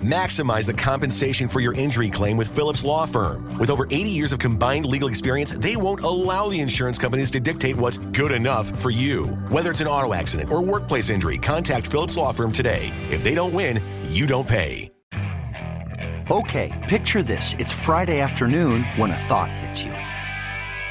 Maximize the compensation for your injury claim with Phillips Law Firm. With over 80 years of combined legal experience, they won't allow the insurance companies to dictate what's good enough for you. Whether it's an auto accident or workplace injury, contact Phillips Law Firm today. If they don't win, you don't pay. Okay, picture this. It's Friday afternoon when a thought hits you.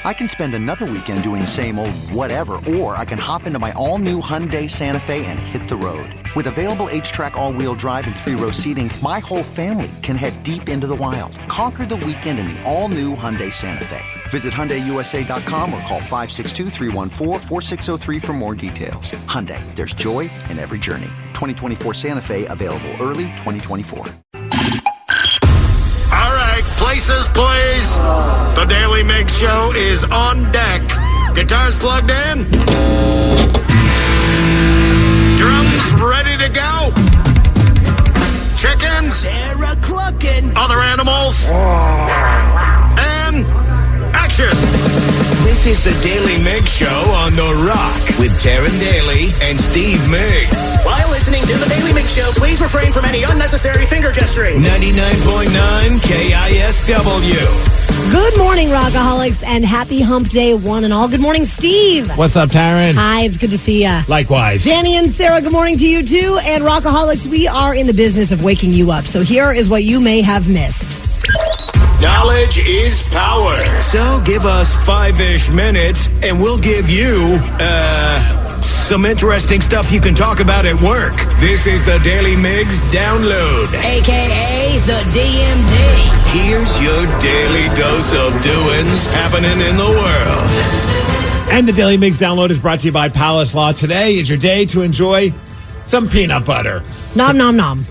I can spend another weekend doing the same old whatever, or I can hop into my all-new Hyundai Santa Fe and hit the road. With available H-Track all-wheel drive and 3-row seating, my whole family can head deep into the wild. Conquer the weekend in the all-new Hyundai Santa Fe. Visit HyundaiUSA.com or call 562-314-4603 for more details. Hyundai, there's joy in every journey. 2024 Santa Fe, available early 2024. Places, please. The Daily Migs Show is on deck. Guitars plugged in. Drums ready to go. Chickens. They're clucking. Other animals. And action. This is the Daily Migs Show on The Rock with Taryn Daly and Steve Migs. While listening to the Daily Migs Show, please refrain from any unnecessary finger gesturing. 99.9 KISW. Good morning, Rockaholics, and happy hump day one and all. Good morning, Steve. What's up, Taryn? Hi, it's good to see you. Likewise. Danny and Sarah, good morning to you too. And Rockaholics, we are in the business of waking you up. So here is what you may have missed. Knowledge is power. So give us 5-ish minutes and we'll give you, some interesting stuff you can talk about at work. This is the Daily Migs Download. AKA the DMD. Here's your daily dose of doings happening in the world. And the Daily Migs Download is brought to you by Palace Law. Today is your day to enjoy some peanut butter. Nom, nom, nom.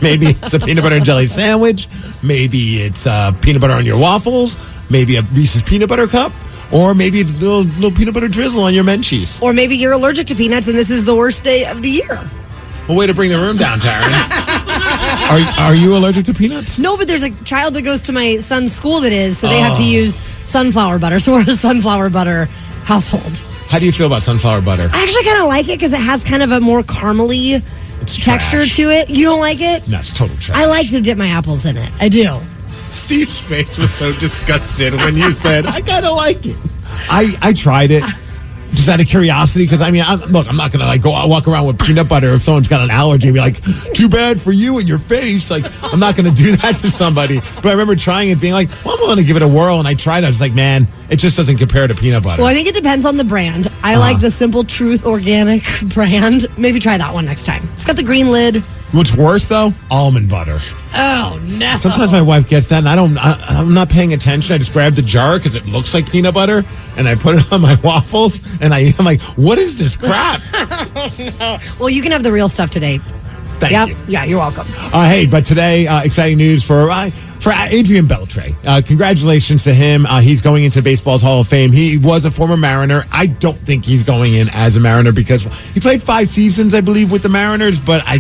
Maybe it's a peanut butter and jelly sandwich. Maybe it's peanut butter on your waffles. Maybe a Reese's peanut butter cup. Or maybe a little peanut butter drizzle on your Menchie's. Or maybe you're allergic to peanuts and this is the worst day of the year. Well, way to bring the room down, Taryn. Are you allergic to peanuts? No, but there's a child that goes to my son's school that is, so they have to use sunflower butter. So we're a sunflower butter household. How do you feel about sunflower butter? I actually kind of like it because it has kind of a more caramely texture to it. You don't like it? No, it's total trash. I like to dip my apples in it. I do. Steve's face was so disgusted when you said, I kind of like it. I tried it just out of curiosity because, I'm not going to go walk around with peanut butter if someone's got an allergy and be like, too bad for you and your face. Like, I'm not going to do that to somebody. But I remember trying it being like, well, I'm going to give it a whirl. And I tried it. I was like, man, it just doesn't compare to peanut butter. Well, I think it depends on the brand. I like the Simple Truth organic brand. Maybe try that one next time. It's got the green lid. What's worse, though? Almond butter. Oh, no. Sometimes my wife gets that, and I'm not paying attention. I just grab the jar because it looks like peanut butter, and I put it on my waffles, and I'm like, what is this crap? No. Well, you can have the real stuff today. Thank you. Yeah, you're welcome. Hey, but today, exciting news for Adrian Beltre. Congratulations to him. He's going into baseball's Hall of Fame. He was a former Mariner. I don't think he's going in as a Mariner because he played 5 seasons, I believe, with the Mariners, but I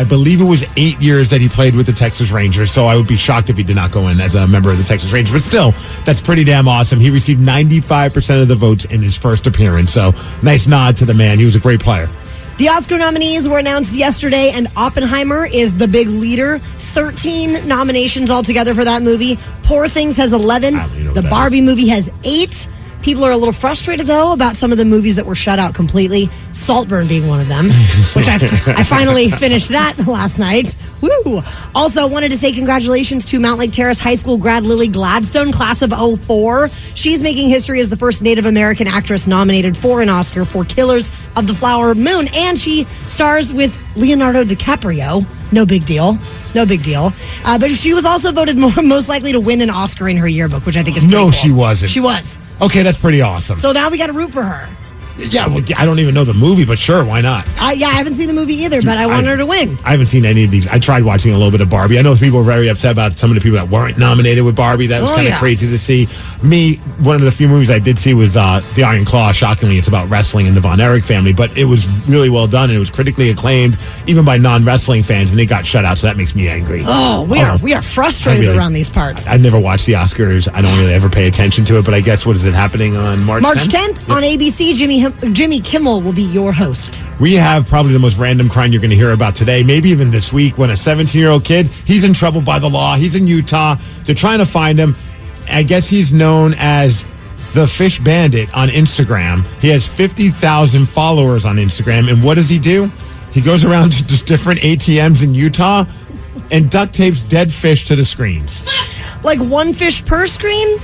believe it was 8 years that he played with the Texas Rangers, so I would be shocked if he did not go in as a member of the Texas Rangers. But still, that's pretty damn awesome. He received 95% of the votes in his first appearance, so nice nod to the man. He was a great player. The Oscar nominees were announced yesterday, and Oppenheimer is the big leader. 13 nominations altogether for that movie. Poor Things has 11. The Barbie movie has 8. People are a little frustrated, though, about some of the movies that were shut out completely. Saltburn being one of them, which I finally finished that last night. Woo! Also, wanted to say congratulations to Mount Lake Terrace High School grad Lily Gladstone, class of 04. She's making history as the first Native American actress nominated for an Oscar for Killers of the Flower Moon, and she stars with Leonardo DiCaprio. No big deal. But she was also voted most likely to win an Oscar in her yearbook, which I think is pretty cool. She wasn't. She was. Okay, that's pretty awesome. So now we got to root for her. Yeah, well, I don't even know the movie, but sure, why not? I haven't seen the movie either, but I want her to win. I haven't seen any of these. I tried watching a little bit of Barbie. I know people were very upset about some of the people that weren't nominated with Barbie. That was kind of crazy to see. Me, one of the few movies I did see was The Iron Claw. Shockingly, it's about wrestling and the Von Erich family, but it was really well done, and it was critically acclaimed, even by non-wrestling fans, and they got shut out, so that makes me angry. Oh, we are frustrated around these parts. I never watched the Oscars. I don't really ever pay attention to it, but I guess, what is it happening on March 10th? On ABC, Jimmy Jimmy Kimmel will be your host. We have probably the most random crime you're going to hear about today, maybe even this week, when a 17-year-old kid, he's in trouble by the law. He's in Utah. They're trying to find him. I guess he's known as the Fish Bandit on Instagram. He has 50,000 followers on Instagram. And what does he do? He goes around to just different ATMs in Utah and duct tapes dead fish to the screens. Like one fish per screen?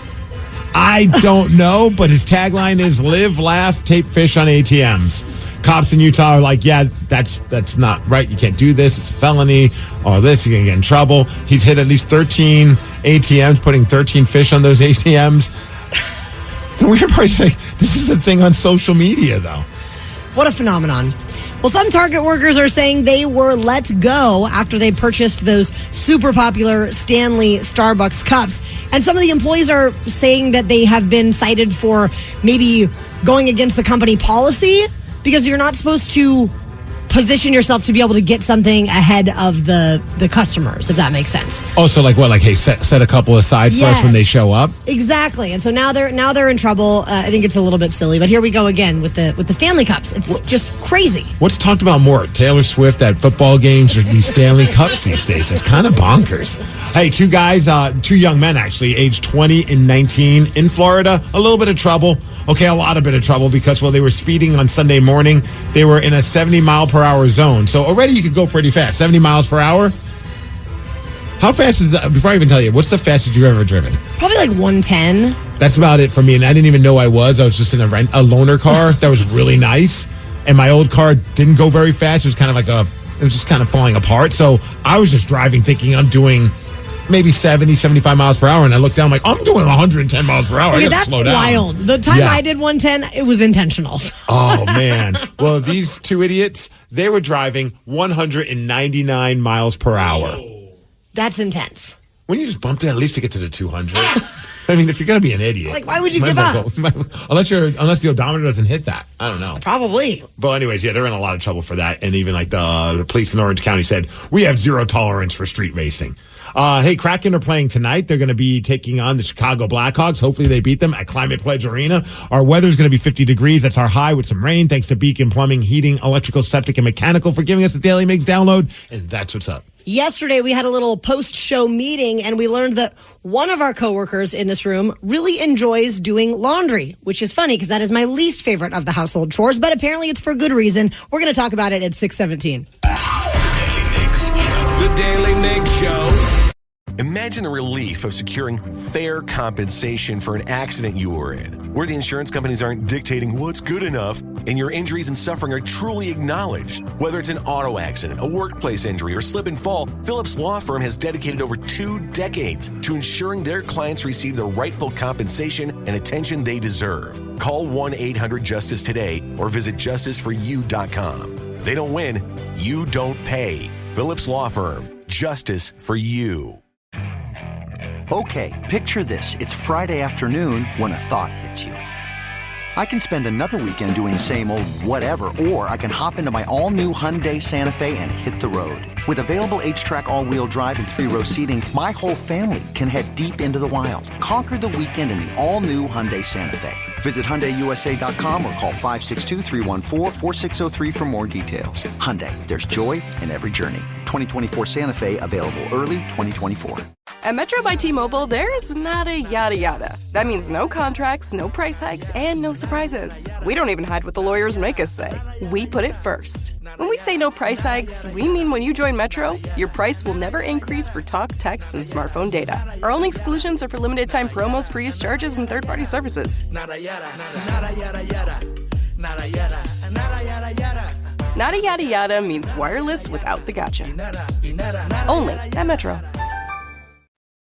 I don't know, but his tagline is live, laugh, tape fish on ATMs. Cops in Utah are like, yeah, that's not right. You can't do this. It's a felony. All this, you're going to get in trouble. He's hit at least 13 ATMs, putting 13 fish on those ATMs. The weird part is like, this is a thing on social media, though. What a phenomenon. Well, some Target workers are saying they were let go after they purchased those super popular Stanley Starbucks cups. And some of the employees are saying that they have been cited for maybe going against the company policy because you're not supposed to position yourself to be able to get something ahead of the customers, if that makes sense. Oh, so like what? Like, hey, set a couple aside for us when they show up? Exactly. And so now they're in trouble. I think it's a little bit silly, but here we go again with the Stanley Cups. It's just crazy. What's talked about more? Taylor Swift at football games or these Stanley Cups these days? It's kind of bonkers. Hey, two young men actually, aged 20 and 19 in Florida, a little bit of trouble. Okay, a lot of bit of trouble because while they were speeding on Sunday morning, they were in a 70-mile-per-hour zone. So already you could go pretty fast. 70 miles per hour? How fast is that? Before I even tell you, what's the fastest you've ever driven? Probably like 110. That's about it for me, and I didn't even know I was. I was just in a loaner car that was really nice, and my old car didn't go very fast. It was kind of like it was just kind of falling apart. So I was just driving thinking I'm doing maybe 70, 75 miles per hour. And I looked down, I'm like, I'm doing 110 miles per hour. Okay, I got to slow down. That's wild. The time I did 110, it was intentional. Oh, man. Well, these two idiots, they were driving 199 miles per hour. That's intense. When you just bumped it at least to get to the 200. I mean, if you're going to be an idiot. Like, why would you give up? Unless the odometer doesn't hit that. I don't know. Probably. But anyways, yeah, they're in a lot of trouble for that. And even like the police in Orange County said, we have zero tolerance for street racing. Hey, Kraken are playing tonight. They're going to be taking on the Chicago Blackhawks. Hopefully they beat them at Climate Pledge Arena. Our weather's going to be 50 degrees. That's our high with some rain. Thanks to Beacon Plumbing, Heating, Electrical, Septic, and Mechanical for giving us the Daily Migs download. And that's what's up. Yesterday, we had a little post-show meeting, and we learned that one of our coworkers in this room really enjoys doing laundry, which is funny because that is my least favorite of the household chores, but apparently it's for good reason. We're going to talk about it at 6:17. The Daily Migs Show. Imagine the relief of securing fair compensation for an accident you were in, where the insurance companies aren't dictating what's good enough and your injuries and suffering are truly acknowledged. Whether it's an auto accident, a workplace injury, or slip and fall, Phillips Law Firm has dedicated over 2 decades to ensuring their clients receive the rightful compensation and attention they deserve. Call 1-800-JUSTICE today or visit justiceforyou.com. If they don't win, you don't pay. Phillips Law Firm. Justice for you. Okay, picture this. It's Friday afternoon when a thought hits you. I can spend another weekend doing the same old whatever, or I can hop into my all-new Hyundai Santa Fe and hit the road. With available H-Track all-wheel drive and 3-row seating, my whole family can head deep into the wild. Conquer the weekend in the all-new Hyundai Santa Fe. Visit HyundaiUSA.com or call 562-314-4603 for more details. Hyundai, there's joy in every journey. 2024 Santa Fe, available early 2024. At Metro by T-Mobile, there's nada yada yada. That means no contracts, no price hikes, and no surprises. We don't even hide what the lawyers make us say. We put it first. When we say no price hikes, we mean when you join Metro, your price will never increase for talk, text, and smartphone data. Our only exclusions are for limited time promos, pre-use charges, and third-party services. Nada yada, nada yada yada. Nada yada, nada yada yada. Nada yada yada means wireless without the gotcha. Only at Metro.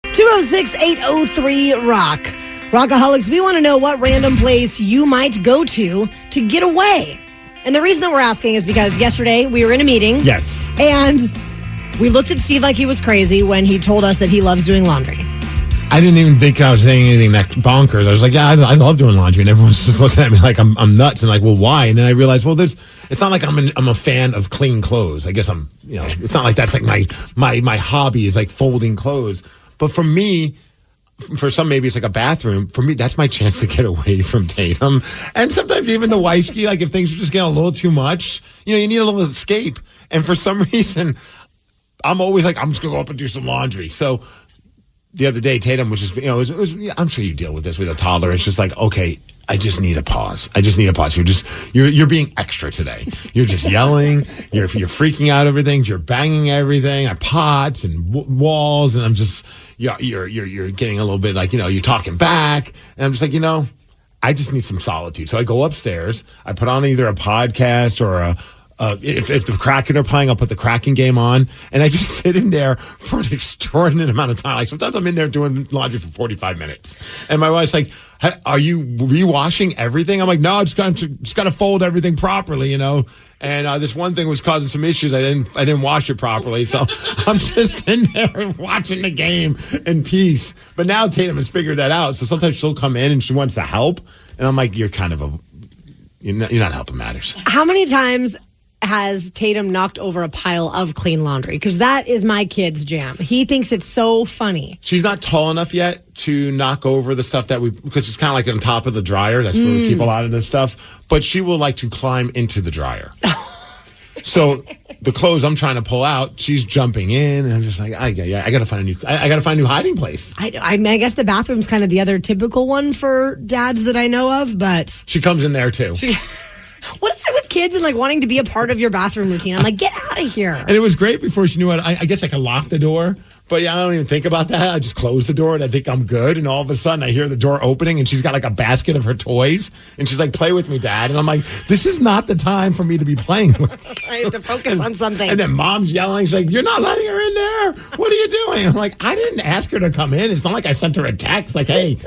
206-803-ROCK. Rockaholics, we want to know what random place you might go to get away. And the reason that we're asking is because yesterday we were in a meeting. Yes. And we looked at Steve like he was crazy when he told us that he loves doing laundry. I didn't even think I was saying anything that bonkers. I was like, yeah, I love doing laundry. And everyone's just looking at me like I'm nuts. And like, well, why? And then I realized, well, it's not like I'm a fan of clean clothes. I guess it's not like that's like my hobby is like folding clothes. But for me, for some, maybe it's like a bathroom. For me, that's my chance to get away from Tatum. And sometimes even the wifey, like if things are just getting a little too much, you need a little escape. And for some reason, I'm always like, I'm just going to go up and do some laundry. So the other day, Tatum was just, I'm sure you deal with this with a toddler. It's just like, okay, I just need a pause. You're being extra today. You're just yelling. You're freaking out over things. You're banging everything at pots and walls. And I'm just, you're getting a little bit like, you're talking back. And I'm just like, I just need some solitude. So I go upstairs. I put on either a podcast or if the Kraken are playing, I'll put the Kraken game on, and I just sit in there for an extraordinary amount of time. Like sometimes I'm in there doing laundry for 45 minutes, and my wife's like, "Are you rewashing everything?" I'm like, "No, I just got to fold everything properly, And this one thing was causing some issues. I didn't wash it properly, so I'm just in there watching the game in peace. But now Tatum has figured that out, so sometimes she'll come in and she wants to help, and I'm like, "You're not helping matters." How many times has Tatum knocked over a pile of clean laundry? Because that is my kid's jam. He thinks it's so funny. She's not tall enough yet to knock over the stuff because it's kind of like on top of the dryer. That's where we keep a lot of this stuff. But she will like to climb into the dryer. So the clothes I'm trying to pull out, she's jumping in, and I'm just like, I got to find a new hiding place. I guess the bathroom's kind of the other typical one for dads that I know of, but she comes in there too. What is it with kids and like wanting to be a part of your bathroom routine? I'm like, get out of here. And it was great before she knew it. I guess I could lock the door, but I don't even think about that. I just close the door and I think I'm good. And all of a sudden I hear the door opening and she's got like a basket of her toys. And she's like, "Play with me, Dad." And I'm like, this is not the time for me to be playing with. I have to focus on something. And then Mom's yelling. She's like, "You're not letting her in there. What are you doing?" I'm like, I didn't ask her to come in. It's not like I sent her a text like, "Hey,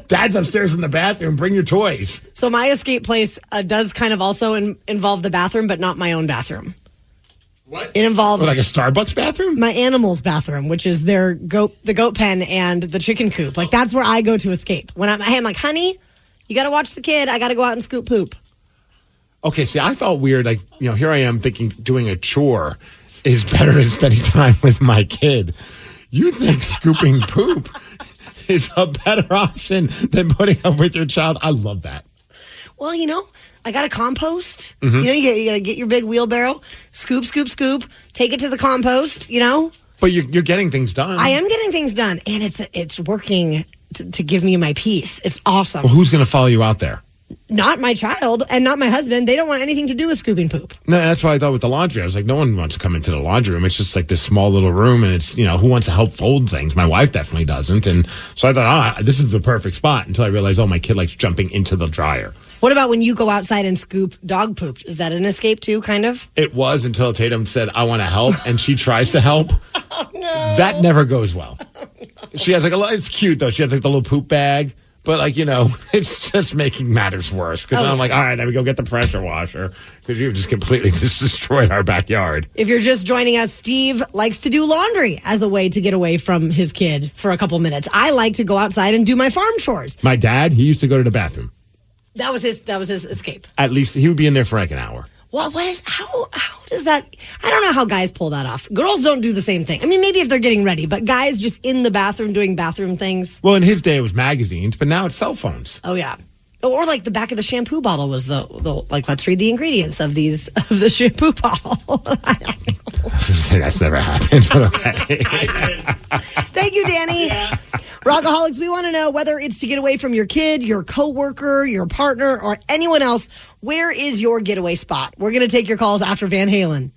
Dad's upstairs in the bathroom. Bring your toys." So my escape place does kind of also involve the bathroom, but not my own bathroom. What? It involves like a Starbucks bathroom? My animal's bathroom, which is the goat pen and the chicken coop. Like that's where I go to escape. When I'm like, "Honey, you got to watch the kid. I got to go out and scoop poop." Okay, see, I felt weird. Like, here I am thinking doing a chore is better than spending time with my kid. You think scooping poop is a better option than putting up with your child? I love that. Well, I got to compost. Mm-hmm. You got to get your big wheelbarrow, scoop, take it to the compost, But you're getting things done. I am getting things done, and it's working to give me my peace. It's awesome. Well, who's going to follow you out there? Not my child and not my husband. They don't want anything to do with scooping poop. No, that's why I thought with the laundry. I was like, no one wants to come into the laundry room. It's just like this small little room, and it's, who wants to help fold things? My wife definitely doesn't. And so I thought, this is the perfect spot until I realized, my kid likes jumping into the dryer. What about when you go outside and scoop dog poop? Is that an escape too, kind of? It was until Tatum said, "I want to help," and she tries to help. Oh, no. That never goes well. She has it's cute though. She has like the little poop bag. But, it's just making matters worse. Because I'm like, all right, let me go get the pressure washer. Because you've just completely destroyed our backyard. If you're just joining us, Steve likes to do laundry as a way to get away from his kid for a couple minutes. I like to go outside and do my farm chores. My dad, he used to go to the bathroom. That was his escape. At least he would be in there for like an hour. Well, how does that? I don't know how guys pull that off. Girls don't do the same thing. I mean, maybe if they're getting ready, but guys just in the bathroom doing bathroom things. Well, in his day it was magazines, but now it's cell phones. Oh yeah, or like the back of the shampoo bottle was the like. Let's read the ingredients of the shampoo bottle. I don't know. That's never happened, but okay. Thank you, Danny. Yeah. Rockaholics, we want to know whether it's to get away from your kid, your coworker, your partner, or anyone else. Where is your getaway spot? We're going to take your calls after Van Halen.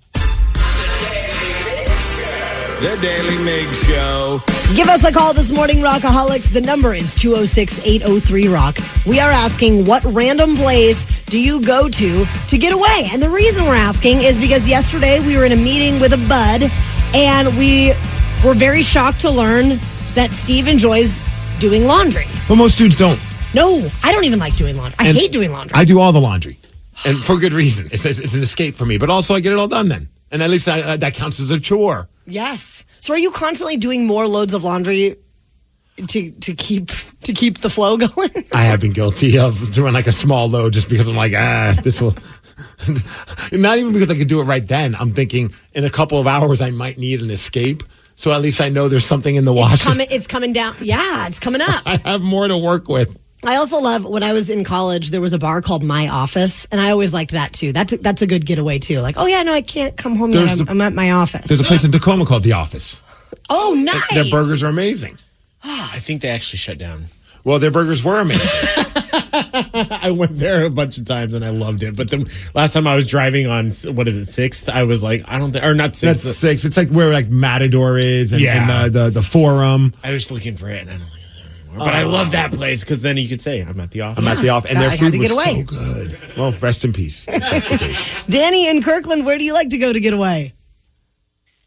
The Daily Migs Show. Give us a call this morning, Rockaholics. The number is 206-803-ROCK. We are asking, what random place do you go to get away? And the reason we're asking is because yesterday we were in a meeting with a bud, and we were very shocked to learn that Steve enjoys doing laundry. But most dudes don't. No, I don't even like doing laundry. I hate doing laundry. I do all the laundry. And for good reason. It's an escape for me. But also I get it all done then. And at least that counts as a chore. Yes. So are you constantly doing more loads of laundry to keep the flow going? I have been guilty of doing like a small load just because I'm like, this will... Not even because I could do it right then. I'm thinking in a couple of hours I might need an escape. So at least I know there's something in the washer. It's coming down. Yeah, it's coming up. I have more to work with. I also love when I was in college, there was a bar called My Office, and I always liked that too. That's a good getaway too. Like, oh yeah, no, I can't come home yet. I'm at my office. There's a place in Tacoma called The Office. Oh, nice. Their burgers are amazing. I think they actually shut down. Well, their burgers were amazing. I went there a bunch of times and I loved it. But the last time I was driving on, what is it, 6th? I was like, I don't think, or not 6th. That's 6th. It's like where like Matador is and the Forum. I was looking for it and I don't think it's anymore. But I love that place because then you could say, I'm at the office. I'm at the office. And their I had food to was get away. so good. Well, rest in peace. Rest in peace. Danny in Kirkland, where do you like to go to get away?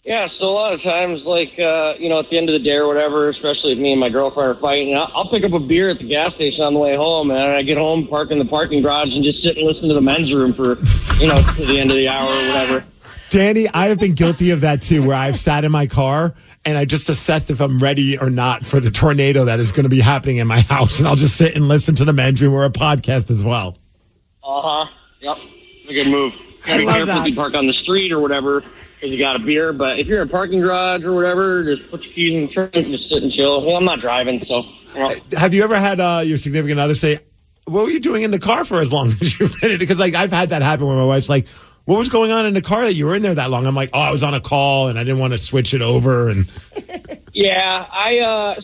Yeah, so a lot of times, like, at the end of the day or whatever, especially if me and my girlfriend are fighting, I'll pick up a beer at the gas station on the way home, and I get home, park in the parking garage, and just sit and listen to the men's room for, to the end of the hour or whatever. Danny, I have been guilty of that too, where I've sat in my car and I just assessed if I'm ready or not for the tornado that is going to be happening in my house, and I'll just sit and listen to the men's room or a podcast as well. Yep. It's a good move. Gotta be careful if you park on the street or whatever, because you got a beer. But if you're in a parking garage or whatever, just put your keys in the trunk and just sit and chill. Well, I'm not driving, so. Have you ever had your significant other say, what were you doing in the car for as long as you've been in it? Because like I've had that happen where my wife's like, what was going on in the car that you were in there that long? I'm like, I was on a call and I didn't want to switch it over. And yeah, I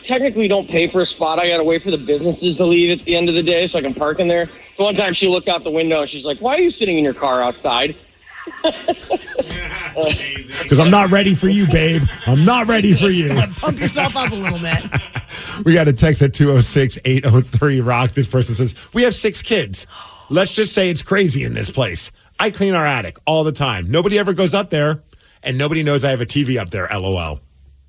technically don't pay for a spot. I got to wait for the businesses to leave at the end of the day so I can park in there. So one time she looked out the window and she's like, why are you sitting in your car outside? Because I'm not ready for you, babe. I'm not ready for you. Pump yourself up a little bit. We got a text at 206-803-ROCK. This person says, we have 6 kids. Let's just say it's crazy in this place. I clean our attic all the time. Nobody ever goes up there, and nobody knows I have a TV up there, LOL.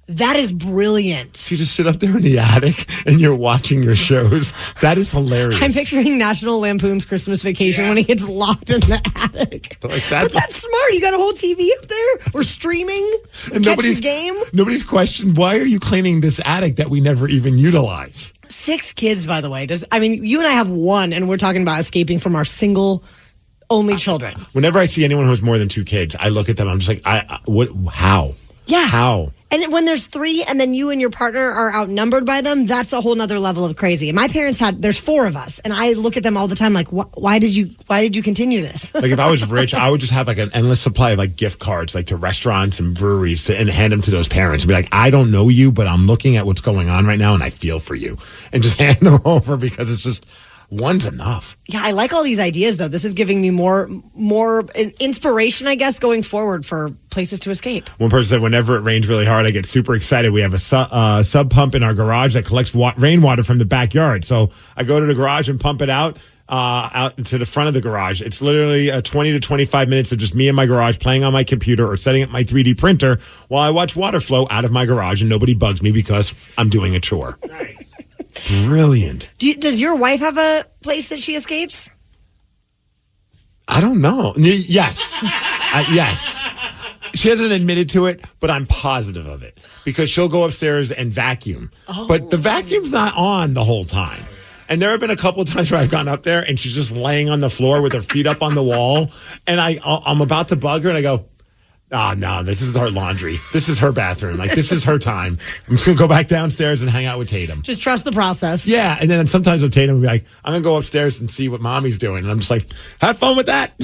That is brilliant. So you just sit up there in the attic, and you're watching your shows. That is hilarious. I'm picturing National Lampoon's Christmas Vacation when he gets locked in the attic. Like but that's smart. You got a whole TV up there. We're streaming. And nobody's game. Nobody's questioned, why are you cleaning this attic that we never even utilize? 6 kids, by the way. You and I have 1, and we're talking about escaping from our single only children. Whenever I see anyone who has more than 2 kids, I look at them. I'm just like, how? Yeah. How? And when there's 3 and then you and your partner are outnumbered by them, that's a whole nother level of crazy. And my parents there's 4 of us, and I look at them all the time like, why did you continue this? Like if I was rich, I would just have like an endless supply of like gift cards, like to restaurants and breweries, and hand them to those parents and be like, I don't know you, but I'm looking at what's going on right now and I feel for you, and just hand them over because it's just. One's enough. Yeah, I like all these ideas, though. This is giving me more inspiration, I guess, going forward for places to escape. One person said, whenever it rains really hard, I get super excited. We have a sub pump in our garage that collects rainwater from the backyard. So I go to the garage and pump it out into the front of the garage. It's literally 20 to 25 minutes of just me in my garage playing on my computer or setting up my 3D printer while I watch water flow out of my garage, and nobody bugs me because I'm doing a chore. Nice. Brilliant. Does your wife have a place that she escapes? I don't know. Yes. Yes. She hasn't admitted to it, but I'm positive of it because she'll go upstairs and vacuum. But the vacuum's not on the whole time. And there have been a couple of times where I've gone up there and she's just laying on the floor with her feet up on the wall. And I'm about to bug her and I go, no, this is her laundry. This is her bathroom. Like, this is her time. I'm just going to go back downstairs and hang out with Tatum. Just trust the process. Yeah. And then sometimes with Tatum, I'll be like, I'm going to go upstairs and see what mommy's doing. And I'm just like, have fun with that.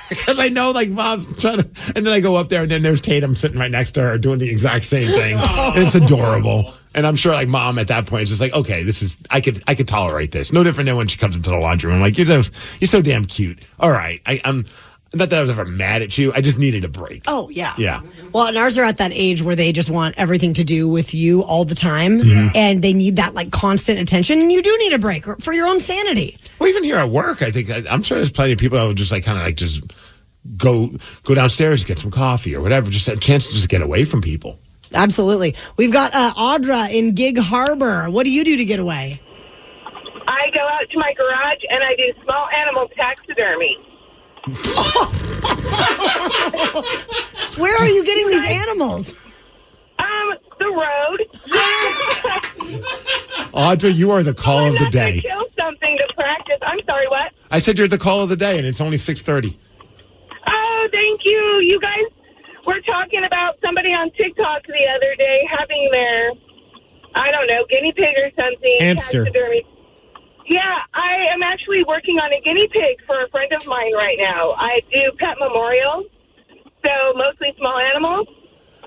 Because I know, like, mom's trying to. And then I go up there and then there's Tatum sitting right next to her doing the exact same thing. And it's adorable. And I'm sure, like, mom at that point is just like, okay, I could tolerate this. No different than when she comes into the laundry room. I'm like, you're so damn cute. All right. I'm. Not that I was ever mad at you. I just needed a break. Oh, yeah. Yeah. Well, and ours are at that age where they just want everything to do with you all the time. Mm-hmm. And they need that, like, constant attention. And you do need a break for your own sanity. Well, even here at work, I think, I'm sure there's plenty of people that will just, like, kind of, like, just go downstairs, get some coffee or whatever. Just a chance to just get away from people. Absolutely. We've got Audra in Gig Harbor. What do you do to get away? I go out to my garage and I do small animal taxidermy. Where are you getting these animals? The road. Audra, you are the call of the day. Kill something to practice. I'm sorry, what? I said you're the call of the day, and it's only 6:30. Oh, thank you. You guys we're talking about somebody on TikTok the other day having their, I don't know, guinea pig or something. Hamster. Taxidermy. Yeah, I am actually working on a guinea pig for a friend of mine right now. I do pet memorials, so mostly small animals.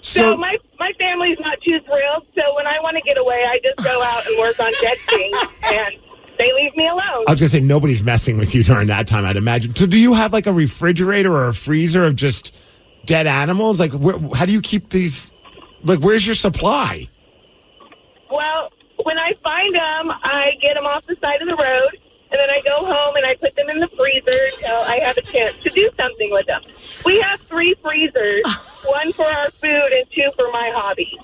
So my family's not too thrilled, so when I want to get away, I just go out and work on dead things, and they leave me alone. I was going to say, nobody's messing with you during that time, I'd imagine. So do you have like a refrigerator or a freezer of just dead animals? Like, how do you keep these? Like, where's your supply? Well, when I find them, I get them off the side of the road, and then I go home and I put them in the freezer until I have a chance to do something with them. We have 3 freezers, 1 for our food and 2 for my hobby.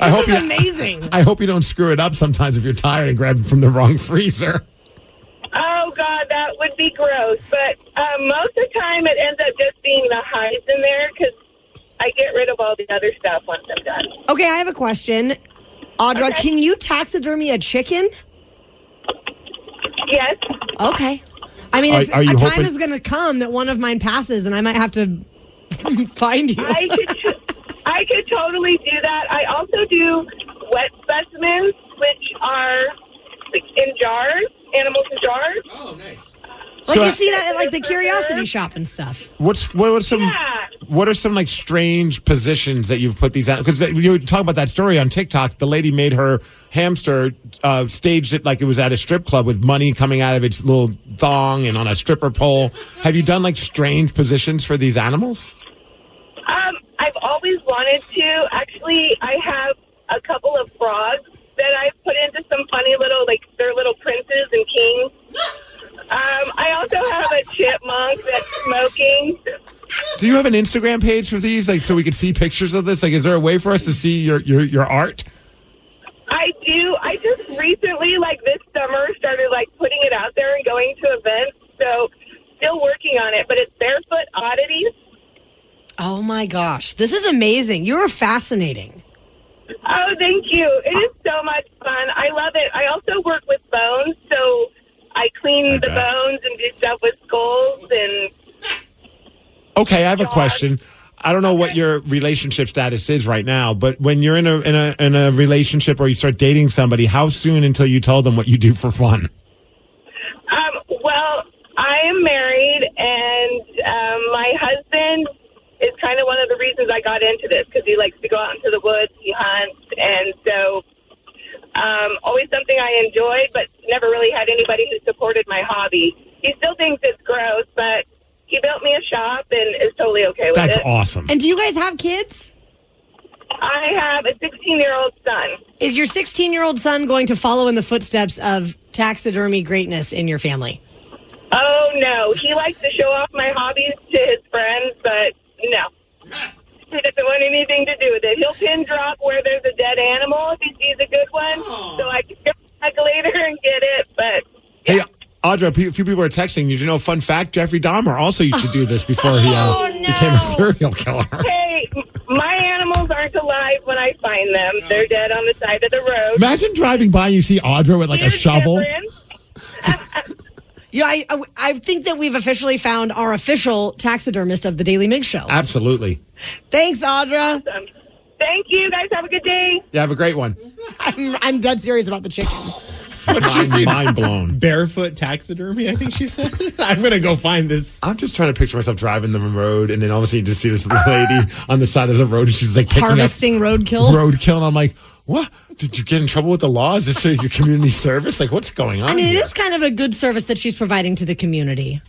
This is amazing. I hope you don't screw it up sometimes if you're tired and grab it from the wrong freezer. Oh, God, that would be gross. But most of the time it ends up just being the hides in there because I get rid of all the other stuff once I'm done. Okay, I have a question. Audra, Okay. can you taxidermy a chicken? Yes. Okay. I mean, Are you a time hoping- is going to come that one of mine passes and I might have to find you. I could totally do that. I also do wet specimens, which are like, in jars, animals in jars. Oh, nice. Like So- you see that at like the curiosity shop and stuff. What are some like strange positions that you've put these out? Because you were talking about that story on TikTok. The lady made her hamster staged it like it was at a strip club with money coming out of its little thong and on a stripper pole. Have you done like strange positions for these animals? I've always wanted to. Actually, I have a couple of frogs that I've put into some funny little, like, they're little princes and kings. I also have a chipmunk that's smoking. Do you have an Instagram page for these, like, so we can see pictures of this? Like, is there a way for us to see your art? I do. I just recently, like this summer, started like putting it out there and going to events. So still working on it, but it's Barefoot Oddities. Oh my gosh. This is amazing. You're fascinating. Oh, thank you. It is so much fun. I love it. I also work with bones, so I clean the bones and do stuff with skulls and... Okay, I have a question. I don't know what your relationship status is right now, but when you're in a relationship or you start dating somebody, how soon until you tell them what you do for fun? Well, I am married, and my husband is kind of one of the reasons I got into this, because he likes to go out into the woods, he hunts, and so always something I enjoyed, but never really had anybody who supported my hobby. He still thinks it's gross, but he built me a shop and is totally okay with it. That's awesome. And do you guys have kids? I have a 16-year-old son. Is your 16-year-old son going to follow in the footsteps of taxidermy greatness in your family? Oh, no. He likes to show off my hobbies to his friends, but no. He doesn't want anything to do with it. He'll pin drop where there's a dead animal if he sees a good one, so I can go back later and get it, but... Hey, Audra, a few people are texting. Did you know, fun fact, Jeffrey Dahmer also used to do this before he became a serial killer. Hey, my animals aren't alive when I find them. They're dead on the side of the road. Imagine driving by and you see Audra with like a shovel. Yeah, I think that we've officially found our official taxidermist of the Daily Migs Show. Absolutely. Thanks, Audra. Awesome. Thank you, guys. Have a good day. Yeah, have a great one. I'm dead serious about the chicken. What did she say? Mind blown. Barefoot taxidermy, I think she said. I'm going to go find this. I'm just trying to picture myself driving the road, and then all of a sudden you just see this lady on the side of the road, and she's like picking Harvesting up roadkill. And I'm like, what? Did you get in trouble with the law? Is this your community service? Like, what's going on I mean, here? it is kind of a good service that she's providing to the community.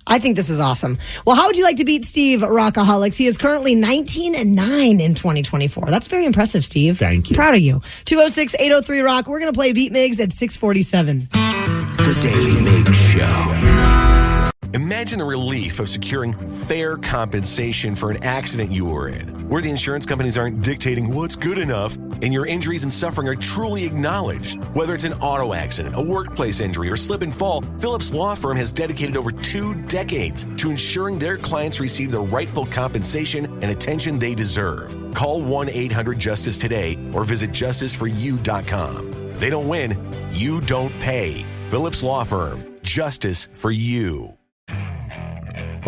I think this is awesome. Well, how would you like to beat Steve Rockaholics? He is currently 19-9 in 2024. That's very impressive, Steve. Thank you. I'm proud of you. 206-803-ROCK. We're going to play Beat Migs at 647. The Daily Migs Show. Imagine the relief of securing fair compensation for an accident you were in, where the insurance companies aren't dictating what's good enough and your injuries and suffering are truly acknowledged. Whether it's an auto accident, a workplace injury, or slip and fall, Phillips Law Firm has dedicated over 2 decades to ensuring their clients receive the rightful compensation and attention they deserve. Call 1-800-JUSTICE today or visit justiceforyou.com. They don't win, you don't pay. Phillips Law Firm, justice for you.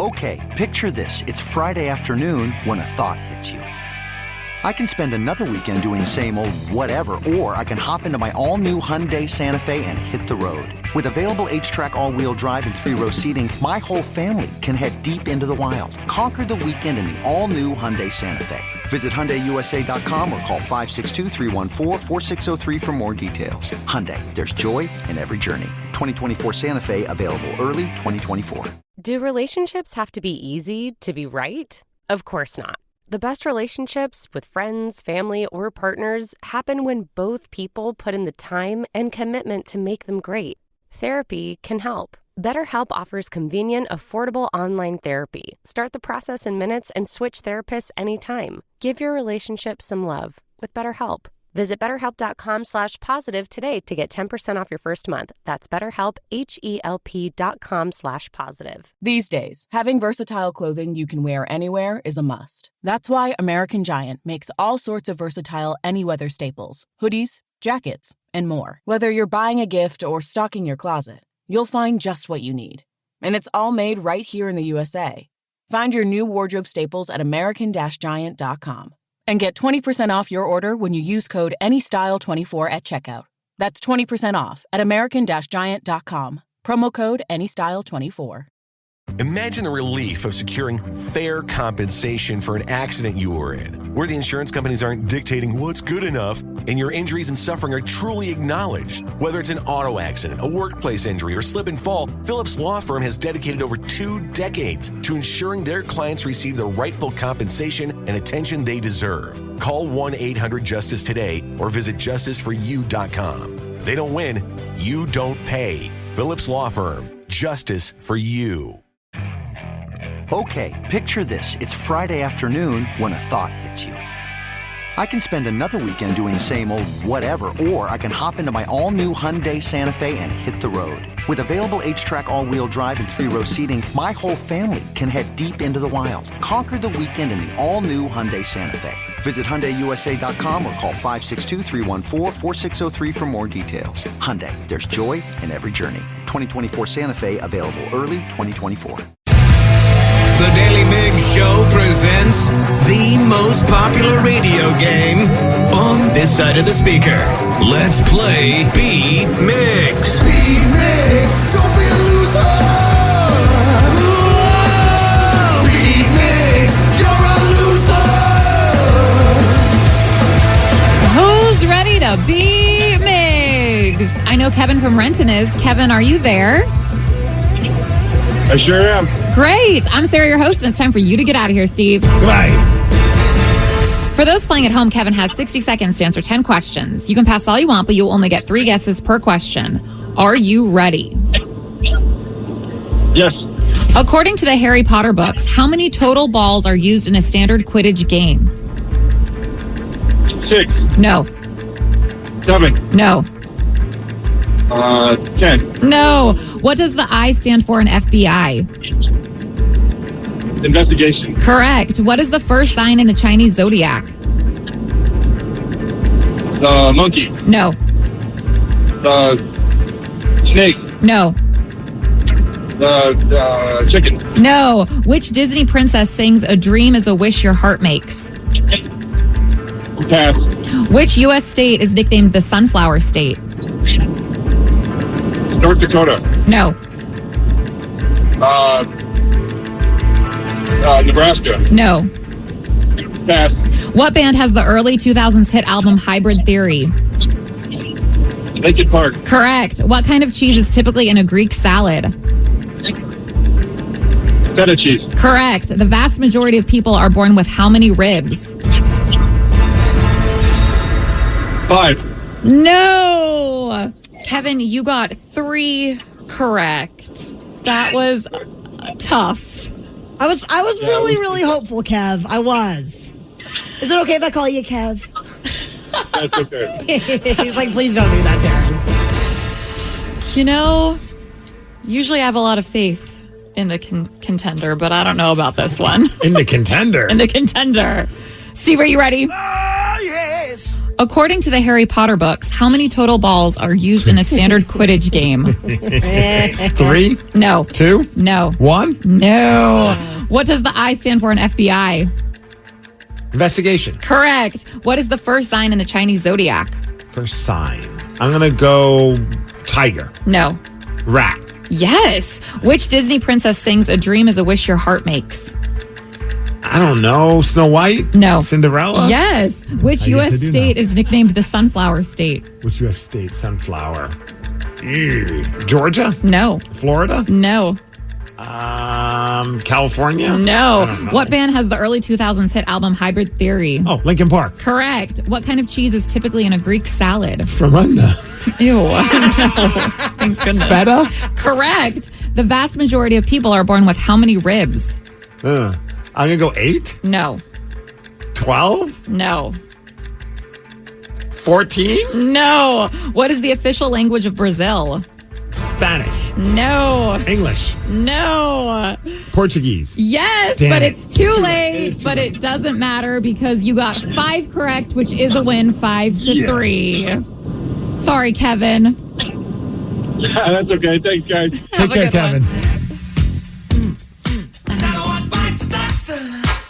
Okay, picture this. It's Friday afternoon when a thought hits you. I can spend another weekend doing the same old whatever, or I can hop into my all-new Hyundai Santa Fe and hit the road. With available H-Track all-wheel drive and 3-row seating, my whole family can head deep into the wild. Conquer the weekend in the all-new Hyundai Santa Fe. Visit HyundaiUSA.com or call 562-314-4603 for more details. Hyundai, there's joy in every journey. 2024 Santa Fe, available early 2024. Do relationships have to be easy to be right? Of course not. The best relationships with friends, family, or partners happen when both people put in the time and commitment to make them great. Therapy can help. BetterHelp offers convenient, affordable online therapy. Start the process in minutes and switch therapists anytime. Give your relationship some love with BetterHelp. Visit BetterHelp.com/positive today to get 10% off your first month. That's BetterHelp, HELP.com/positive. These days, having versatile clothing you can wear anywhere is a must. That's why American Giant makes all sorts of versatile any-weather staples, hoodies, jackets, and more. Whether you're buying a gift or stocking your closet, you'll find just what you need. And it's all made right here in the USA. Find your new wardrobe staples at American-Giant.com. And get 20% off your order when you use code ANYSTYLE24 at checkout. That's 20% off at American-Giant.com. Promo code ANYSTYLE24. Imagine the relief of securing fair compensation for an accident you were in, where the insurance companies aren't dictating what's good enough and your injuries and suffering are truly acknowledged. Whether it's an auto accident, a workplace injury, or slip and fall, Phillips Law Firm has dedicated over 2 decades to ensuring their clients receive the rightful compensation and attention they deserve. Call 1-800-JUSTICE today or visit justiceforyou.com. If they don't win, you don't pay. Phillips Law Firm. Justice for you. Okay, picture this. It's Friday afternoon when a thought hits you. I can spend another weekend doing the same old whatever, or I can hop into my all-new Hyundai Santa Fe and hit the road. With available H-Track all-wheel drive and 3-row seating, my whole family can head deep into the wild. Conquer the weekend in the all-new Hyundai Santa Fe. Visit HyundaiUSA.com or call 562-314-4603 for more details. Hyundai, there's joy in every journey. 2024 Santa Fe, available early 2024. The Daly Migs Show presents the most popular radio game on this side of the speaker. Let's play Beat Migs. Beat Migs, don't be a loser. Whoa! Beat Migs, you're a loser. Who's ready to beat Migs? I know Kevin from Renton is. Kevin, are you there? I sure am. Great. I'm Sarah, your host, and it's time for you to get out of here, Steve. Goodbye. For those playing at home, Kevin has 60 seconds to answer 10 questions. You can pass all you want, but you'll only get 3 guesses per question. Are you ready? Yes. According to the Harry Potter books, how many total balls are used in a standard Quidditch game? 6. No. 7. No. 10. No. What does the I stand for in FBI? Investigation. Correct. What is the first sign in the Chinese zodiac? The monkey. No. The snake. No. The chicken. No. Which Disney princess sings "A Dream is a Wish Your Heart Makes"? Pass. Which U.S. state is nicknamed the Sunflower State? North Dakota. No. Nebraska. No. Pass. What band has the early 2000s hit album Hybrid Theory? Lincoln Park. Correct. What kind of cheese is typically in a Greek salad? Feta cheese. Correct. The vast majority of people are born with how many ribs? 5. No. Kevin, you got 3 correct. That was tough. I was really hopeful, Kev. I was. Is it okay if I call you Kev? That's okay. He's like, please don't do that, Taryn. You know, usually I have a lot of faith in the contender, but I don't know about this one. In the contender? In the contender. Steve, are you ready? Yes. According to the Harry Potter books, how many total balls are used in a standard Quidditch game? 3? No. 2? No. 1? No. What does the I stand for in FBI? Investigation. Correct. What is the first sign in the Chinese zodiac? First sign. I'm going to go tiger. No. Rat. Yes. Which Disney princess sings "A Dream Is a Wish Your Heart Makes"? I don't know. Snow White? No. Cinderella? Yes. Which U.S. state is nicknamed the Sunflower State? Which U.S. state? Sunflower. Georgia? No. Florida? No. California? No. I don't know. What band has the early 2000s hit album Hybrid Theory? Oh, Linkin Park. Correct. What kind of cheese is typically in a Greek salad? Fermunda. Ew. No. Thank goodness. Feta? Correct. The vast majority of people are born with how many ribs? I'm going to go 8? No. 12? No. 14? No. What is the official language of Brazil? Spanish. No. English. No. Portuguese. Yes, Damn but it. it's too late. But it doesn't matter because you got 5 correct, which is a win, 5-3. Sorry, Kevin. Yeah, that's okay. Thanks, guys. Take care, Kevin.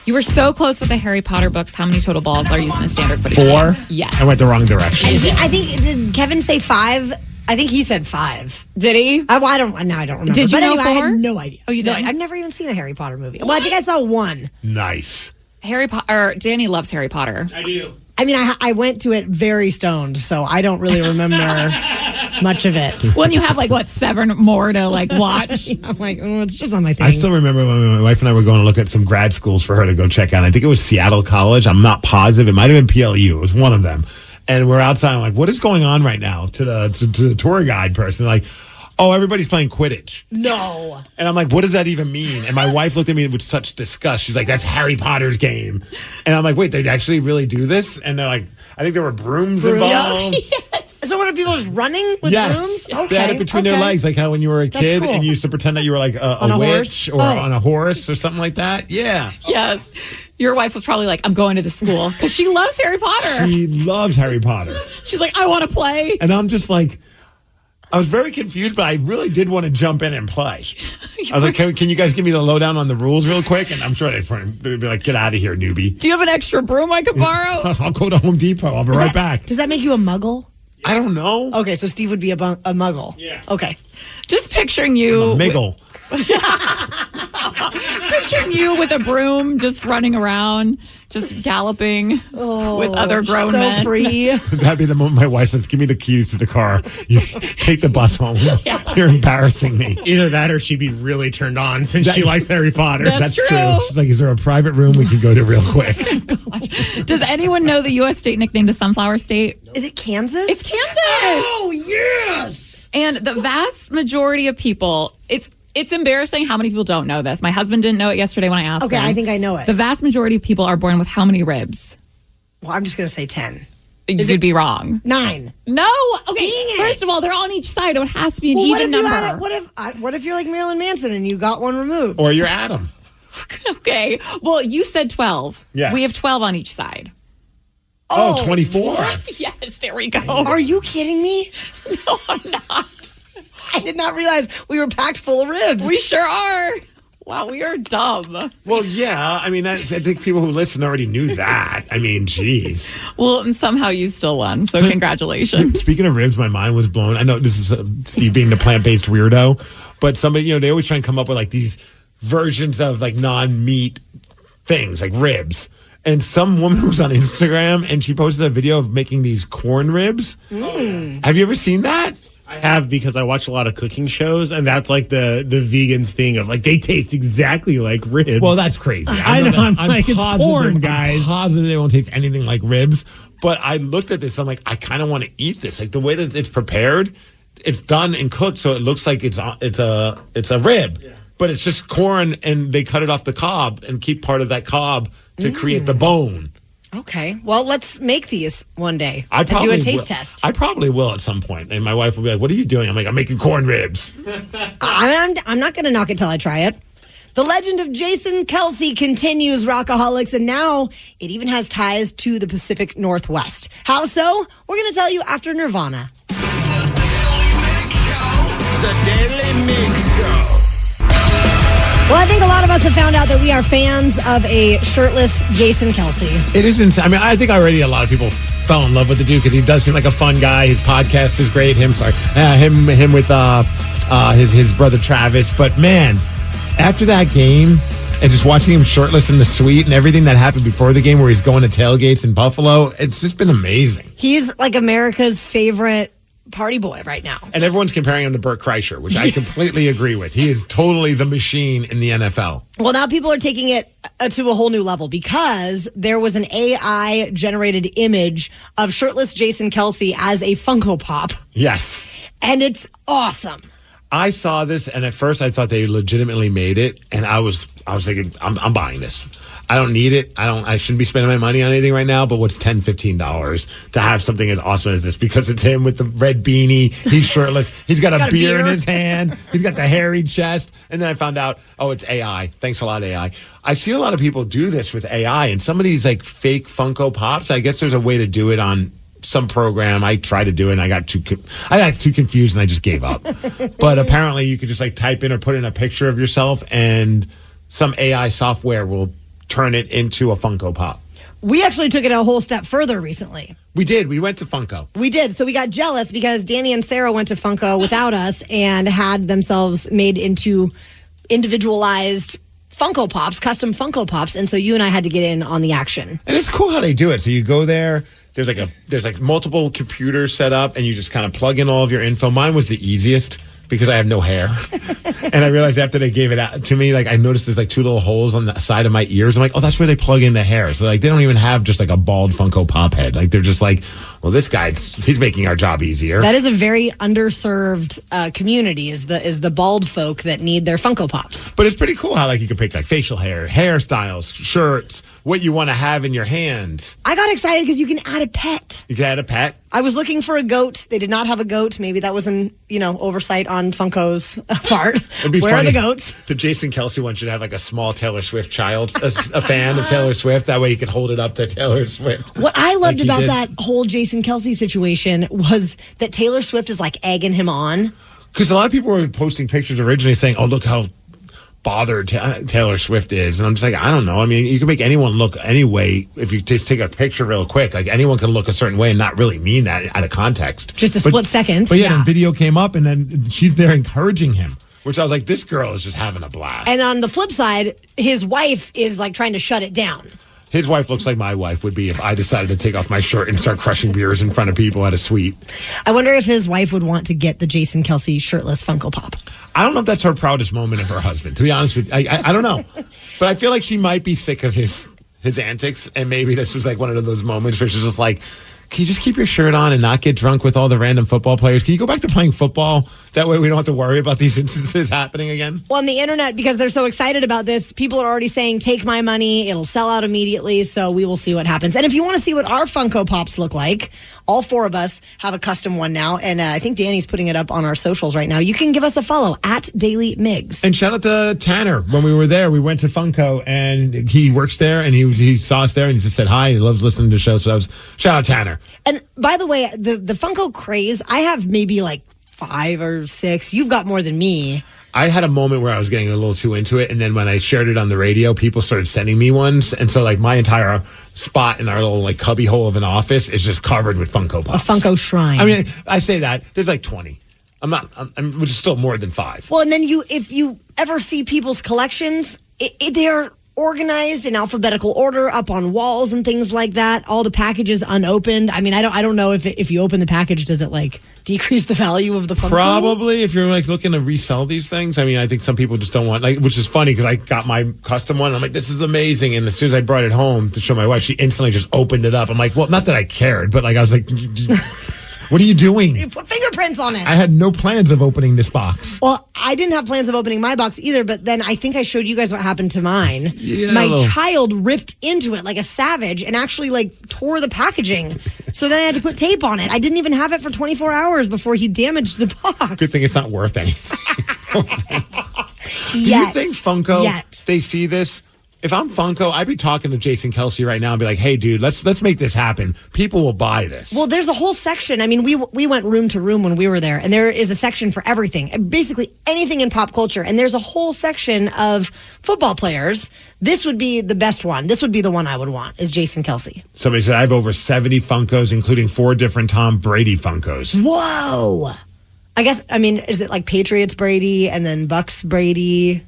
You were so close with the Harry Potter books. How many total balls are used in a standard Quidditch 4? game? Yes. I went the wrong direction. I think, did Kevin say 5? I think he said 5. Did he? I don't remember. Did you but know anyway, I 4? had no idea. Oh, you didn't? I've never even seen a Harry Potter movie. Well, I think I saw 1. Nice. Harry Potter. Danny loves Harry Potter. I do. I mean, I went to it very stoned, so I don't really remember much of it. When you have 7 more to watch. I'm like, it's just on my thing. I still remember when my wife and I were going to look at some grad schools for her to go check out. I think it was Seattle College. I'm not positive. It might have been PLU. It was one of them. And we're outside. I'm like, what is going on right now? To the tour guide person, like, oh, everybody's playing Quidditch. No. And I'm like, what does that even mean? And my wife looked at me with such disgust. She's like, that's Harry Potter's game. And I'm like, wait, they actually really do this? And they're like, I think there were brooms involved. Yes. So what are people just running with brooms? Okay. They had it between their legs, like how when you were a kid cool. and you used to pretend that you were like a witch or on a horse or something like that. Yeah. Yes. Your wife was probably like, I'm going to the school because she loves Harry Potter. She loves Harry Potter. She's like, I want to play. And I'm just like, I was very confused, but I really did want to jump in and play. I was like, can you guys give me the lowdown on the rules real quick? And I'm sure they'd be like, get out of here, newbie. Do you have an extra broom I could borrow? I'll go to Home Depot. I'll be right back. Does that make you a muggle? I don't know. Okay, so Steve would be a muggle. Yeah. Okay. Just picturing you. Miggle. Picturing you with a broom just running around, just galloping with other grown men. Free. That'd be the moment my wife says, give me the keys to the car. You take the bus home. You're embarrassing me. Either that or she'd be really turned on since she likes Harry Potter. That's true. She's like, is there a private room we can go to real quick? Does anyone know the U.S. state nicknamed the Sunflower State? Is it Kansas? It's Kansas. Oh, yes. And the vast majority of people, it's embarrassing how many people don't know this. My husband didn't know it yesterday when I asked him. Okay, I think I know it. The vast majority of people are born with how many ribs? Well, I'm just going to say 10. You'd be wrong. 9. No. Okay. Dang it. First of all, they're on each side. It has to be an Well, even number. What if you're like Marilyn Manson and you got one removed? Or you're Adam. Okay. Well, you said 12. Yeah. We have 12 on each side. Oh, 24. Yes, there we go. Are you kidding me? No, I'm not. I did not realize we were packed full of ribs. We sure are. Wow, we are dumb. Well, yeah. I mean, I think people who listen already knew that. I mean, geez. Well, and somehow you still won, so congratulations. Speaking of ribs, my mind was blown. I know this is Steve being the plant-based weirdo, but somebody, they always try and come up with like these versions of like non-meat things, like ribs. And some woman was on Instagram and she posted a video of making these corn ribs. Mm. Have you ever seen that? I have, because I watch a lot of cooking shows, and that's like the vegans thing of like they taste exactly like ribs. Well, that's crazy. I know. I'm like, it's corn, guys. I'm positive they won't taste anything like ribs. But I looked at this. I'm like, I kind of want to eat this. Like the way that it's prepared, it's done and cooked, so it looks like it's a rib. Yeah. But it's just corn, and they cut it off the cob and keep part of that cob to create the bone. Okay. Well, let's make these one day I and do a taste test. I probably will at some point. And my wife will be like, what are you doing? I'm like, I'm making corn ribs. I'm not going to knock it till I try it. The legend of Jason Kelsey continues, Rockaholics, and now it even has ties to the Pacific Northwest. How so? We're going to tell you after Nirvana. The Daly Migs Show. Well, I think a lot of us have found out that we are fans of a shirtless Jason Kelsey. It is insane. I mean, I think already a lot of people fell in love with the dude because he does seem like a fun guy. His podcast is great. Him with his brother Travis. But man, after that game and just watching him shirtless in the suite and everything that happened before the game where he's going to tailgates in Buffalo, it's just been amazing. He's like America's favorite party boy right now. And everyone's comparing him to Bert Kreischer, which I completely agree with. He is totally the machine in the NFL. Well, now people are taking it to a whole new level because there was an AI-generated image of shirtless Jason Kelsey as a Funko Pop. Yes. And it's awesome. I saw this, and at first I thought they legitimately made it, and I was thinking, I'm buying this. I don't need it. I shouldn't be spending my money on anything right now, but what's $10, $15 to have something as awesome as this? Because it's him with the red beanie. He's shirtless. He's got a beer in his hand. He's got the hairy chest. And then I found out, it's AI. Thanks a lot, AI. I've seen a lot of people do this with AI, and some of these like fake Funko Pops, I guess there's a way to do it on some program. I tried to do it and I got too confused and I just gave up. But apparently you could just like type in or put in a picture of yourself and some AI software will turn it into a Funko Pop. We actually took it a whole step further recently. We did. We went to Funko. We did. So we got jealous because Danny and Sarah went to Funko without us and had themselves made into individualized Funko Pops, custom Funko Pops. And so you and I had to get in on the action. And it's cool how they do it. So you go there. There's like multiple computers set up, and you just kind of plug in all of your info. Mine was the easiest because I have no hair. And I realized after they gave it out to me, like I noticed there's like two little holes on the side of my ears. I'm like, oh, that's where they plug in the hair. So like they don't even have just like a bald Funko Pop head. Like they're just like, well, this guy, he's making our job easier. That is a very underserved community is the bald folk that need their Funko Pops. But it's pretty cool how like you can pick like facial hair, hairstyles, shirts, what you want to have in your hands. I got excited because you can add a pet. You can add a pet. I was looking for a goat. They did not have a goat. Maybe that was an oversight on Funko's part. Where are the goats? The Jason Kelsey one should have like a small Taylor Swift child, a fan of Taylor Swift. That way you could hold it up to Taylor Swift. What I loved about that whole Jason Kelsey situation was that Taylor Swift is like egging him on. Because a lot of people were posting pictures originally saying, oh, look how bothered Taylor Swift is. And I'm just like, I don't know. I mean, you can make anyone look any way if you just take a picture real quick. Like anyone can look a certain way and not really mean that out of context. Just a split second. But yeah, then video came up and then she's there encouraging him. Which I was like, this girl is just having a blast. And on the flip side, his wife is like trying to shut it down. His wife looks like my wife would be if I decided to take off my shirt and start crushing beers in front of people at a suite. I wonder if his wife would want to get the Jason Kelsey shirtless Funko Pop. I don't know if that's her proudest moment of her husband, to be honest with you. I don't know. But I feel like she might be sick of his antics, and maybe this was like one of those moments where she's just like, can you just keep your shirt on and not get drunk with all the random football players? Can you go back to playing football? That way we don't have to worry about these instances happening again. Well, on the internet, because they're so excited about this, people are already saying, take my money. It'll sell out immediately, so we will see what happens. And if you want to see what our Funko Pops look like, all four of us have a custom one now, and I think Danny's putting it up on our socials right now. You can give us a follow at Daly Migs. And shout out to Tanner. When we were there, we went to Funko, and he works there, and he saw us there, and he just said hi. He loves listening to the show, so I was shout out Tanner. And by the way, the Funko craze, I have maybe like 5 or 6. You've got more than me. I had a moment where I was getting a little too into it, and then when I shared it on the radio, people started sending me ones, and so like my entire spot in our little like cubby hole of an office is just covered with Funko Pops. A Funko shrine. I mean, I say that there's like 20. Which is still more than 5. Well, and then if you ever see people's collections, they're organized in alphabetical order up on walls and things like that. All the packages unopened. I mean, I don't know if you open the package, does it like decrease the value of the Funko? Probably if you're like looking to resell these things. I mean, I think some people just don't want, like, which is funny because I got my custom one. I'm like, this is amazing. And as soon as I brought it home to show my wife, she instantly just opened it up. I'm like, well, not that I cared, but like I was like, what are you doing? You put fingerprints on it. I had no plans of opening this box. Well, I didn't have plans of opening my box either, but then I think I showed you guys what happened to mine. Yeah, my child ripped into it like a savage and actually like tore the packaging. So then I had to put tape on it. I didn't even have it for 24 hours before he damaged the box. Good thing it's not worth anything. Do you think Funko, they see this? If I'm Funko, I'd be talking to Jason Kelce right now and be like, hey, dude, let's make this happen. People will buy this. Well, there's a whole section. I mean, we went room to room when we were there, and there is a section for everything, basically anything in pop culture. And there's a whole section of football players. This would be the best one. This would be the one I would want, is Jason Kelce. Somebody said I have over 70 Funkos, including 4 different Tom Brady Funkos. Whoa. I guess, I mean, is it like Patriots Brady and then Bucks Brady?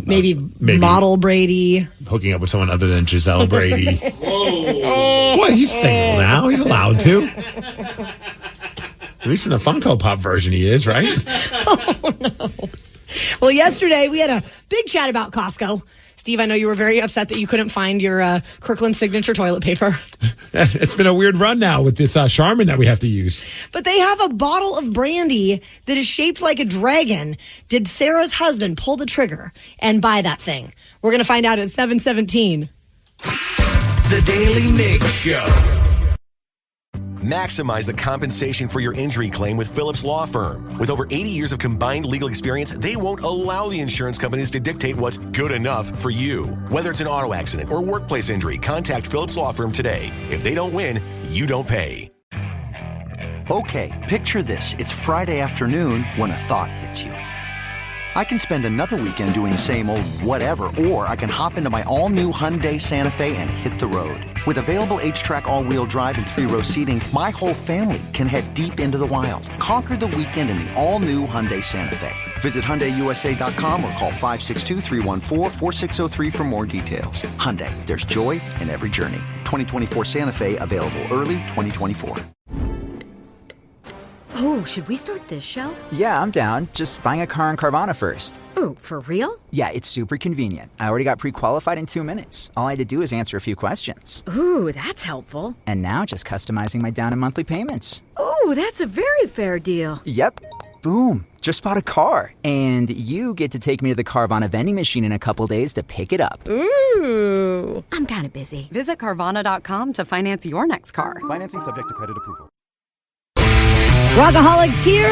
Maybe model Brady. Hooking up with someone other than Giselle Brady. Whoa. What? He's single now. He's allowed to. At least in the Funko Pop version he is, right? Oh, no. Well, yesterday we had a big chat about Costco. Steve, I know you were very upset that you couldn't find your Kirkland signature toilet paper. It's been a weird run now with this Charmin that we have to use. But they have a bottle of brandy that is shaped like a dragon. Did Sarah's husband pull the trigger and buy that thing? We're going to find out at 7:17. The Daily Migs Show. Maximize the compensation for your injury claim with Phillips Law Firm. With over 80 years of combined legal experience, they won't allow the insurance companies to dictate what's good enough for you. Whether it's an auto accident or workplace injury, contact Phillips Law Firm today. If they don't win, you don't pay. Okay, picture this. It's Friday afternoon when a thought hits you. I can spend another weekend doing the same old whatever, or I can hop into my all-new Hyundai Santa Fe and hit the road. With available H-Track all-wheel drive and 3-row seating, my whole family can head deep into the wild. Conquer the weekend in the all-new Hyundai Santa Fe. Visit HyundaiUSA.com or call 562-314-4603 for more details. Hyundai, there's joy in every journey. 2024 Santa Fe, available early 2024. Oh, should we start this show? Yeah, I'm down. Just buying a car on Carvana first. Oh, for real? Yeah, it's super convenient. I already got pre-qualified in 2 minutes. All I had to do is answer a few questions. Ooh, that's helpful. And now just customizing my down and monthly payments. Ooh, that's a very fair deal. Yep. Boom. Just bought a car. And you get to take me to the Carvana vending machine in a couple days to pick it up. Ooh. I'm kind of busy. Visit Carvana.com to finance your next car. Financing subject to credit approval. Rockaholics here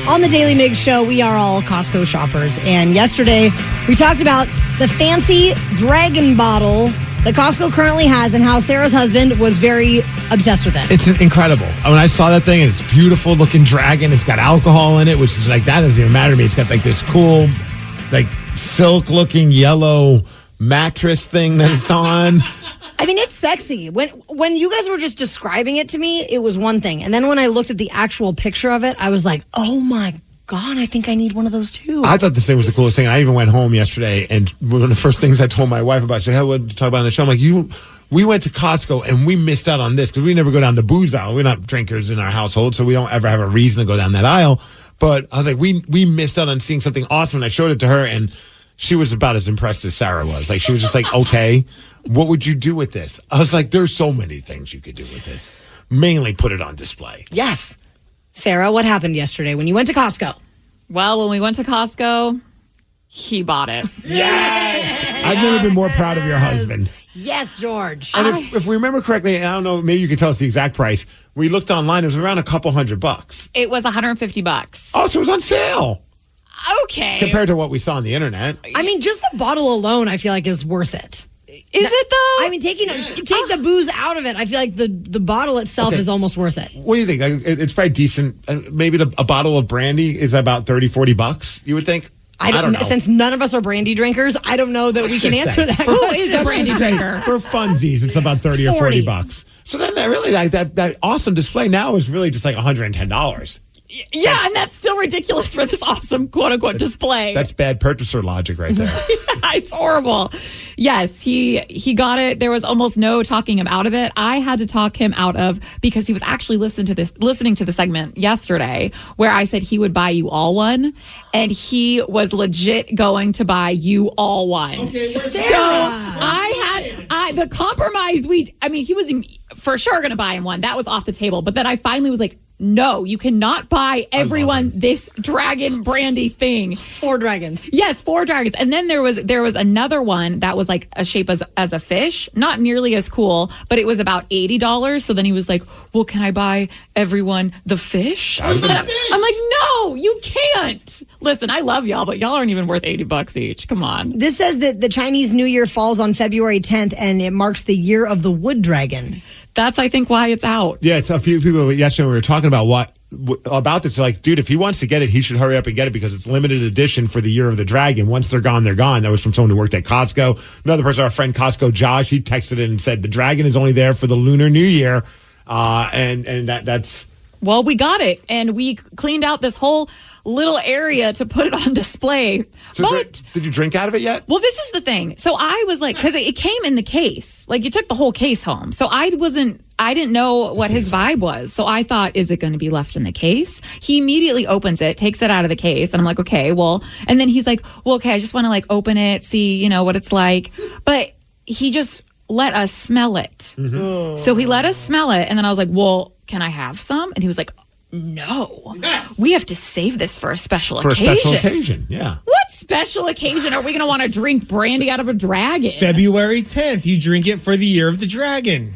on the Daily Migs Show. We are all Costco shoppers. And yesterday, we talked about the fancy dragon bottle that Costco currently has and how Sarah's husband was very obsessed with it. It's incredible. When I saw that thing, it's beautiful looking dragon. It's got alcohol in it, which is like, that doesn't even matter to me. It's got like this cool, like silk looking yellow mattress thing that it's on. I mean, it's sexy. When you guys were just describing it to me, it was one thing. And then when I looked at the actual picture of it, I was like, oh my God, I think I need one of those too. I thought this thing was the coolest thing. I even went home yesterday, and one of the first things I told my wife about, she said, hey, what did you talk about on the show? I'm like, we went to Costco and we missed out on this because we never go down the booze aisle. We're not drinkers in our household, so we don't ever have a reason to go down that aisle. But I was like, we missed out on seeing something awesome. And I showed it to her, and she was about as impressed as Sarah was. Like, she was just like, okay, what would you do with this? I was like, there's so many things you could do with this. Mainly put it on display. Yes. Sarah, what happened yesterday when you went to Costco? Well, when we went to Costco, he bought it. Yes! I've never been more proud of your husband. Yes, George. And if we remember correctly, I don't know, maybe you could tell us the exact price. We looked online, it was around a couple $100. It was $150. Oh, so it was on sale. Okay. Compared to what we saw on the internet. I mean, just the bottle alone, I feel like, is worth it. Is it though? I mean, take the booze out of it. I feel like the bottle itself is almost worth it. What do you think? It's probably decent. Maybe a bottle of brandy is about $30-$40, you would think? I don't know. Since none of us are brandy drinkers, I don't know that we can answer that. Who is a brandy drinker? For funsies, it's about $30 or $40. So then really that awesome display now is really just like $110. Yeah, and that's still ridiculous for this awesome quote-unquote display. That's bad purchaser logic right there. It's horrible. Yes, he got it. There was almost no talking him out of it. I had to talk him out of, because he was actually listening to the segment yesterday where I said he would buy you all one, and he was legit going to buy you all one. Okay, so the compromise he was for sure going to buy him one. That was off the table. But then I finally was like, no, you cannot buy everyone this dragon brandy thing. 4 dragons. Yes, 4 dragons. And then there was another one that was like a shape as a fish. Not nearly as cool, but it was about $80. So then he was like, well, can I buy everyone the fish? I'm like, no, you can't. Listen, I love y'all, but y'all aren't even worth $80 each. Come on. This says that the Chinese New Year falls on February 10th, and it marks the year of the wood dragon. That's, I think, why it's out. Yeah, it's a few people yesterday we were talking about about this. Like, dude, if he wants to get it, he should hurry up and get it because it's limited edition for the year of the dragon. Once they're gone, they're gone. That was from someone who worked at Costco. Another person, our friend Costco Josh, he texted in and said the dragon is only there for the Lunar New Year, and that's. Well, we got it, and we cleaned out this whole little area to put it on display. So but did you drink out of it yet? Well, this is the thing. So I was like, because it came in the case, like you took the whole case home. So I didn't know what his vibe was. So I thought, is it going to be left in the case? He immediately opens it, takes it out of the case. And I'm like, okay, well, and then he's like, well, okay, I just want to like open it, see, what it's like. But he just let us smell it. Mm-hmm. So he let us smell it. And then I was like, well, can I have some? And he was like, no, we have to save this for a special occasion. For a special occasion, yeah. What special occasion are we going to want to drink brandy out of a dragon? February 10th. You drink it for the year of the dragon.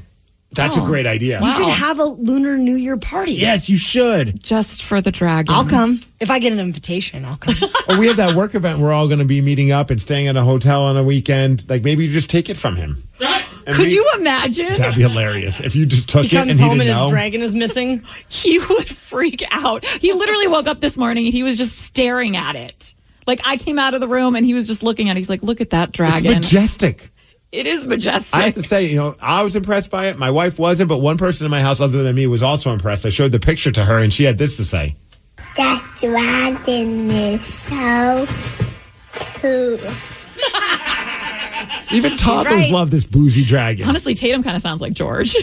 That's a great idea. You should have a Lunar New Year party. Yes, you should. Just for the dragon. I'll come. If I get an invitation, I'll come. Or we have that work event. We're all going to be meeting up and staying at a hotel on a weekend. Like, maybe you just take it from him. Could you imagine? That'd be hilarious. If you just took he it and comes he home didn't and know. his dragon is missing. He would freak out. He literally woke up this morning and he was just staring at it. Like, I came out of the room and he was just looking at it. He's like, look at that dragon. It's majestic. It is majestic. I have to say, I was impressed by it. My wife wasn't, but one person in my house other than me was also impressed. I showed the picture to her and she had this to say. That dragon is so cool. Even toddlers love this boozy dragon. Honestly, Tatum kind of sounds like George.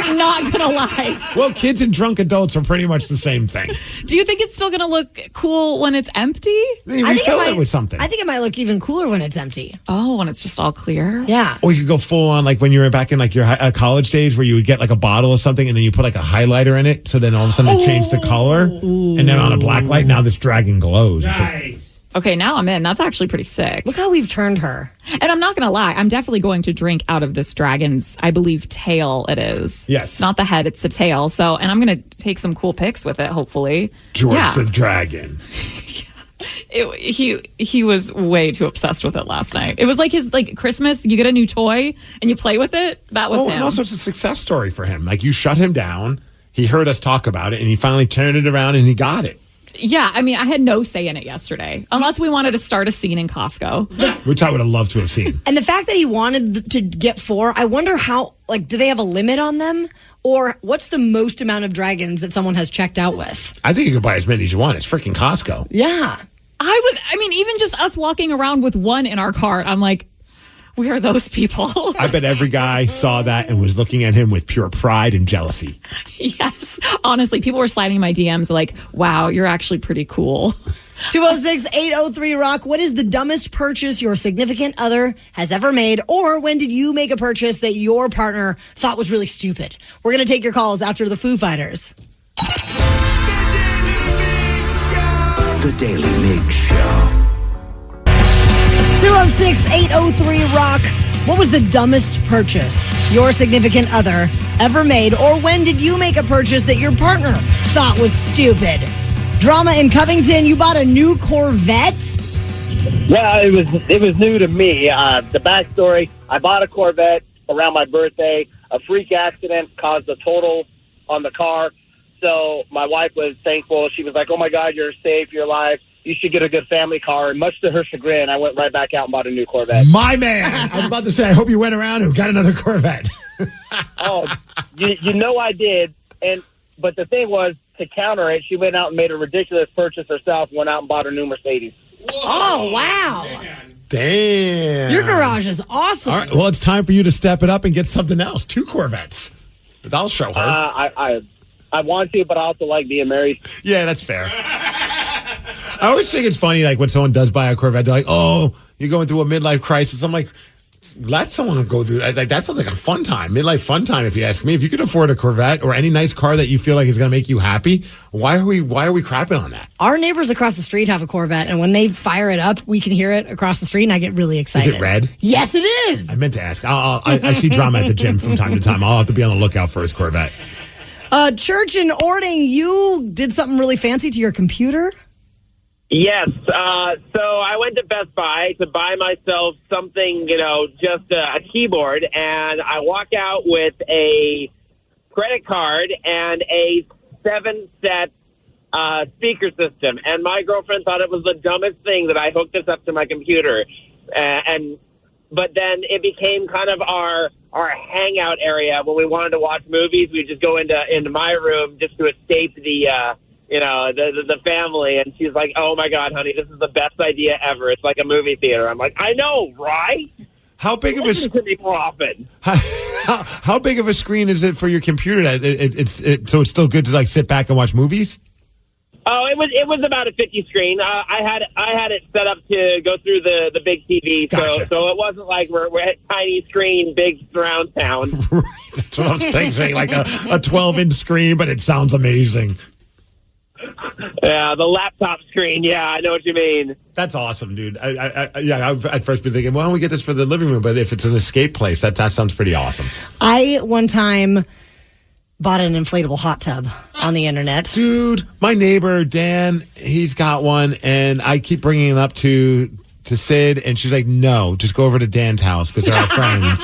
Not gonna lie. Well, kids and drunk adults are pretty much the same thing. Do you think it's still gonna look cool when it's empty? You refill it with something. I think it might look even cooler when it's empty. Oh, when it's just all clear? Yeah. Or you could go full on like when you were back in like your college days where you would get like a bottle of something and then you put like a highlighter in it. So then all of a sudden it changed the color. Ooh. And then on a black light, now this dragon glows. Nice. Okay, now I'm in. That's actually pretty sick. Look how we've turned her. And I'm not going to lie. I'm definitely going to drink out of this dragon's, I believe, tail it is. Yes. It's not the head, it's the tail. So, and I'm going to take some cool pics with it, hopefully. George the dragon. He was way too obsessed with it last night. It was like his Christmas, you get a new toy and you play with it. That was him. And also it's a success story for him. Like you shut him down. He heard us talk about it and he finally turned it around and he got it. Yeah, I mean, I had no say in it yesterday, unless we wanted to start a scene in Costco. Which I would have loved to have seen. And the fact that he wanted to get 4, I wonder how, do they have a limit on them? Or what's the most amount of dragons that someone has checked out with? I think you could buy as many as you want. It's freaking Costco. Yeah. Even just us walking around with one in our cart, I'm like, we are those people. I bet every guy saw that and was looking at him with pure pride and jealousy. Yes. Honestly, people were sliding in my DMs like, wow, you're actually pretty cool. 206-803-ROCK. What is the dumbest purchase your significant other has ever made? Or when did you make a purchase that your partner thought was really stupid? We're going to take your calls after the Foo Fighters. The Daily Migs Show. 206-803-ROCK. What was the dumbest purchase your significant other ever made? Or when did you make a purchase that your partner thought was stupid? Drama in Covington, you bought a new Corvette? Yeah, it was new to me. The backstory, I bought a Corvette around my birthday. A freak accident caused a total on the car. So my wife was thankful. She was like, oh, my God, you're safe, you're alive. You should get a good family car. And much to her chagrin, I went right back out and bought a new Corvette. My man. I was about to say, I hope you went around and got another Corvette. You know I did. But the thing was, to counter it, she went out and made a ridiculous purchase herself and went out and bought a new Mercedes. Whoa. Oh, wow. Damn. Your garage is awesome. All right, well, it's time for you to step it up and get something else. 2 Corvettes. I'll show her. I want to, but I also like being married. Yeah, that's fair. I always think it's funny, like, when someone does buy a Corvette, they're like, oh, you're going through a midlife crisis. I'm like, let someone go through that. Like, that sounds like a fun time, midlife fun time. If you ask me, if you could afford a Corvette or any nice car that you feel like is going to make you happy, why are we crapping on that? Our neighbors across the street have a Corvette, and when they fire it up, we can hear it across the street, and I get really excited. Is it red? Yes, it is. I meant to ask. I see drama at the gym from time to time. I'll have to be on the lookout for his Corvette. Church in Ording, you did something really fancy to your computer? Yes. So I went to Best Buy to buy myself something, just a keyboard, and I walk out with a credit card and a 7-set speaker system. And my girlfriend thought it was the dumbest thing that I hooked this up to my computer. But then it became kind of our hangout area when we wanted to watch movies. We'd just go into my room just to escape the family. And she's like, "Oh my God, honey, this is the best idea ever. It's like a movie theater." I'm like, "I know, right?" How big of a screen? More often. How big of a screen is it for your computer? So it's still good to like sit back and watch movies? Oh, it was about a 50 screen. I had it set up to go through the big TV, Gotcha. so it wasn't like we're at tiny screen, big surround sound. That's what I was picturing, like a 12-inch screen, but it sounds amazing. Yeah, the laptop screen. Yeah, I know what you mean. That's awesome, dude. I've at first been thinking, why don't we get this for the living room? But if it's an escape place, that sounds pretty awesome. I one time bought an inflatable hot tub on the internet. Dude, my neighbor, Dan, he's got one, and I keep bringing it up to Sid, and she's like, no, just go over to Dan's house because they're our friends.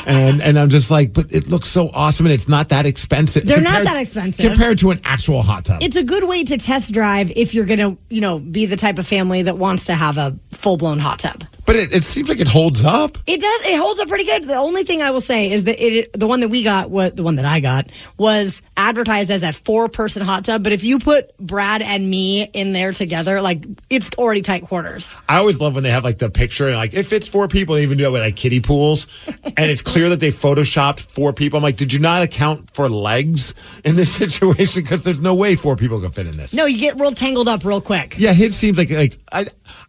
And I'm just like, but it looks so awesome, and it's not that expensive. They're not that expensive. Compared to an actual hot tub. It's a good way to test drive if you're going to, be the type of family that wants to have a full-blown hot tub. But it seems like it holds up. It does. It holds up pretty good. The only thing I will say is that the one that I got was advertised as a 4-person hot tub. But if you put Brad and me in there together, like, it's already tight quarters. I always love when they have like the picture and like it fits 4 people. They even do it with like kiddie pools, and it's clear that they photoshopped 4 people. I'm like, did you not account for legs in this situation? Because there's no way 4 people can fit in this. No, you get real tangled up real quick. Yeah, his seems like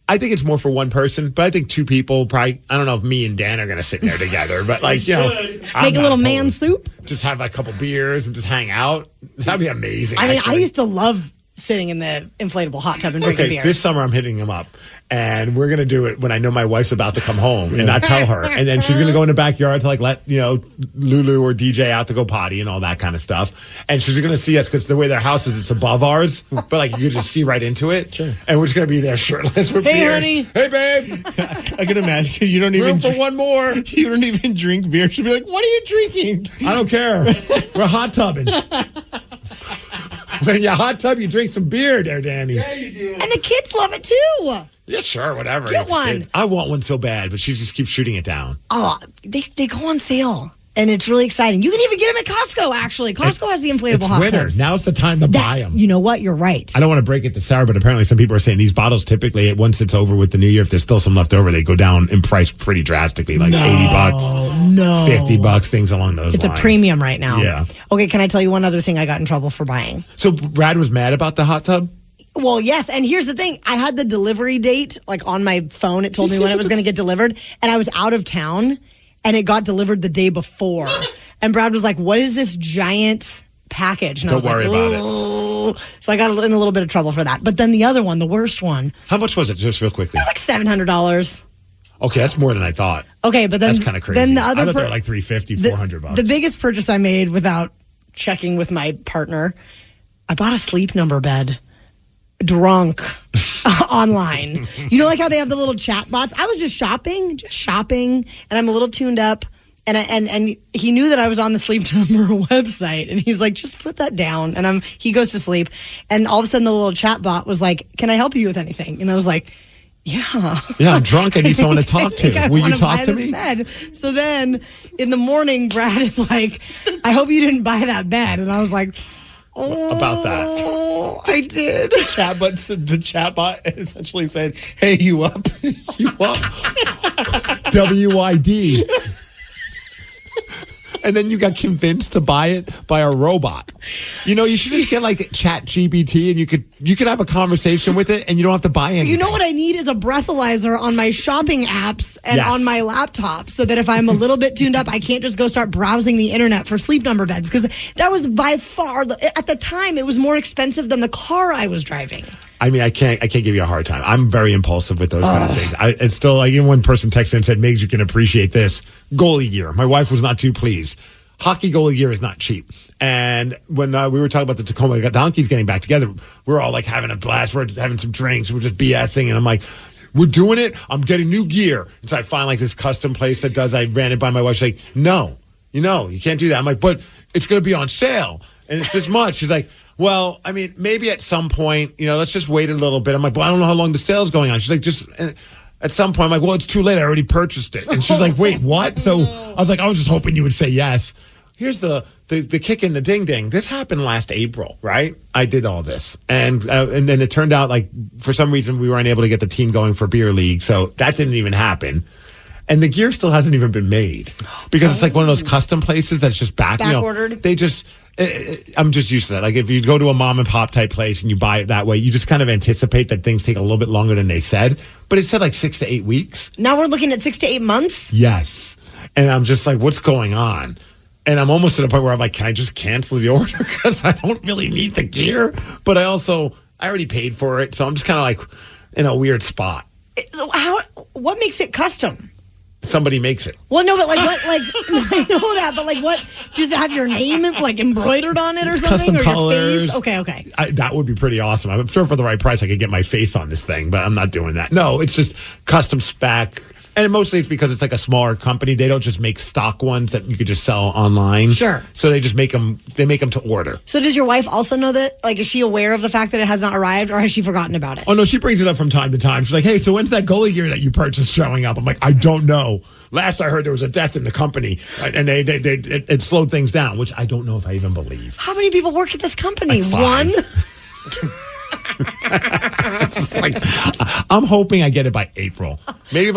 I think it's more for 1 person, but I think 2 people probably. I don't know if me and Dan are going to sit in there together, but like make a little man soup. Just have a couple beers and just hang out. That'd be amazing. I mean, actually. I used to love sitting in the inflatable hot tub and drinking beer. This summer I'm hitting him up, and we're going to do it when I know my wife's about to come home and not tell her. And then she's going to go in the backyard to like let, Lulu or DJ out to go potty and all that kind of stuff. And she's going to see us because the way their house is, it's above ours, but like you could just see right into it. Sure. And we're just going to be there shirtless with hey, beers. honey. Hey, babe. I can imagine because you don't even Room for one more. You don't even drink beer. She'll be like, "What are you drinking?" I don't care. We're hot tubbing. When you hot tub, you drink some beer there, Danny. Yeah, you do. And the kids love it too. Yeah, sure, whatever. Get one. I want one so bad, but she just keeps shooting it down. Oh, they go on sale. And it's really exciting. You can even get them at Costco, actually. Costco has the inflatable hot winter. tubs. Now it's the time to buy them. You know what? You're right. I don't want to break it to Sarah, but apparently some people are saying these bottles typically, once it's over with the new year, if there's still some left over, they go down in price pretty drastically, like $80, no. $50, things along those It's lines. a premium right now. Yeah. Okay, can I tell you one other thing I got in trouble for buying? So Brad was mad about the hot tub? Well, yes. And here's the thing. I had the delivery date, like on my phone. It told me when it was going to get delivered. And I was out of town, and it got delivered the day before. And Brad was like, "What is this giant package?" And Don't I was worry like, about it. So I got in a little bit of trouble for that. But then the other one, the worst one. How much was it, just real quickly? It was like $700. Okay, that's more than I thought. Okay, but then that's kind of crazy. Then the other I thought they were like $350, $400. The biggest purchase I made without checking with my partner, I bought a Sleep Number bed. Drunk online. You know, like how they have the little chat bots? I was just shopping, and I'm a little tuned up. And he knew that I was on the Sleep Number website, and he's like, "Just put that down." And he goes to sleep, and all of a sudden the little chat bot was like, "Can I help you with anything?" And I was like, "Yeah, I'm drunk. I need someone to talk to. Will you talk to me?" Bed. So then in the morning, Brad is like, "I hope you didn't buy that bed," and I was like, "Oh, about that." I did. The chatbot essentially said, "Hey, you up? You up?" WID. And then you got convinced to buy it by a robot. You should just get like Chat GPT and you could have a conversation with it and you don't have to buy anything. You know what I need is a breathalyzer on my shopping apps and on my laptop so that if I'm a little bit tuned up, I can't just go start browsing the internet for Sleep Number beds, because that was by far, at the time, it was more expensive than the car I was driving. I mean, I can't give you a hard time. I'm very impulsive with those kind of things. It's still like, even one person texted and said, Migs, you can appreciate this. Goalie gear. My wife was not too pleased. Hockey goalie gear is not cheap. And when we were talking about the Tacoma Donkeys getting back together, we're all like having a blast. We're having some drinks. We're just BSing. And I'm like, we're doing it. I'm getting new gear. And so I find like this custom place that does. I ran it by my wife. She's like, no, you can't do that. I'm like, but it's going to be on sale. And it's this much. She's like, well, I mean, maybe at some point, let's just wait a little bit. I'm like, well, I don't know how long the sale's going on. She's like, just at some point, I'm like, well, it's too late. I already purchased it. And she's like, wait, what? So I was like, I was just hoping you would say yes. Here's the kick in the ding ding. This happened last April, right? I did all this. And then it turned out like for some reason we weren't able to get the team going for beer league. So that didn't even happen. And the gear still hasn't even been made because it's like one of those custom places that's just back ordered. They just, I'm just used to that. Like if you go to a mom and pop type place and you buy it that way, you just kind of anticipate that things take a little bit longer than they said. But it said like 6 to 8 weeks. Now we're looking at 6 to 8 months. Yes. And I'm just like, what's going on? And I'm almost to the point where I'm like, can I just cancel the order? Because I don't really need the gear. But I already paid for it. So I'm just kind of like in a weird spot. So what makes it custom? Somebody makes it. Well, no, but like what? Like I know that, but like what? Does it have your name like embroidered on it or something, custom or colors. your face? Okay. That would be pretty awesome. I'm sure for the right price I could get my face on this thing, but I'm not doing that. No, it's just custom spec. And mostly it's because it's like a smaller company. They don't just make stock ones that you could just sell online. Sure. So they just make them to order. So does your wife also know that? Like, is she aware of the fact that it has not arrived, or has she forgotten about it? Oh, no, she brings it up from time to time. She's like, hey, so when's that goalie gear that you purchased showing up? I'm like, I don't know. Last I heard there was a death in the company, and it slowed things down, which I don't know if I even believe. How many people work at this company? Like 5. 1? It's just like, I'm hoping I get it by April. Maybe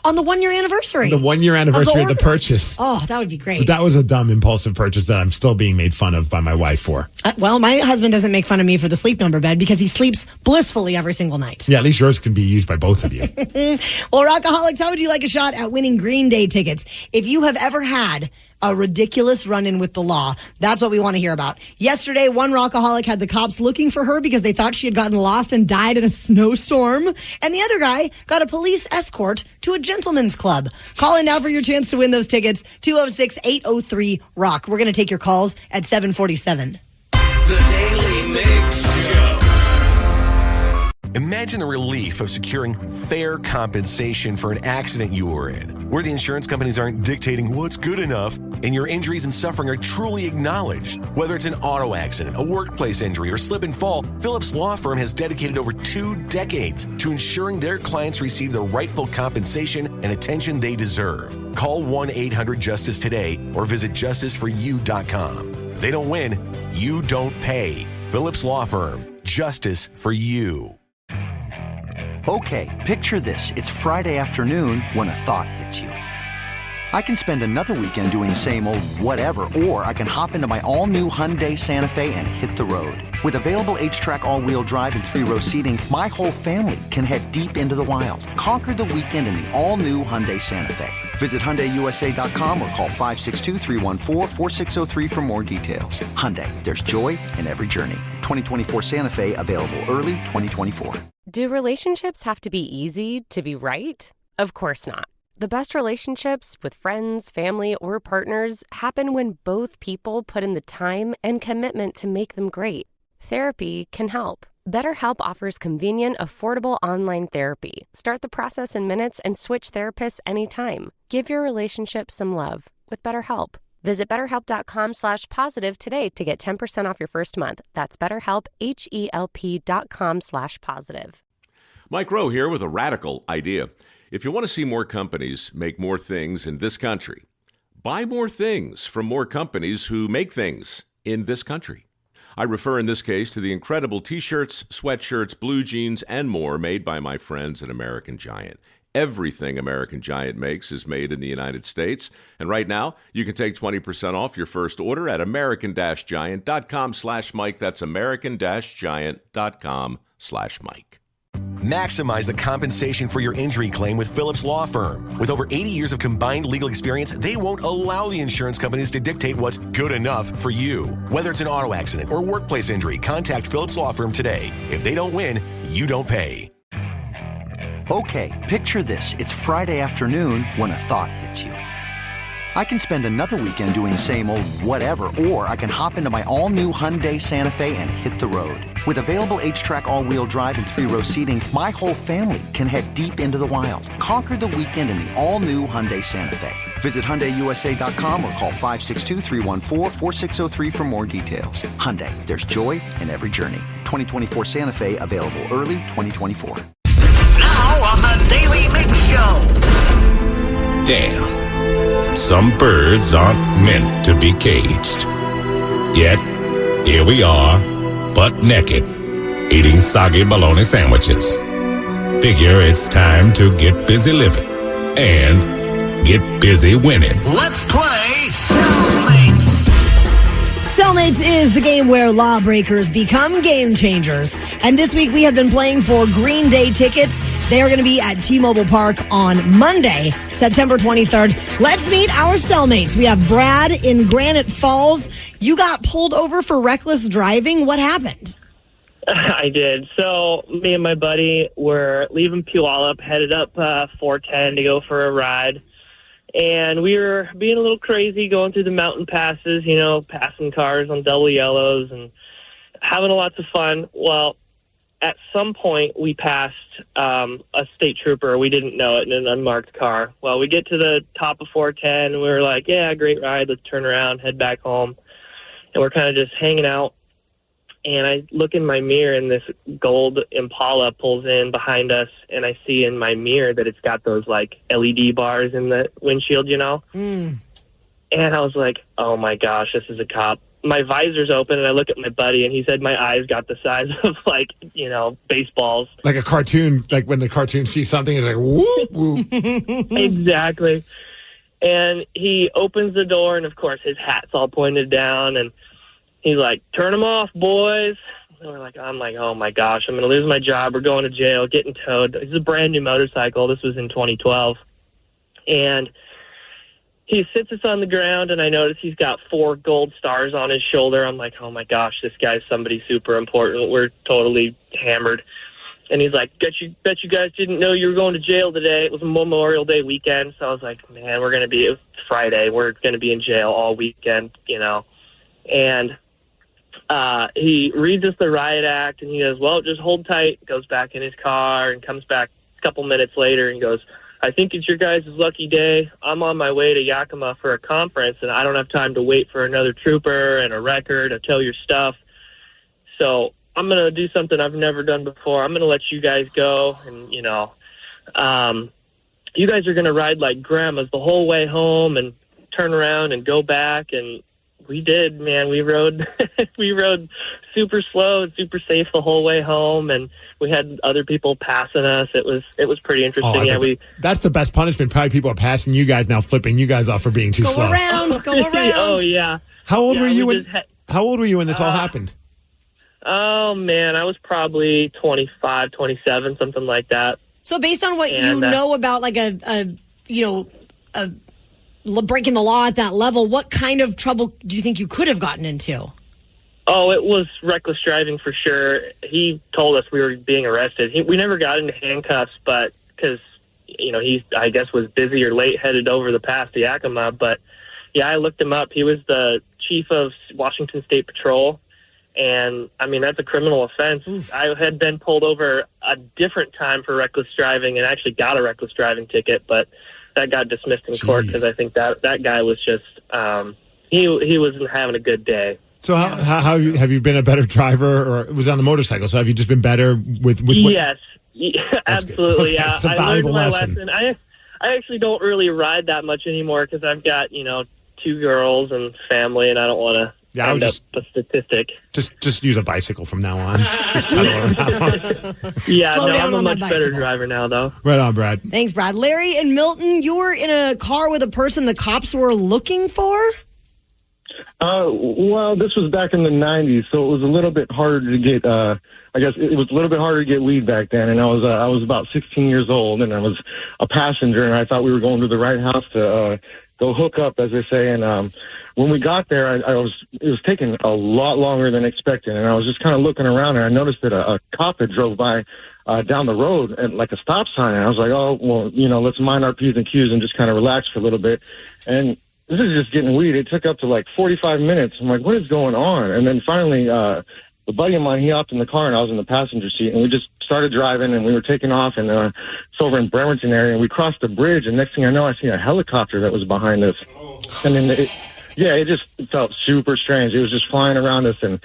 on the 1 year anniversary. The 1 year anniversary of the purchase. Oh, that would be great. But that was a dumb, impulsive purchase that I'm still being made fun of by my wife for. Well, my husband doesn't make fun of me for the Sleep Number bed because he sleeps blissfully every single night. Yeah, at least yours can be used by both of you. Well, Rockaholics, how would you like a shot at winning Green Day tickets? If you have ever had a ridiculous run-in with the law, that's what we want to hear about. Yesterday, one Rockaholic had the cops looking for her because they thought she had gotten lost and died in a snowstorm. And the other guy got a police escort to a gentleman's club. Call in now for your chance to win those tickets. 206-803-ROCK. We're going to take your calls at 7:47. The Daily Migs Show. Imagine the relief of securing fair compensation for an accident you were in, where the insurance companies aren't dictating what's good enough and your injuries and suffering are truly acknowledged. Whether it's an auto accident, a workplace injury, or slip and fall, Phillips Law Firm has dedicated over 2 decades to ensuring their clients receive the rightful compensation and attention they deserve. Call 1-800-JUSTICE today or visit justiceforyou.com. They don't win, you don't pay. Phillips Law Firm, justice for you. Okay, picture this. It's Friday afternoon when a thought hits you. I can spend another weekend doing the same old whatever, or I can hop into my all-new Hyundai Santa Fe and hit the road. With available H-Track all-wheel drive and 3-row seating, my whole family can head deep into the wild. Conquer the weekend in the all-new Hyundai Santa Fe. Visit HyundaiUSA.com or call 562-314-4603 for more details. Hyundai, there's joy in every journey. 2024 Santa Fe, available early 2024. Do relationships have to be easy to be right? Of course not. The best relationships with friends, family, or partners happen when both people put in the time and commitment to make them great. Therapy can help. BetterHelp offers convenient, affordable online therapy. Start the process in minutes and switch therapists anytime. Give your relationship some love with BetterHelp. Visit BetterHelp.com/positive today to get 10% off your first month. That's BetterHelp, HELP.com/positive. Mike Rowe here with a radical idea. If you want to see more companies make more things in this country, buy more things from more companies who make things in this country. I refer in this case to the incredible t-shirts, sweatshirts, blue jeans, and more made by my friends at American Giant. Everything American Giant makes is made in the United States. And right now, you can take 20% off your first order at american-giant.com/Mike. That's american-giant.com/Mike. Maximize the compensation for your injury claim with Phillips Law Firm. With over 80 years of combined legal experience, they won't allow the insurance companies to dictate what's good enough for you. Whether it's an auto accident or workplace injury, contact Phillips Law Firm today. If they don't win, you don't pay. Okay, picture this. It's Friday afternoon when a thought hits you. I can spend another weekend doing the same old whatever, or I can hop into my all-new Hyundai Santa Fe and hit the road. With available H-Track all-wheel drive and 3-row seating, my whole family can head deep into the wild. Conquer the weekend in the all-new Hyundai Santa Fe. Visit HyundaiUSA.com or call 562-314-4603 for more details. Hyundai, there's joy in every journey. 2024 Santa Fe, available early 2024. Now on the Daly Migs Show. Damn. Some birds aren't meant to be caged. Yet, here we are, butt naked, eating soggy bologna sandwiches. Figure it's time to get busy living and get busy winning. Let's play Cellmates. Cellmates is the game where lawbreakers become game changers. And this week we have been playing for Green Day tickets. They are going to be at T-Mobile Park on Monday, September 23rd. Let's meet our cellmates. We have Brad in Granite Falls. You got pulled over for reckless driving. What happened? I did. So me and my buddy were leaving Puyallup, headed up 410 to go for a ride. And we were being a little crazy going through the mountain passes, you know, passing cars on double yellows and having lots of fun. Well, at some point, we passed a state trooper. We didn't know it in an unmarked car. Well, we get to the top of 410, and we were like, yeah, great ride. Let's turn around, head back home. And we're kind of just hanging out. And I look in my mirror, and this gold Impala pulls in behind us, and I see in my mirror that it's got those, like, LED bars in the windshield, you know? And I was like, oh, my gosh, this is a cop. My visor's open, and I look at my buddy, and he said my eyes got the size of, like, you know, baseballs. Like a cartoon, like when the cartoon sees something, it's like, whoop, whoop. Exactly. And he opens the door, and, of course, his hat's all pointed down, and he's like, turn them off, boys. And I'm like, oh, my gosh, I'm going to lose my job. We're going to jail, getting towed. This is a brand-new motorcycle. This was in 2012. And he sits us on the ground, and I notice he's got 4 gold stars on his shoulder. I'm like, oh, my gosh, this guy's somebody super important. We're totally hammered. And he's like, bet you guys didn't know you were going to jail today. It was a Memorial Day weekend. So I was like, man, it was Friday. We're going to be in jail all weekend, you know. And he reads us the riot act, and he goes, well, just hold tight, goes back in his car, and comes back a couple minutes later and goes, I think it's your guys' lucky day. I'm on my way to Yakima for a conference, and I don't have time to wait for another trooper and a record to tell your stuff. So I'm going to do something I've never done before. I'm going to let you guys go, and, you know, you guys are going to ride like grandmas the whole way home and turn around and go back. And we did, man. We rode we rode super slow and super safe the whole way home, and we had other people passing us. It was pretty interesting. That's the best punishment. Probably people are passing you guys now, flipping you guys off for being too slow. Go around. Oh yeah. How old were you when this all happened? Oh man, I was probably 25, 27, something like that. So based on what you know about like breaking the law at that level, what kind of trouble do you think you could have gotten into? Oh, it was reckless driving for sure. He told us we were being arrested. We never got into handcuffs, but because, you know, he, I guess, was busy or late headed over the pass to Yakima. But, yeah, I looked him up. He was the chief of Washington State Patrol. And, I mean, that's a criminal offense. Oof. I had been pulled over a different time for reckless driving and actually got a reckless driving ticket, but that got dismissed in court because I think that guy was just he wasn't having a good day. So how have you been a better driver, or it was on the motorcycle? So have you just been better with Yes, absolutely. Yeah, It's a I valuable learned my lesson. I actually don't really ride that much anymore because I've got 2 girls and family, and I don't want to Yeah, I would just a statistic. just use a bicycle from now on. Just pedal around. Yeah, Slow no, down I'm a on that much better bicycle. driver now, though. Right on, Brad. Thanks, Brad. Larry and Milton, you were in a car with a person the cops were looking for? Well, this was back in the 90s, so it was a little bit harder to get, I guess it was a little bit harder to get weed back then. And I was about 16 years old, and I was a passenger, and I thought we were going to the right house to go hook up, as they say. And when we got there, it was taking a lot longer than expected. And I was just kind of looking around, and I noticed that a cop had drove by down the road at like a stop sign. And I was like, oh, well, let's mind our P's and Q's and just kind of relax for a little bit. And this is just getting weed. It took up to like 45 minutes. I'm like, what is going on? And then finally, the buddy of mine, he hopped in the car, and I was in the passenger seat, and we just started driving, and we were taking off, and it's over in Bremerton area, and we crossed the bridge, and next thing I know, I see a helicopter that was behind us. And then it just felt super strange. It was just flying around us, and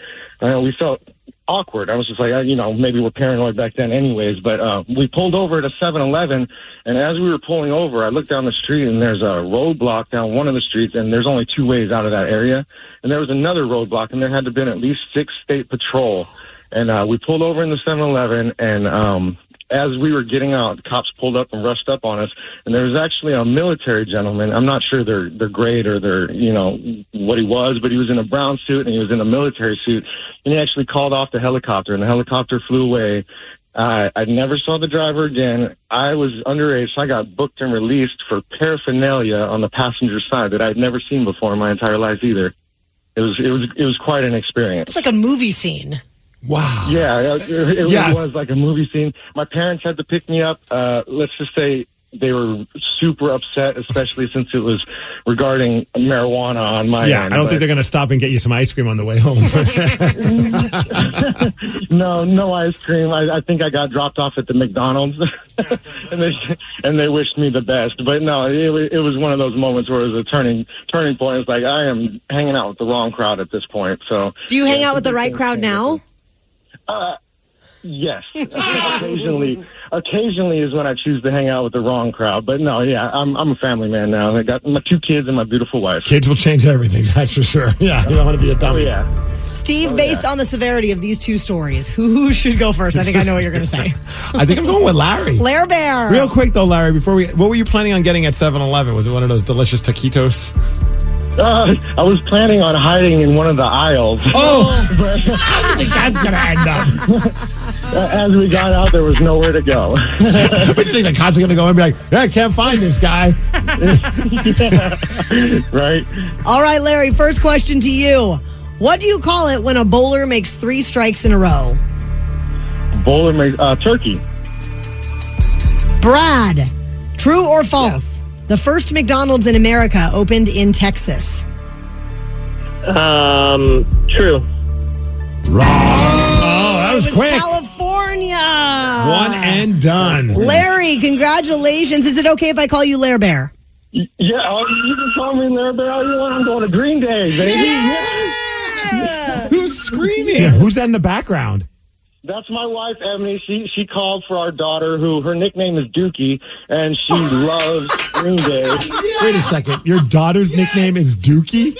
we felt awkward. I was just like, maybe we're paranoid back then anyways, but we pulled over at a 7-Eleven, and as we were pulling over, I looked down the street, and there's a roadblock down one of the streets, and there's only 2 ways out of that area. And there was another roadblock, and there had to have been at least 6 state patrol. And we pulled over in the 7-Eleven, and as we were getting out, cops pulled up and rushed up on us. And there was actually a military gentleman. I'm not sure their grade or their, what he was, but he was in a brown suit, and he was in a military suit. And he actually called off the helicopter, and the helicopter flew away. I never saw the driver again. I was underage, so I got booked and released for paraphernalia on the passenger side that I'd never seen before in my entire life either. It was quite an experience. It's like a movie scene. Wow. Yeah, it was like a movie scene. My parents had to pick me up. Let's just say they were super upset, especially since it was regarding marijuana on my end. I don't think they're going to stop and get you some ice cream on the way home. No ice cream. I think I got dropped off at the McDonald's, and they wished me the best. But no, it was one of those moments where it was a turning point. It's like I am hanging out with the wrong crowd at this point. So, do you hang out with the right crowd now? Yes. Occasionally is when I choose to hang out with the wrong crowd. But no, I'm a family man now. I got my 2 kids and my beautiful wife. Kids will change everything, that's for sure. Yeah, you don't want to be a dummy. Oh, yeah. Steve, based on the severity of these 2 stories, who should go first? I think I know what you're going to say. I think I'm going with Larry. Lair Bear. Real quick, though, Larry, what were you planning on getting at 7-Eleven? Was it one of those delicious taquitos? I was planning on hiding in one of the aisles. Oh! How do you think that's going to end up? As we got out, there was nowhere to go. What do you think the cops are going to go and be like, I can't find this guy? Right. All right, Larry, first question to you. What do you call it when a bowler makes 3 strikes in a row? Bowler makes turkey. Brad, true or false? The first McDonald's in America opened in Texas. True. Wrong. Oh, that was quick. California. One and done. Larry, congratulations. Is it okay if I call you Lair Bear? Yeah, you can call me Lair Bear all you want. I'm going to Green Day, baby. Yeah. Who's screaming? Yeah, who's that in the background? That's my wife, Ebony. She called for our daughter, who her nickname is Dookie, and she loves Green Day. Wait a second. Your daughter's nickname is Dookie?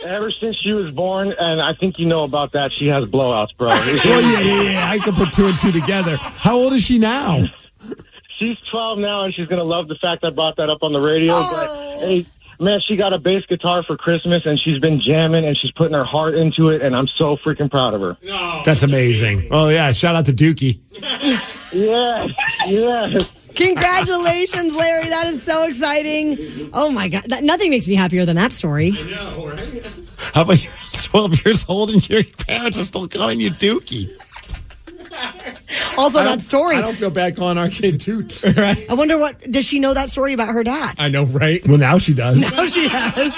Ever since she was born, and I think you know about that, she has blowouts, bro. Well, yeah. I can put 2 and 2 together. How old is she now? She's 12 now, and she's going to love the fact I brought that up on the radio. Oh. But, hey, man, she got a bass guitar for Christmas, and she's been jamming, and she's putting her heart into it, and I'm so freaking proud of her. No. That's amazing. Well, yeah, shout out to Dookie. Yes. Congratulations, Larry. That is so exciting. Oh, my God. Nothing makes me happier than that story. I know, right? How about you're 12 years old and your parents are still calling you Dookie? Also, that story. I don't feel bad calling our kid Toots. Right? I wonder does she know that story about her dad? I know, right? Well, now she does. Now she does.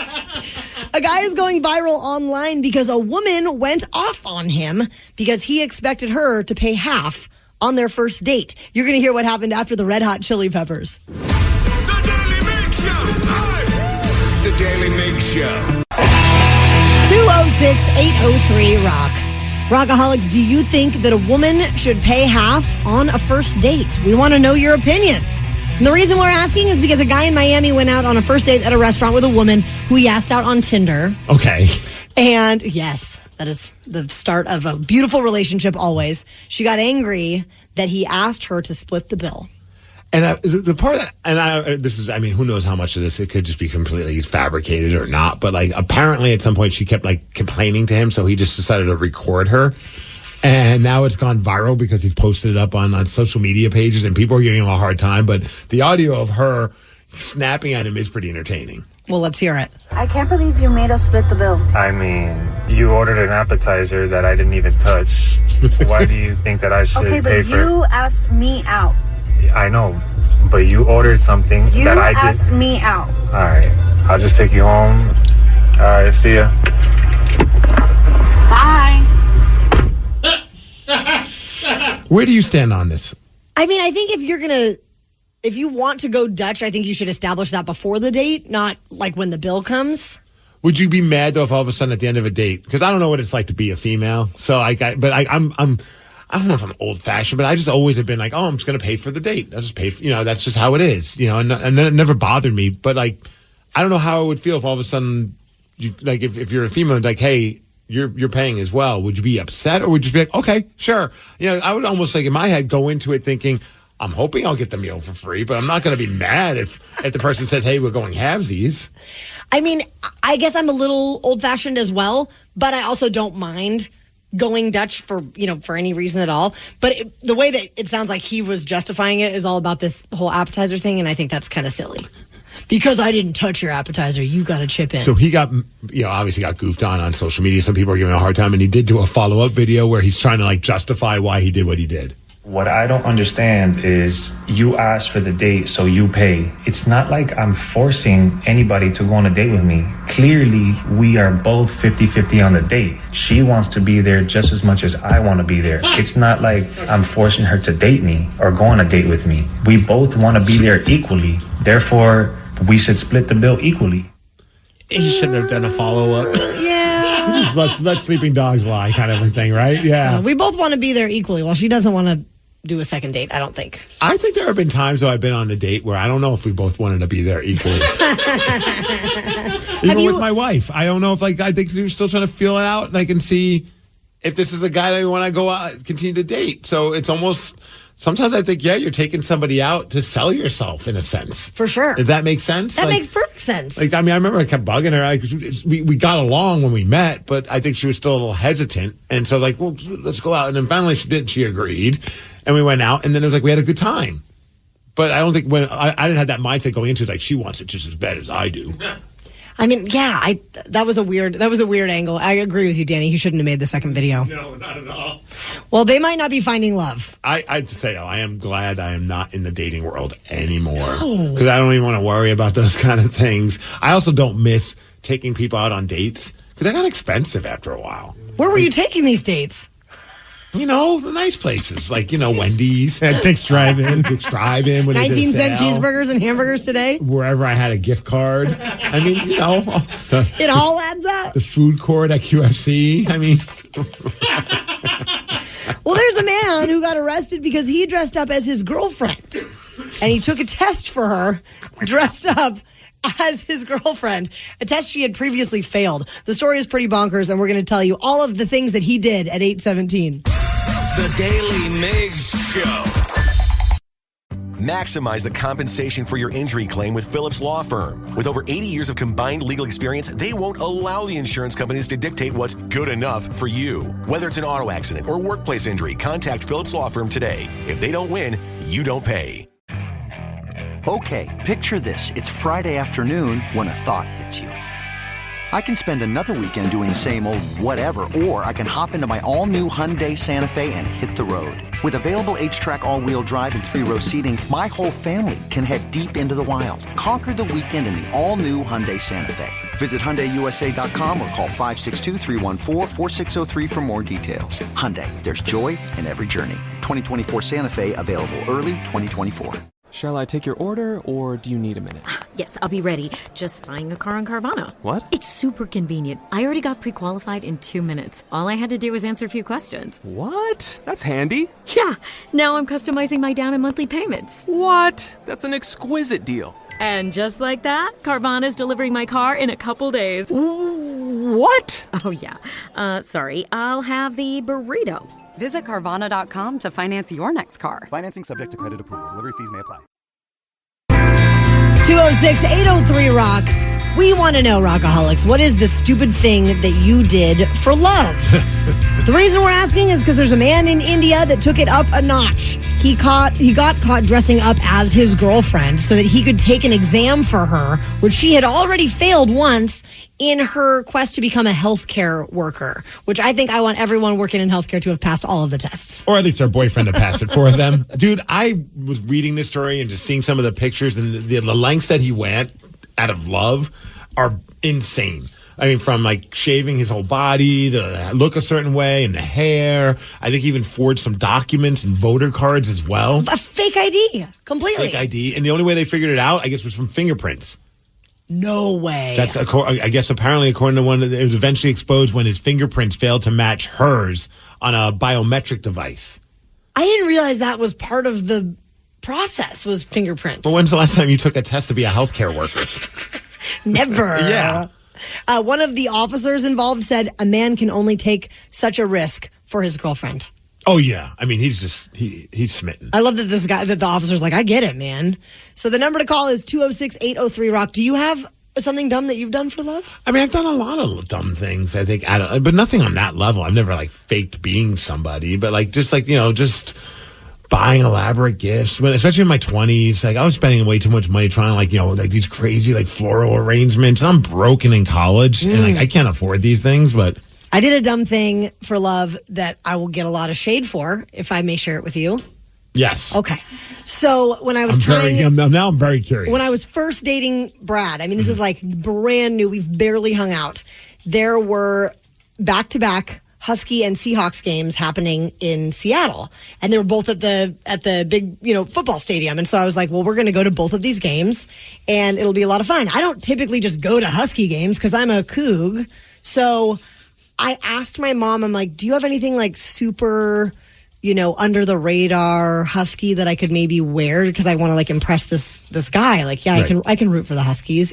A guy is going viral online because a woman went off on him because he expected her to pay half on their first date. You're going to hear what happened after the Red Hot Chili Peppers. The Daly Migs Show. The Daly Migs Show. 206-803-ROCK. Rockaholics, do you think that a woman should pay half on a first date? We want to know your opinion. And the reason we're asking is because a guy in Miami went out on a first date at a restaurant with a woman who he asked out on Tinder. Okay. And yes, that is the start of a beautiful relationship always. She got angry that he asked her to split the bill. And the part, who knows how much of this, it could just be completely fabricated or not. But like, apparently at some point she kept like complaining to him. So he just decided to record her. And now it's gone viral because he's posted it up on social media pages and people are giving him a hard time. But the audio of her snapping at him is pretty entertaining. Well, let's hear it. I can't believe you made us split the bill. I mean, you ordered an appetizer that I didn't even touch. Why do you think that I should Okay, pay but for you asked me out. I know, but you ordered something You that I did. asked me out. All right, I'll just take you home. All right, see ya. Bye. Where do you stand on this? I mean, I think if you want to go Dutch, I think you should establish that before the date, not like when the bill comes. Would you be mad though if all of a sudden at the end of a date? Because I don't know what it's like to be a female. So I don't know if I'm old fashioned, but I just always have been like, oh, I'm just going to pay for the date. I'll just pay for, that's just how it is, and then it never bothered me. But like, I don't know how it would feel if all of a sudden, if you're a female, like, hey, you're paying as well. Would you be upset or would you just be like, okay, sure? I would almost like in my head go into it thinking, I'm hoping I'll get the meal for free, but I'm not going to be mad if the person says, hey, we're going halvesies. I mean, I guess I'm a little old-fashioned as well, but I also don't mind going Dutch for any reason at all. But the way that it sounds like he was justifying it is all about this whole appetizer thing, and I think that's kind of silly. Because I didn't touch your appetizer, you got to chip in. So he got, obviously got goofed on social media. Some people are giving him a hard time, and he did do a follow-up video where he's trying to justify why he did what he did. What I don't understand is you asked for the date, so you pay. It's not like I'm forcing anybody to go on a date with me. Clearly, we are both 50-50 on the date. She wants to be there just as much as I want to be there. It's not like I'm forcing her to date me or go on a date with me. We both want to be there equally. Therefore, we should split the bill equally. He shouldn't have done a follow-up. Yeah. Just let sleeping dogs lie kind of a thing, right? Yeah. We both want to be there equally. Well, she doesn't want to do a second date, I don't think. I think there have been times, though, I've been on a date where I don't know if we both wanted to be there equally. Even with my wife. I don't know if, I think we were still trying to feel it out, and I can see if this is a guy that I want to go out, continue to date. So it's almost... Sometimes I think, you're taking somebody out to sell yourself in a sense. For sure. Does that make sense? That makes perfect sense. I remember I kept bugging her because we got along when we met, but I think she was still a little hesitant. And so well, let's go out. And then finally she did. She agreed. And we went out. And then it was we had a good time. But I don't think I didn't have that mindset going into it, she wants it just as bad as I do. I mean, that was a weird angle. I agree with you, Danny. He shouldn't have made the second video. No, not at all. Well, they might not be finding love. I'd say I am glad I am not in the dating world anymore. Because I don't even want to worry about those kind of things. I also don't miss taking people out on dates because they got expensive after a while. Where were you taking these dates? The nice places like, Wendy's. At Dick's Drive-In. 19-cent cheeseburgers and hamburgers today? Wherever I had a gift card. I mean, it all adds up. The food court at QFC. I mean. Well, there's a man who got arrested because he dressed up as his girlfriend. And he took a test for her, dressed up as his girlfriend, a test she had previously failed. The story is pretty bonkers, and we're going to tell you all of the things that he did at 8:17. The Daly Migs Show. Maximize the compensation for your injury claim with Phillips Law Firm. With over 80 years of combined legal experience, they won't allow the insurance companies to dictate what's good enough for you. Whether it's an auto accident or workplace injury, contact Phillips Law Firm today. If they don't win, you don't pay. Okay, picture this. It's Friday afternoon when a thought hits you. I can spend another weekend doing the same old whatever, or I can hop into my all-new Hyundai Santa Fe and hit the road. With available H-Track all-wheel drive and 3-row seating, my whole family can head deep into the wild. Conquer the weekend in the all-new Hyundai Santa Fe. Visit HyundaiUSA.com or call 562-314-4603 for more details. Hyundai, there's joy in every journey. 2024 Santa Fe, available early 2024. Shall I take your order, or do you need a minute? Yes, I'll be ready. Just buying a car on Carvana. What? It's super convenient. I already got pre-qualified in 2 minutes. All I had to do was answer a few questions. What? That's handy. Yeah, now I'm customizing my down and monthly payments. What? That's an exquisite deal. And just like that, Carvana's delivering my car in a couple days. Ooh, What? Oh, yeah. Sorry, I'll have the burrito. Visit Carvana.com to finance your next car. Financing subject to credit approval. Delivery fees may apply. 206-803-ROCK. We want to know, Rockaholics, what is the stupid thing that you did for love? The reason we're asking is because there's a man in India that took it up a notch. He got caught dressing up as his girlfriend so that he could take an exam for her, which she had already failed once in her quest to become a healthcare worker, which I think I want everyone working in healthcare to have passed all of the tests. Or at least their boyfriend to pass it for them. Dude, I was reading this story and just seeing some of the pictures, and the lengths that he went out of love are insane. I mean, from like shaving his whole body to look a certain way and the hair. I think he even forged some documents and voter cards as well. A fake ID, completely. Fake ID. And the only way they figured it out, I guess, was from fingerprints. No way. That's, I guess, apparently, according to one, it was eventually exposed when his fingerprints failed to match hers on a biometric device. I didn't realize that was part of the process, was fingerprints. Well, when's the last time you took a test to be a healthcare worker? Never. Yeah. One of the officers involved said a man can only take such a risk for his girlfriend. Oh, yeah. I mean, he's smitten. I love that the officer's like, I get it, man. So the number to call is 206-803-ROCK. Do you have something dumb that you've done for love? I mean, I've done a lot of dumb things, I think, but nothing on that level. I've never, faked being somebody, but, just buying elaborate gifts, but especially in my 20s, I was spending way too much money trying these crazy floral arrangements. And I'm broken in college, and I can't afford these things. But I did a dumb thing for love that I will get a lot of shade for, if I may share it with you. Yes. Okay. So when I was now I'm very curious. When I was first dating Brad, I mean, this is brand new. We've barely hung out. There were back-to-back Husky and Seahawks games happening in Seattle, and they were both at the big football stadium. And so I was like, well, we're going to go to both of these games, and it'll be a lot of fun. I don't typically just go to Husky games because I'm a Coug. So I asked my mom, I'm like, do you have anything super, under the radar Husky that I could maybe wear because I want to impress this guy? Right. I can root for the Huskies.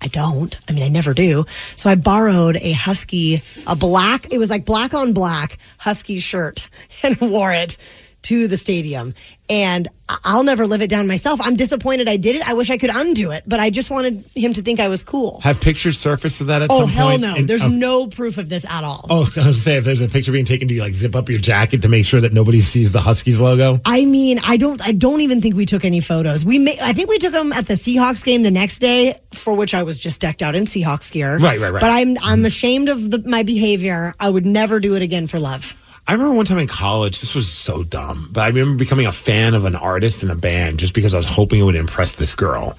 I don't. I mean, I never do. So I borrowed a Husky, it was black on black Husky shirt and wore it to the stadium. And I'll never live it down myself. I'm disappointed I did it. I wish I could undo it, but I just wanted him to think I was cool. Have pictures surfaced of that at some point? Oh, hell no. There's no proof of this at all. Oh, I was going to say, if there's a picture being taken, do you zip up your jacket to make sure that nobody sees the Huskies logo? I mean, I don't even think we took any photos. I think we took them at the Seahawks game the next day, for which I was just decked out in Seahawks gear. Right. But I'm ashamed of my behavior. I would never do it again for love. I remember one time in college, this was so dumb, but I remember becoming a fan of an artist in a band just because I was hoping it would impress this girl.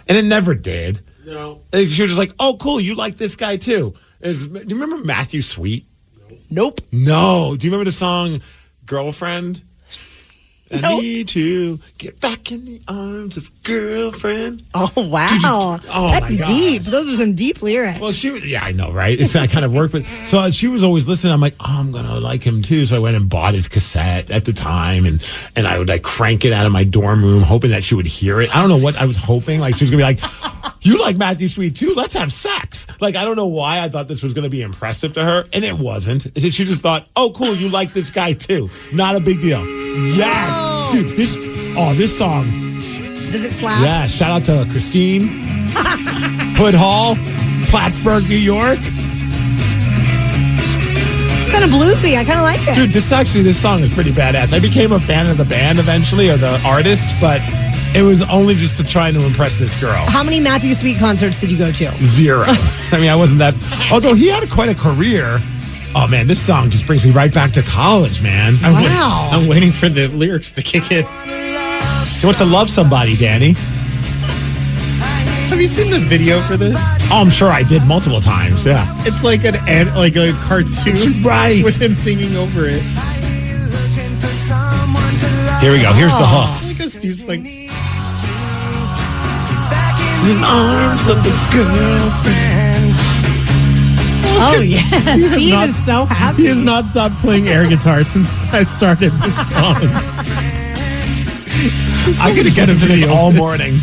And it never did. No. She was just like, oh, cool, you like this guy too. Do you remember Matthew Sweet? Nope. No. Do you remember the song Girlfriend? I need to get back in the arms of girlfriend. Oh, wow. That's deep. Those are some deep lyrics. Well, I know, right? It's that kind of work. But so she was always listening. I'm like, I'm going to like him too. So I went and bought his cassette at the time. And I would crank it out of my dorm room, hoping that she would hear it. I don't know what I was hoping. She was going to be like, you like Matthew Sweet too? Let's have sex. I don't know why I thought this was going to be impressive to her. And it wasn't. She just thought, oh, cool, you like this guy too. Not a big deal. Yes. Dude, this song. Does it slap? Yeah, shout out to Christine, Hood Hall, Plattsburgh, New York. It's kind of bluesy. I kind of like it. Dude, this song is pretty badass. I became a fan of the band eventually, or the artist, but it was only just to try to impress this girl. How many Matthew Sweet concerts did you go to? 0. I mean, I wasn't that. Although he had quite a career. Oh, man, this song just brings me right back to college, man. I'm waiting for the lyrics to kick in. He wants to love somebody, Danny. Have you seen the video for this? Oh, I'm sure I did multiple times, yeah. It's like a cartoon. That's right. With him singing over it. Here we go. Here's the hook. Like a Steve's in arms of the girlfriend. Oh, yes. Steve is so happy. He has not stopped playing air guitar since I started this song. I'm going to get him to this all morning.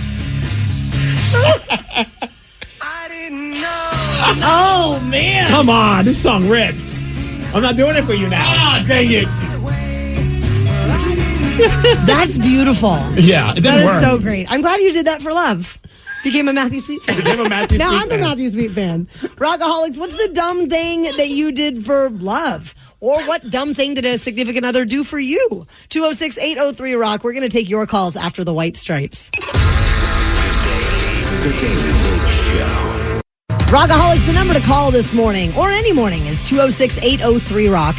I didn't know Oh, man. Come on, this song rips. I'm not doing it for you now. Ah, dang it. That's beautiful. Yeah, it didn't That is work. so great. I'm glad you did that for love. Became a Matthew Sweet fan. Became a Matthew now Sweet I'm fan. a Matthew Sweet fan. Rockaholics, what's the dumb thing that you did for love? Or what dumb thing did a significant other do for you? 206-803-ROCK. We're going to take your calls after the White Stripes. The Daily Migs Show. Rockaholics, the number to call this morning, or any morning, is 206-803-ROCK.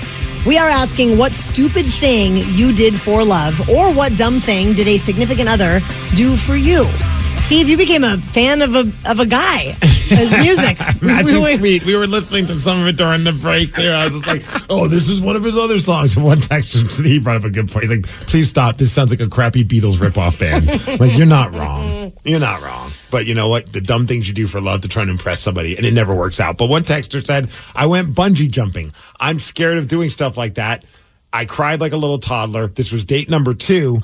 We are asking what stupid thing you did for love, or what dumb thing did a significant other do for you? Steve, you became a fan of a guy. His music. Matthew Sweet. We were listening to some of it during the break there. I was just like, oh, this is one of his other songs. And one texter, he brought up a good point. He's like, please stop. This sounds like a crappy Beatles ripoff band. Like, you're not wrong. You're not wrong. But you know what? The dumb things you do for love to try and impress somebody, and it never works out. But one texter said, I went bungee jumping. I'm scared of doing stuff like that. I cried like a little toddler. This was date number 2.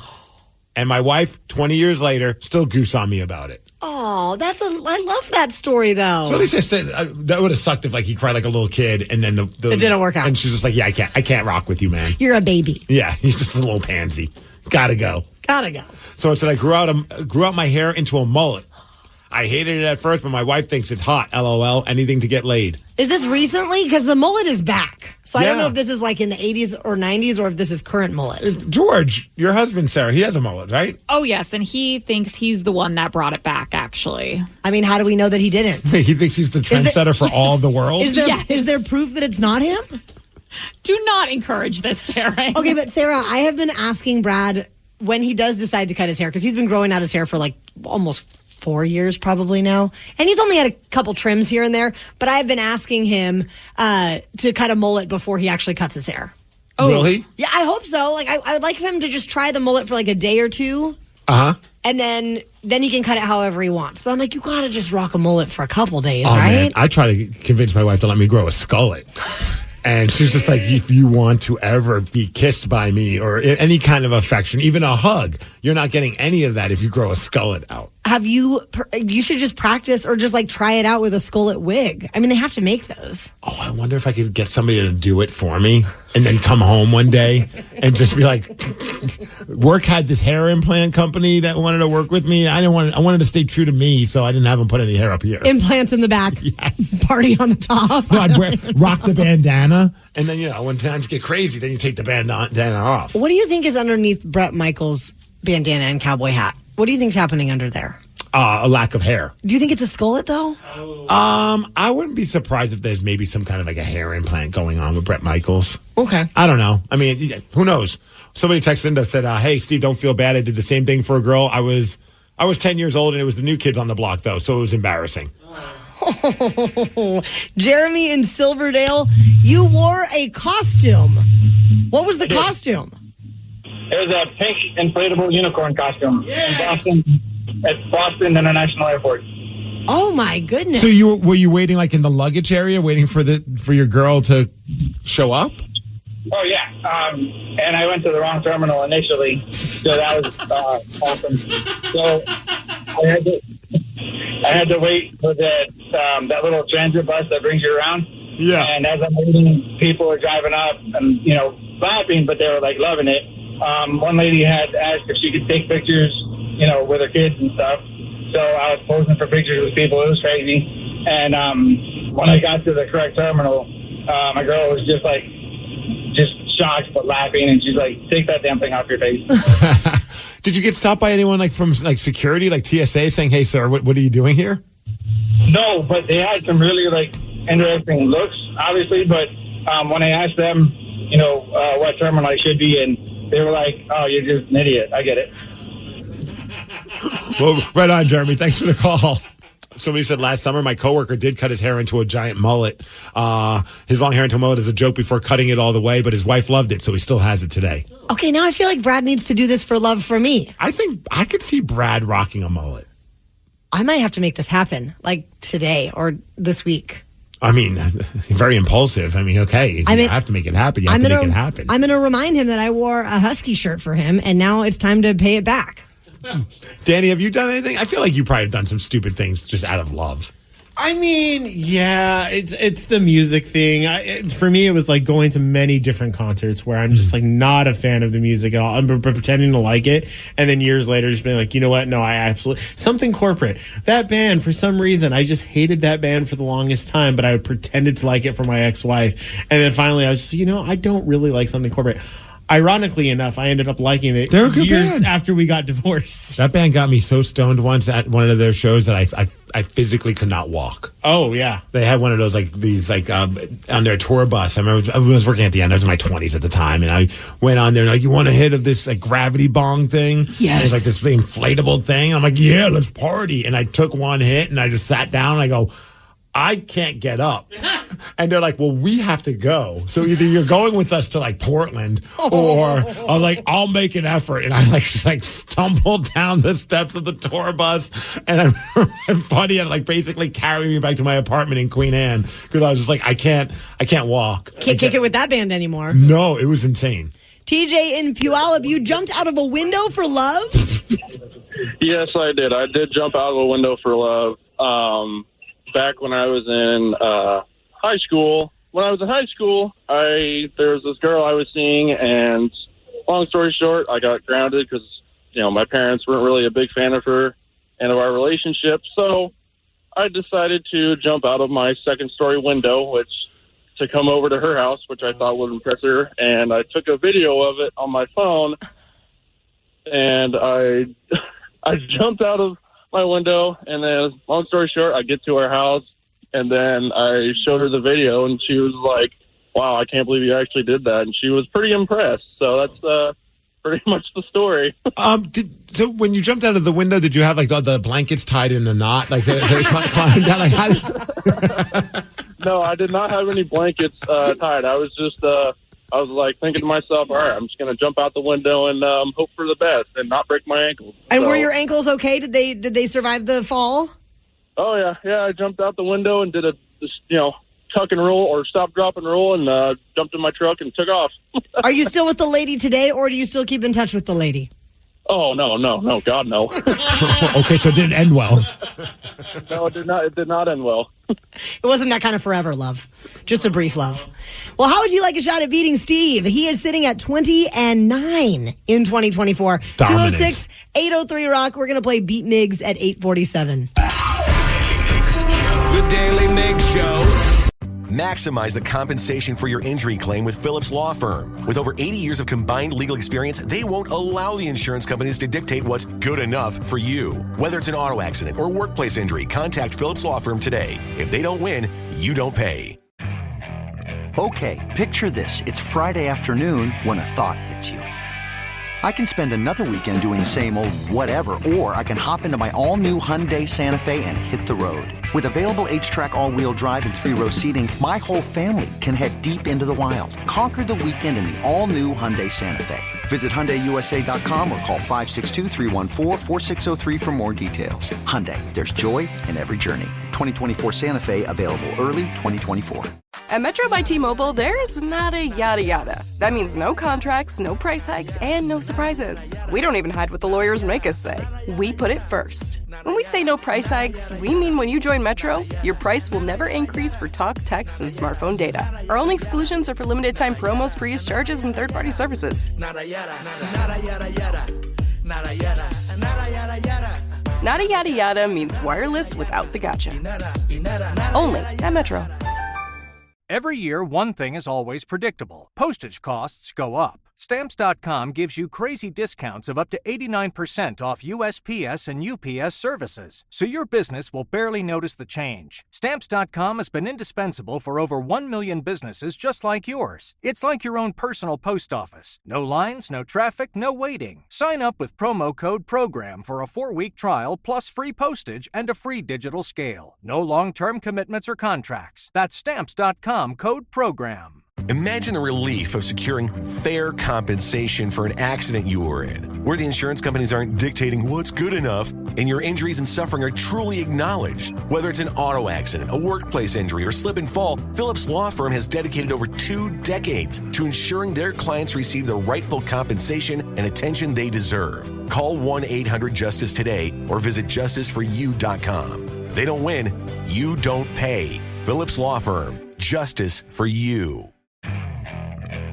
And my wife, 20 years later, still goose on me about it. Oh, I love that story, though. So at least I said that would have sucked if like he cried like a little kid, and then it didn't work out. And she's just like, yeah, I can't rock with you, man. You're a baby. Yeah, he's just a little pansy. Gotta go. So it said I grew out my hair into a mullet. I hated it at first, but my wife thinks it's hot. LOL. Anything to get laid. Is this recently? Because the mullet is back. So I don't Yeah. know if this is like in the 80s or 90s or if this is current mullet. George, your husband, Sarah, he has a mullet, right? Oh, yes. And he thinks he's the one that brought it back, actually. I mean, how do we know that he didn't? He thinks he's the trendsetter for all of the world. Is there proof that it's not him? Do not encourage this, Taryn. Okay, but Sarah, I have been asking Brad when he does decide to cut his hair, because he's been growing out his hair for like almost 4 years probably now. And he's only had a couple trims here and there, but I've been asking him to cut a mullet before he actually cuts his hair. Oh, really? Yeah, I hope so. Like, I would like him to just try the mullet for like a day or two. Uh-huh. And then he can cut it however he wants. But I'm like, you gotta just rock a mullet for a couple days, Oh, right? man. I try to convince my wife to let me grow a skullet. And she's just like, if you want to ever be kissed by me or any kind of affection, even a hug, you're not getting any of that if you grow a skullet out. You should just practice or just like try it out with a skullet wig. I mean, they have to make those. Oh, I wonder if I could get somebody to do it for me and then come home one day and just be like, work had this hair implant company that wanted to work with me. I wanted to stay true to me, so I didn't have them put any hair up here. Implants in the back. Yes. Party on the top. No, I'd rock the bandana, and then, when times get crazy, then you take the bandana off. What do you think is underneath Bret Michaels' bandana and cowboy hat? What do you think's happening under there? A lack of hair. Do you think it's a skullet, though? I wouldn't be surprised if there's maybe some kind of like a hair implant going on with Bret Michaels. Okay. I don't know. I mean, who knows? Somebody texted in that said, hey, Steve, don't feel bad. I did the same thing for a girl. I was 10 years old, and it was the New Kids on the Block, though, so it was embarrassing. Jeremy in Silverdale, you wore a costume. What was the costume? It was a pink inflatable unicorn costume in Boston, at Boston International Airport. Oh my goodness! So were you waiting like in the luggage area, waiting for your girl to show up? Oh yeah, and I went to the wrong terminal initially, so that was awesome. So I had to wait for that little transit bus that brings you around. Yeah. And as I'm waiting, people are driving up and laughing, but they were like loving it. One lady had asked if she could take pictures, with her kids and stuff. So I was posing for pictures with people. It was crazy. And when I got to the correct terminal, my girl was just shocked but laughing, and she's like, "Take that damn thing off your face." Did you get stopped by anyone like from like security, like TSA, saying, "Hey, sir, what are you doing here?" No, but they had some really interesting looks, obviously. But when I asked them, what terminal I should be in, they were like, "Oh, you're just an idiot. I get it." Well, right on, Jeremy. Thanks for the call. Somebody said last summer my coworker did cut his hair into a giant mullet. His long hair into a mullet is a joke before cutting it all the way, but his wife loved it, so he still has it today. Okay, now I feel like Brad needs to do this for love for me. I think I could see Brad rocking a mullet. I might have to make this happen, like today or this week. I mean, very impulsive. I mean, okay, you have to make it happen. You have to make it happen. I'm going to remind him that I wore a Husky shirt for him, and now it's time to pay it back. Danny, have you done anything? I feel like you probably have done some stupid things just out of love. I mean, yeah, it's the music thing. For me, it was like going to many different concerts where I'm just like not a fan of the music at all. I'm pretending to like it, and then years later, just being like, you know what? No, I absolutely something corporate. That band, for some reason, I just hated that band for the longest time, but I pretended to like it for my ex-wife, and then finally, I was just, I don't really like something corporate. Ironically enough, I ended up liking it years after we got divorced. That band got me so stoned once at one of their shows that I physically could not walk. Oh, yeah. They had one of those, on their tour bus. I remember I was working at the end. I was in my 20s at the time, and I went on there, and you want a hit of this, gravity bong thing? Yes. It was, this inflatable thing. I'm like, yeah, let's party. And I took one hit, and I just sat down, and I go, I can't get up. And they're like, well, we have to go. So either you're going with us to Portland or I'll make an effort. And I stumbled down the steps of the tour bus, and my buddy had basically carried me back to my apartment in Queen Anne because I was just I can't walk. Can't kick it with that band anymore. No, it was insane. TJ in Puyallup, you jumped out of a window for love? Yes, I did. I did jump out of a window for love. Back when I was in high school. When I was in high school, there was this girl I was seeing, and long story short, I got grounded because, my parents weren't really a big fan of her and of our relationship. So I decided to jump out of my second-story window, to come over to her house, which I thought would impress her. And I took a video of it on my phone, and I jumped out of my window, and then long story short, I get to her house, and then I showed her the video, and she was like, wow, I can't believe you actually did that. And she was pretty impressed. So that's pretty much the story. So when you jumped out of the window, did you have the blankets tied in a knot? Climbing down? No, I did not have any blankets tied. I was just I was thinking to myself, all right, I'm just going to jump out the window and hope for the best and not break my ankles. And were your ankles okay? Did they survive the fall? Oh, yeah. Yeah, I jumped out the window and did a tuck and roll or stop, drop, and roll and jumped in my truck and took off. Are you still with the lady today, or do you still keep in touch with the lady? Oh, no, God, no. Okay, so it didn't end well. No, it did not. It did not end well. It wasn't that kind of forever love, just a brief love. Well, how would you like a shot at beating Steve? He is sitting at 20-9 in 2024. 206-803-ROCK. We're going to play Beat Migs at 8:47. The Daily Migs Show. Maximize the compensation for your injury claim with Phillips Law Firm. With over 80 years of combined legal experience, they won't allow the insurance companies to dictate what's good enough for you. Whether it's an auto accident or workplace injury, contact Phillips Law Firm today. If they don't win, you don't pay. Okay, picture this. It's Friday afternoon when a thought hits you. I can spend another weekend doing the same old whatever, or I can hop into my all-new Hyundai Santa Fe and hit the road. With available H-Track all-wheel drive and 3-row seating, my whole family can head deep into the wild. Conquer the weekend in the all-new Hyundai Santa Fe. Visit HyundaiUSA.com or call 562-314-4603 for more details. Hyundai, there's joy in every journey. 2024 Santa Fe, available early 2024. At Metro by T-Mobile, there's nada yada yada. That means no contracts, no price hikes, and no surprises. We don't even hide what the lawyers make us say. We put it first. When we say no price hikes, we mean when you join Metro, your price will never increase for talk, text, and smartphone data. Our only exclusions are for limited time promos, free-use charges, and third-party services. Nada yada, nada yada yada, nada yada, nada yada yada. Nada yada yada means wireless without the gotcha. Only at Metro. Every year, one thing is always predictable. Postage costs go up. Stamps.com gives you crazy discounts of up to 89% off USPS and UPS services, so your business will barely notice the change. Stamps.com has been indispensable for over 1 million businesses just like yours. It's like your own personal post office. No lines, no traffic, no waiting. Sign up with promo code PROGRAM for a 4-week trial plus free postage and a free digital scale. No long-term commitments or contracts. That's Stamps.com, code PROGRAM. Imagine the relief of securing fair compensation for an accident you were in, where the insurance companies aren't dictating what's good enough and your injuries and suffering are truly acknowledged. Whether it's an auto accident, a workplace injury, or slip and fall, Phillips Law Firm has dedicated over 2 decades to ensuring their clients receive the rightful compensation and attention they deserve. Call 1-800-JUSTICE today or visit justiceforyou.com. They don't win, you don't pay. Phillips Law Firm. Justice for you.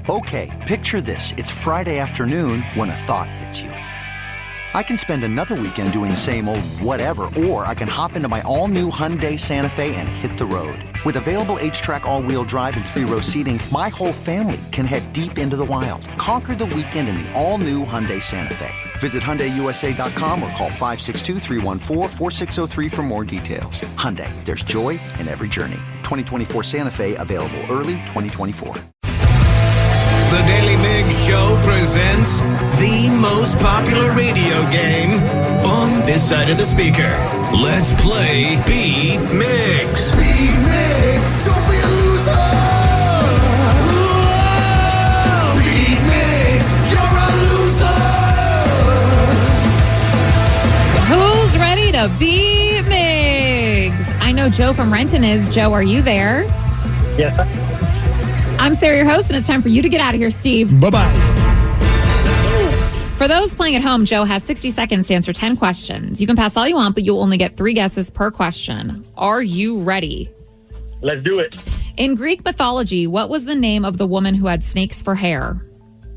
Okay, picture this. It's Friday afternoon when a thought hits you. I can spend another weekend doing the same old whatever, or I can hop into my all-new Hyundai Santa Fe and hit the road. With available H-Track all-wheel drive and 3-row seating, my whole family can head deep into the wild. Conquer the weekend in the all-new Hyundai Santa Fe. Visit HyundaiUSA.com or call 562-314-4603 for more details. Hyundai, there's joy in every journey. 2024 Santa Fe, available early 2024. The Daly Migs Show presents the most popular radio game on this side of the speaker. Let's play Beat Migs. Beat Migs, don't be a loser. Whoa! Beat Migs, you're a loser. Who's ready to beat Migs? I know Joe from Renton is. Joe, are you there? Yes. I'm Sarah, your host, and it's time for you to get out of here, Steve. Bye-bye. For those playing at home, Joe has 60 seconds to answer 10 questions. You can pass all you want, but you'll only get 3 guesses per question. Are you ready? Let's do it. In Greek mythology, what was the name of the woman who had snakes for hair?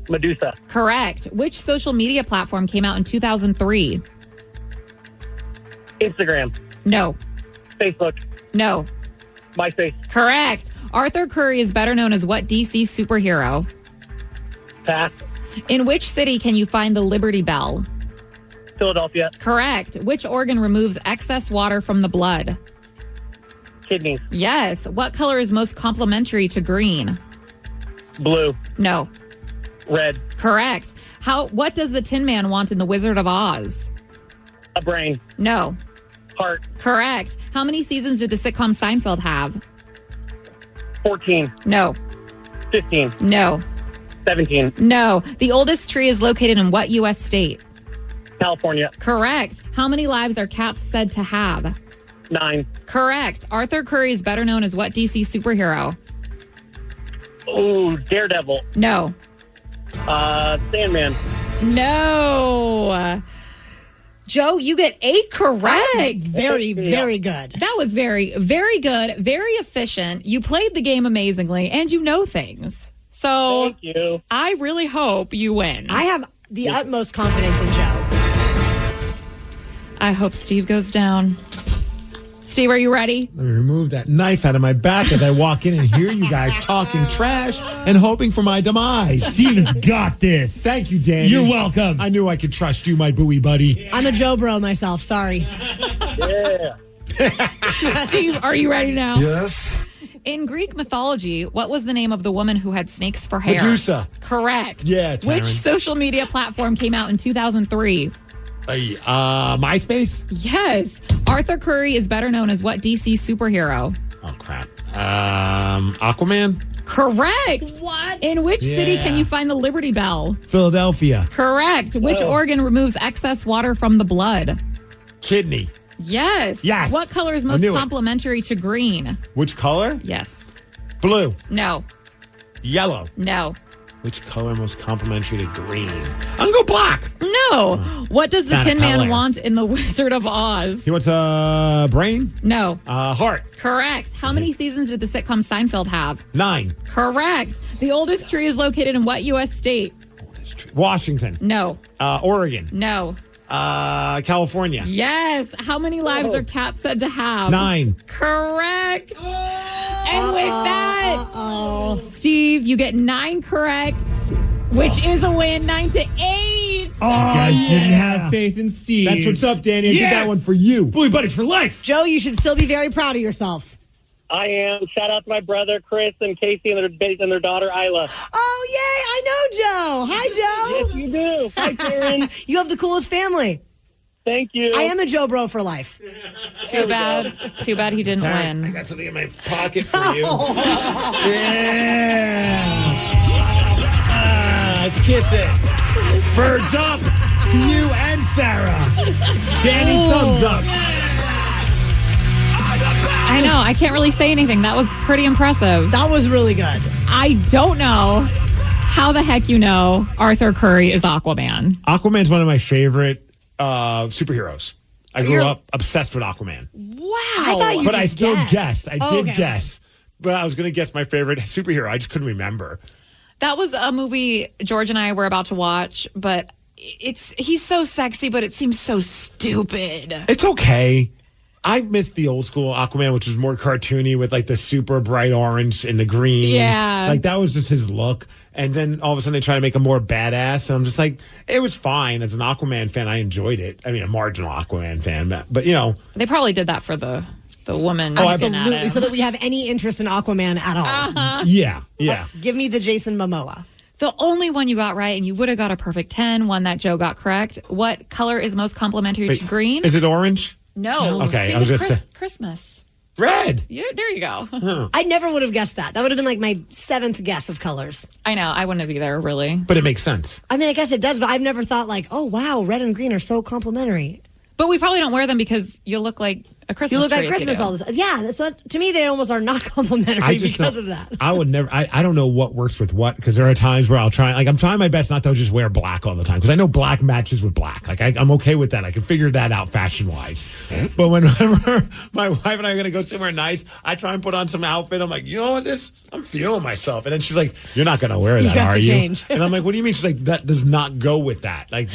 Medusa. Correct. Which social media platform came out in 2003? Instagram. No. Facebook. No. MySpace. Correct. Arthur Curry is better known as what DC superhero? Pass. In which city can you find the Liberty Bell? Philadelphia. Correct. Which organ removes excess water from the blood? Kidneys. Yes. What color is most complementary to green? Blue. No. Red. Correct. What does the Tin Man want in The Wizard of Oz? A brain. No. Heart. Correct. How many seasons did the sitcom Seinfeld have? 14. No. 15. No. 17. No. The oldest tree is located in what U.S. state? California. Correct. How many lives are cats said to have? 9. Correct. Arthur Curry is better known as what DC superhero? Ooh, Daredevil. No. Sandman. No. Joe, you get 8 correct. Very, very good. That was very, very good, very efficient. You played the game amazingly, and you know things. So thank you. I really hope you win. I have the utmost confidence in Joe. I hope Steve goes down. Steve, are you ready? Let me remove that knife out of my back as I walk in and hear you guys talking trash and hoping for my demise. Steve has got this. Thank you, Danny. You're welcome. I knew I could trust you, my buoy buddy. I'm a Joe bro myself. Sorry. Yeah. Steve, are you ready now? Yes. In Greek mythology, what was the name of the woman who had snakes for hair? Medusa. Correct. Yeah, Taryn. Which social media platform came out in 2003? MySpace? Yes. Arthur Curry is better known as what DC superhero? Oh, crap. Aquaman? Correct. What? In which city Yeah. can you find the Liberty Bell? Philadelphia. Correct. Which organ removes excess water from the blood? Kidney. Yes. Yes. What color is I most knew it. complementary to green? Which color? Yes. Blue. No. Yellow. No. Which color most complementary to green? I'm going to go black. No. What does the Not a Tin Man color. want in The Wizard of Oz? He wants a brain? No. Heart. Correct. How many seasons did the sitcom Seinfeld have? 9. Correct. The oldest tree is located in what U.S. state? Washington. No. Oregon. No. California. Yes. How many lives are cats said to have? 9. Correct. And with that, Steve, you get 9 correct, which is a win, 9-8. You guys didn't have faith in Steve. That's what's up, Danny. I did Yes! that one for you. Buoy buddies for life. Joe, you should still be very proud of yourself. I am. Shout out to my brother Chris and Casey and their daughter Isla. Oh, yay. I know Joe. Hi, Joe. Yes, you do. Hi, Karen. You have the coolest family. Thank you. I am a Joe bro for life. Too bad he didn't I win. got something in my pocket for you. Kiss it. Birds up to you and Sarah. Danny, thumbs up. I know. I can't really say anything. That was pretty impressive. That was really good. I don't know how the heck you know Arthur Curry is Aquaman. Aquaman's one of my favorite superheroes. I grew up obsessed with Aquaman. Wow. I thought you But I just still guessed. guessed. I did Okay. guess. But I was going to guess my favorite superhero. I just couldn't remember. That was a movie George and I were about to watch, but he's so sexy, but it seems so stupid. It's okay. I miss the old school Aquaman, which was more cartoony with like the super bright orange and the green. Yeah. Like that was just his look. And then all of a sudden they try to make him more badass. And I'm just like, it was fine. As an Aquaman fan, I enjoyed it. I mean, a marginal Aquaman fan. But you know. They probably did that for the woman. Absolutely. So that we have any interest in Aquaman at all. Uh-huh. Yeah. Give me the Jason Momoa. The only one you got right, and you would have got a perfect 10, one that Joe got correct. What color is most complementary to green? Is it orange? No. Okay, Think I was of just Christmas. Red. Yeah, there you go. I never would have guessed that. That would have been like my 7th guess of colors. I know. I wouldn't have either, really. But it makes sense. I mean, I guess it does, but I've never thought like, oh, wow, red and green are so complementary. But we probably don't wear them because you look like a Christmas You look tree like if Christmas do. all the time. Yeah, that's what, to me, they almost are not complimentary because of that. I would never. I don't know what works with what, because there are times where I'll try. Like I'm trying my best not to just wear black all the time, because I know black matches with black. Like I'm okay with that. I can figure that out fashion wise. But whenever my wife and I are going to go somewhere nice, I try and put on some outfit. I'm like, you know what, I'm feeling myself. And then she's like, you're not going to wear that, are you? Change. And I'm like, what do you mean? She's like, that does not go with that. Like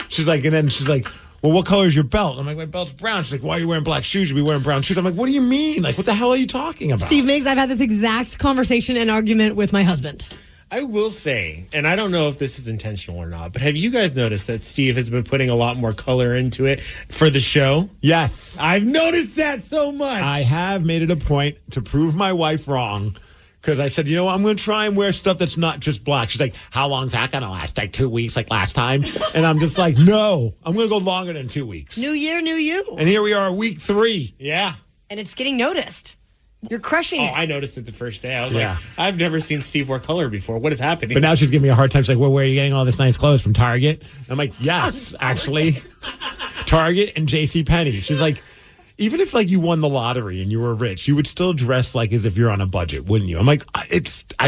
she's like, and then she's like, well, what color is your belt? I'm like, my belt's brown. She's like, why are you wearing black shoes? You be wearing brown shoes. I'm like, what do you mean? Like, what the hell are you talking about? Steve Migs, I've had this exact conversation and argument with my husband. I will say, and I don't know if this is intentional or not, but have you guys noticed that Steve has been putting a lot more color into it for the show? Yes. I've noticed that so much. I have made it a point to prove my wife wrong. Because I said, you know what, I'm going to try and wear stuff that's not just black. She's like, how long's that going to last? Like 2 weeks like last time? And I'm just like, no, I'm going to go longer than 2 weeks. New year, new you. And here we are, week 3. Yeah. And it's getting noticed. You're crushing it. I noticed it the first day. I was like, I've never seen Steve wear color before. What is happening? But now she's giving me a hard time. She's like, well, where are you getting all this nice clothes? From Target? I'm like, yes, actually. Target and JCPenney. She's like, even if like you won the lottery and you were rich, you would still dress like as if you're on a budget, wouldn't you? I'm like, I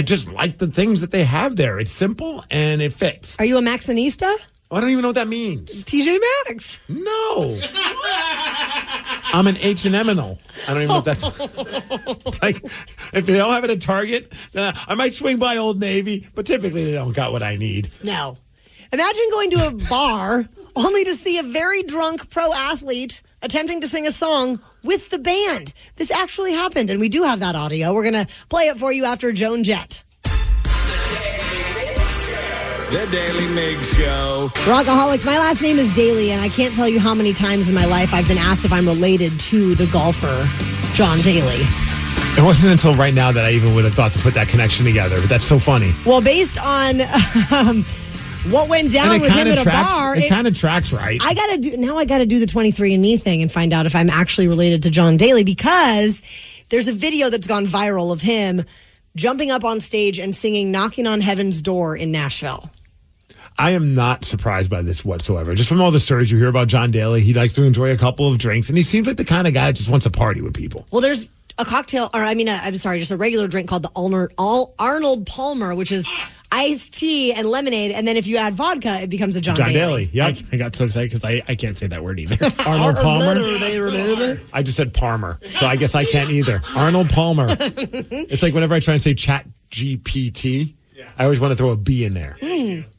just like the things that they have there. It's simple and it fits. Are you a Maxinista? I don't even know what that means. TJ Maxx. No. I'm an H&M-anal. I don't even know what that's. It's like, if they don't have it at Target, then I might swing by Old Navy, but typically they don't got what I need. No. Imagine going to a bar only to see a very drunk pro athlete attempting to sing a song with the band. This actually happened, and we do have that audio. We're going to play it for you after Joan Jett. The Daily Migs Show. Rockaholics, my last name is Daly, and I can't tell you how many times in my life I've been asked if I'm related to the golfer, John Daly. It wasn't until right now that I even would have thought to put that connection together, but that's so funny. Well, based on what went down with him at a bar, it kind of tracks right. I got to do the 23andMe thing and find out if I'm actually related to John Daly, because there's a video that's gone viral of him jumping up on stage and singing Knocking on Heaven's Door in Nashville. I am not surprised by this whatsoever. Just from all the stories you hear about John Daly, he likes to enjoy a couple of drinks, and he seems like the kind of guy that just wants to party with people. Well, there's a cocktail, just a regular drink called the Arnold Palmer, which is iced tea and lemonade, and then if you add vodka, it becomes a John Daly. Yep. I got so excited because I can't say that word either. Arnold Palmer? I just said Palmer, so I guess I can't either. Arnold Palmer. It's like whenever I try and say Chat GPT, I always want to throw a B in there.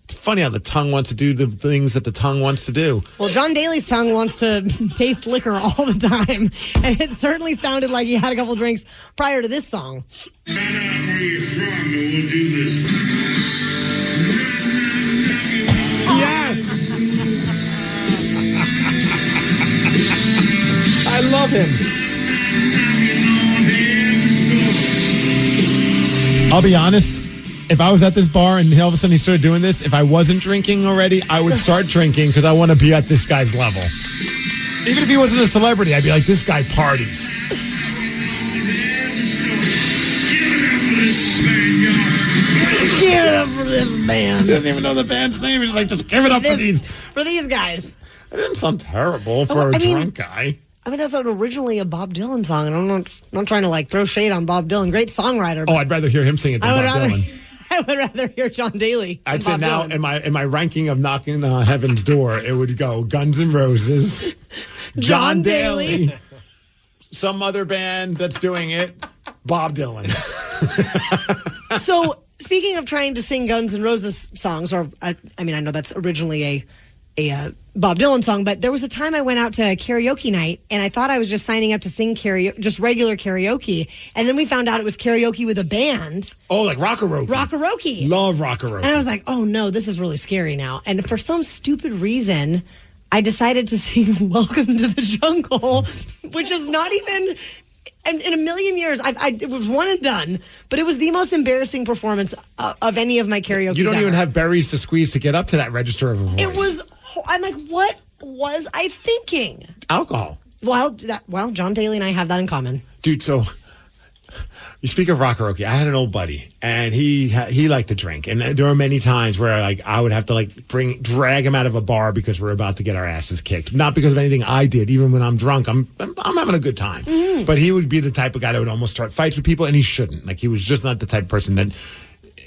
It's funny how the tongue wants to do the things that the tongue wants to do. Well, John Daly's tongue wants to taste liquor all the time, and it certainly sounded like he had a couple drinks prior to this song. Find out where you're from and we'll do this. Yes! I love him. I'll be honest. If I was at this bar and all of a sudden he started doing this, if I wasn't drinking already, I would start drinking because I want to be at this guy's level. Even if he wasn't a celebrity, I'd be like, this guy parties. Give it up for this band. He doesn't even know the band's name. He's like, just give it up for these guys. It didn't sound terrible for a drunk guy. I mean, that's originally a Bob Dylan song, and I'm not trying to throw shade on Bob Dylan. Great songwriter. Oh, I'd rather hear him sing it than Bob Dylan. I would rather hear John Daly. I'd say now in my ranking of knocking on heaven's door, it would go Guns N' Roses, John Daly, some other band that's doing it, Bob Dylan. So, speaking of trying to sing Guns N' Roses songs, or I know that's originally a Bob Dylan song, but there was a time I went out to a karaoke night, and I thought I was just signing up to sing just regular karaoke, and then we found out it was karaoke with a band. Oh, like Rock-a-Roke. Rock-a-Roke. Love Rock-a-Roke. And I was like, oh no, this is really scary now. And for some stupid reason, I decided to sing Welcome to the Jungle, which is not even... And in a million years, it was one and done, but it was the most embarrassing performance of any of my karaoke. You don't even have berries to squeeze to get up to that register of a voice. It was. I'm like, what was I thinking? Alcohol. Well, John Daly and I have that in common, dude. So you speak of Rock-a-Roke. I had an old buddy, and he liked to drink, and there were many times where I would have to drag him out of a bar because we're about to get our asses kicked. Not because of anything I did. Even when I'm drunk, I'm having a good time. Mm-hmm. But he would be the type of guy that would almost start fights with people, and he shouldn't. Like, he was just not the type of person that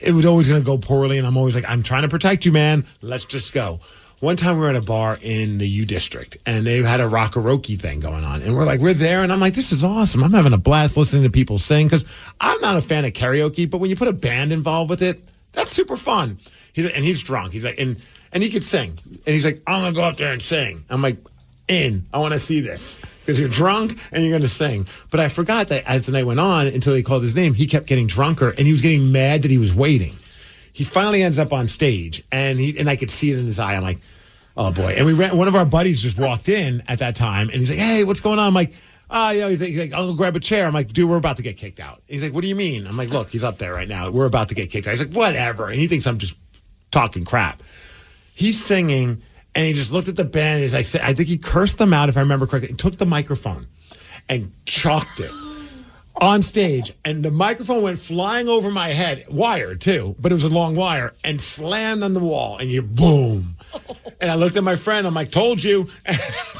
it was always going to go poorly. And I'm always like, I'm trying to protect you, man. Let's just go. One time we were at a bar in the U District, and they had a Rock-a-Roke thing going on. And we're there, and I'm like, this is awesome. I'm having a blast listening to people sing, because I'm not a fan of karaoke, but when you put a band involved with it, that's super fun. He's drunk. He's like, and he could sing. And he's like, I'm going to go up there and sing. I'm like, I want to see this, because you're drunk and you're going to sing. But I forgot that as the night went on, until he called his name, he kept getting drunker, and he was getting mad that he was waiting. He finally ends up on stage, and I could see it in his eye. I'm like, oh boy! And one of our buddies just walked in at that time, and he's like, "Hey, what's going on?" I'm like, he's like, "I'll go grab a chair." I'm like, "Dude, we're about to get kicked out." He's like, "What do you mean?" I'm like, "Look, he's up there right now. We're about to get kicked out." He's like, "Whatever," and he thinks I'm just talking crap. He's singing, and he just looked at the band. He's like, I think he cursed them out, if I remember correctly. He took the microphone and chalked it on stage, and the microphone went flying over my head, wired too, but it was a long wire, and slammed on the wall, and boom. And I looked at my friend, I'm like, told you. And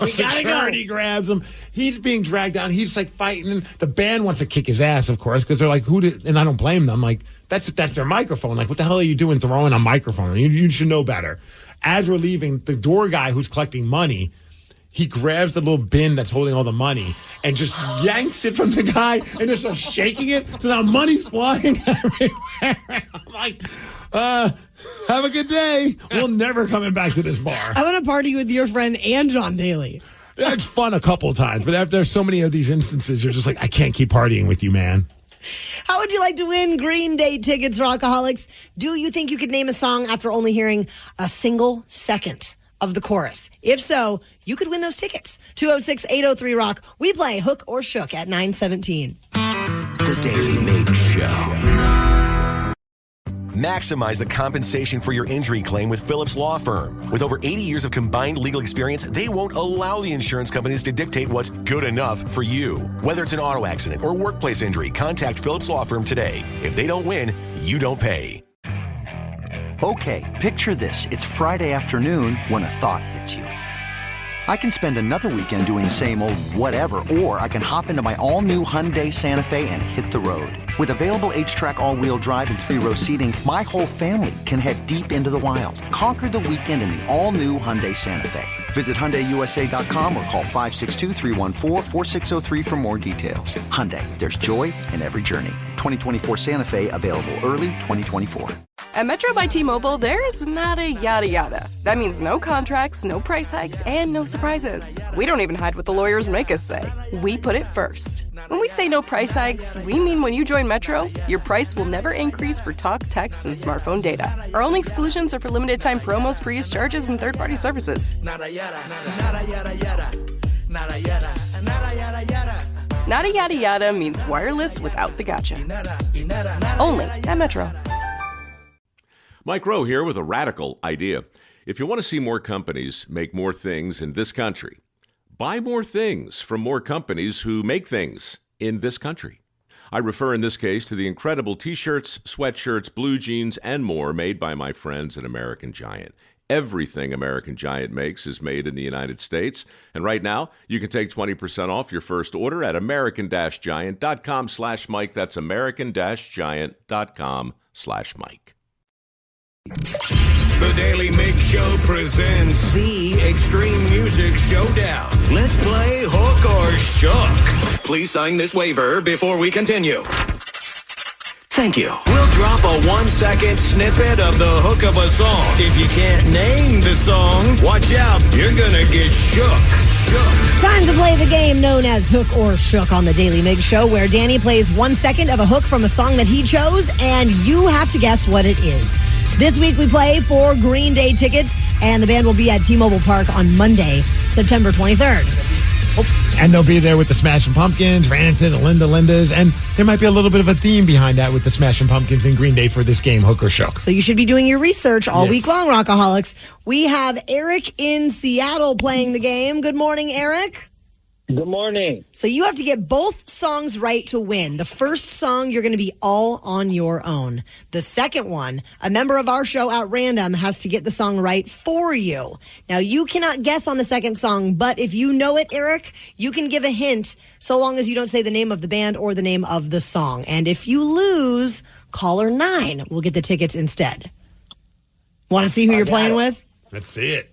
security grabs him. He's being dragged down. He's like fighting. And the band wants to kick his ass, of course, because they're like, and I don't blame them. Like, that's their microphone. Like, what the hell are you doing throwing a microphone? You should know better. As we're leaving, the door guy who's collecting money, he grabs the little bin that's holding all the money and just yanks it from the guy and just starts shaking it. So now money's flying everywhere. I'm like, have a good day. We're never coming back to this bar. I want to party with your friend and John Daly. It's fun a couple of times, but after so many of these instances, you're just like, I can't keep partying with you, man. How would you like to win Green Day tickets, Rockaholics? Do you think you could name a song after only hearing a single second of the chorus? If so, you could win those tickets. 206-803-ROCK. We play Hook or Shook at 9:17. The Daily Migs Show. Maximize the compensation for your injury claim with Phillips Law Firm. With over 80 years of combined legal experience, they won't allow the insurance companies to dictate what's good enough for you. Whether it's an auto accident or workplace injury, contact Phillips Law Firm today. If they don't win, you don't pay. Okay, picture this. It's Friday afternoon when a thought hits you. I can spend another weekend doing the same old whatever, or I can hop into my all-new Hyundai Santa Fe and hit the road. With available H-Track all-wheel drive and 3-row seating, my whole family can head deep into the wild. Conquer the weekend in the all-new Hyundai Santa Fe. Visit HyundaiUSA.com or call 562-314-4603 for more details. Hyundai, there's joy in every journey. 2024 Santa Fe, available early 2024. At Metro by T-Mobile, there's not a yada yada. That means no contracts, no price hikes, and no surprises. We don't even hide what the lawyers make us say. We put it first. When we say no price hikes, we mean when you join Metro, your price will never increase for talk, text, and smartphone data. Our only exclusions are for limited time promos, pre-use charges, and third-party services. Nada yada, nada yada yada, nada yada, nada yada yada. Nada yada yada means wireless without the gotcha. Only at Metro. Mike Rowe here with a radical idea. If you want to see more companies make more things in this country, buy more things from more companies who make things in this country. I refer in this case to the incredible t-shirts, sweatshirts, blue jeans, and more made by my friends at American Giant. Everything American Giant makes is made in the United States. And right now, you can take 20% off your first order at american-giant.com/Mike. That's american-giant.com/Mike. The Daily Migs Show presents the Extreme Music Showdown. Let's play Hook or Shook. Please sign this waiver before we continue. Thank you. We'll drop a 1-second snippet of the hook of a song. If you can't name the song, watch out. You're gonna get shook. Time to play the game known as Hook or Shook on the Daily Migs Show, where Danny plays 1 second of a hook from a song that he chose, and you have to guess what it is. This week we play for Green Day tickets, and the band will be at T-Mobile Park on Monday, September 23rd. And they'll be there with the Smashing Pumpkins, Rancid, Lindas, and there might be a little bit of a theme behind that with the Smashing Pumpkins and Green Day for this game, Hook or Shook. So you should be doing your research all week long, Rockaholics. We have Eric in Seattle playing the game. Good morning, Eric. Good morning. So you have to get both songs right to win. The first song, you're going to be all on your own. The second one, a member of our show at random has to get the song right for you. Now, you cannot guess on the second song, but if you know it, Eric, you can give a hint so long as you don't say the name of the band or the name of the song. And if you lose, caller 9 will get the tickets instead. Want to see who you're playing with? Let's see it.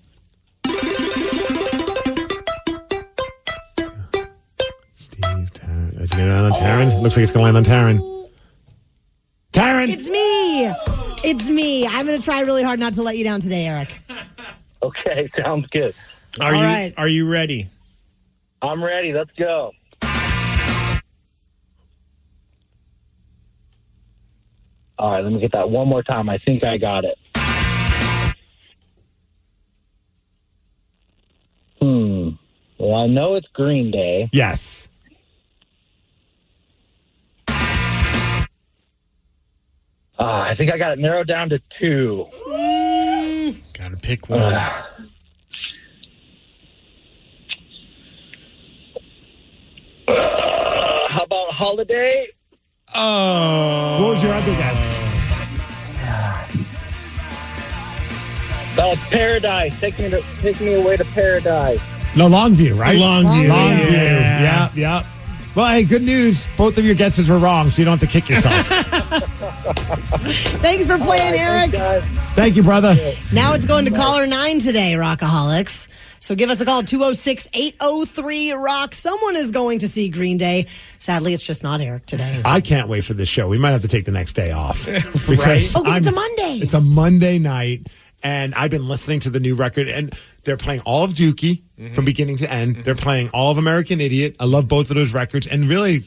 Is it going to land on Taryn? Looks like it's going to land on Taryn. Taryn! It's me! It's me. I'm going to try really hard not to let you down today, Eric. Okay, sounds good. Are you ready? I'm ready. Let's go. All right, let me get that one more time. I think I got it. Well, I know it's Green Day. Yes. I think I got it narrowed down to 2. Gotta pick one. How about Holiday? Oh. What was your other guess? Paradise. Take me away to Paradise. No, Longview, right? Longview. Yeah. Yep. Well, hey, good news. Both of your guesses were wrong, so you don't have to kick yourself. Thanks for playing, Eric. Thank you, brother. Now it's going to caller 9 today, Rockaholics. So give us a call, 206-803-ROCK. Someone is going to see Green Day. Sadly, it's just not Eric today. I can't wait for this show. We might have to take the next day off. Because it's a Monday. It's a Monday night, and I've been listening to the new record, and they're playing all of Dookie from beginning to end. They're playing all of American Idiot. I love both of those records. And really,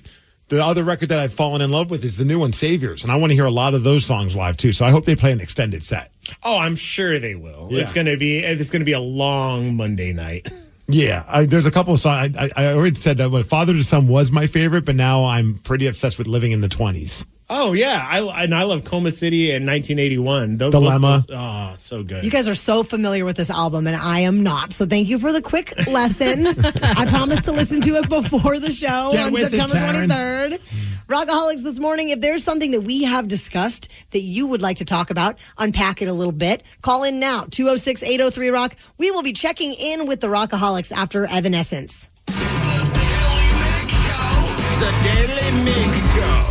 the other record that I've fallen in love with is the new one, Saviors. And I want to hear a lot of those songs live, too. So I hope they play an extended set. Oh, I'm sure they will. Yeah. It's gonna be a long Monday night. Yeah, there's a couple of songs. I already said that Father to Son was my favorite, but now I'm pretty obsessed with Living in the 20s. Oh, yeah. I love Coma City and 1981. Dilemma. So good. You guys are so familiar with this album, and I am not. So thank you for the quick lesson. I promise to listen to it before the show on September 23rd. Rockaholics, this morning, if there's something that we have discussed that you would like to talk about, unpack it a little bit, call in now, 206-803-ROCK. We will be checking in with the Rockaholics after Evanescence. The Daily Migs Show.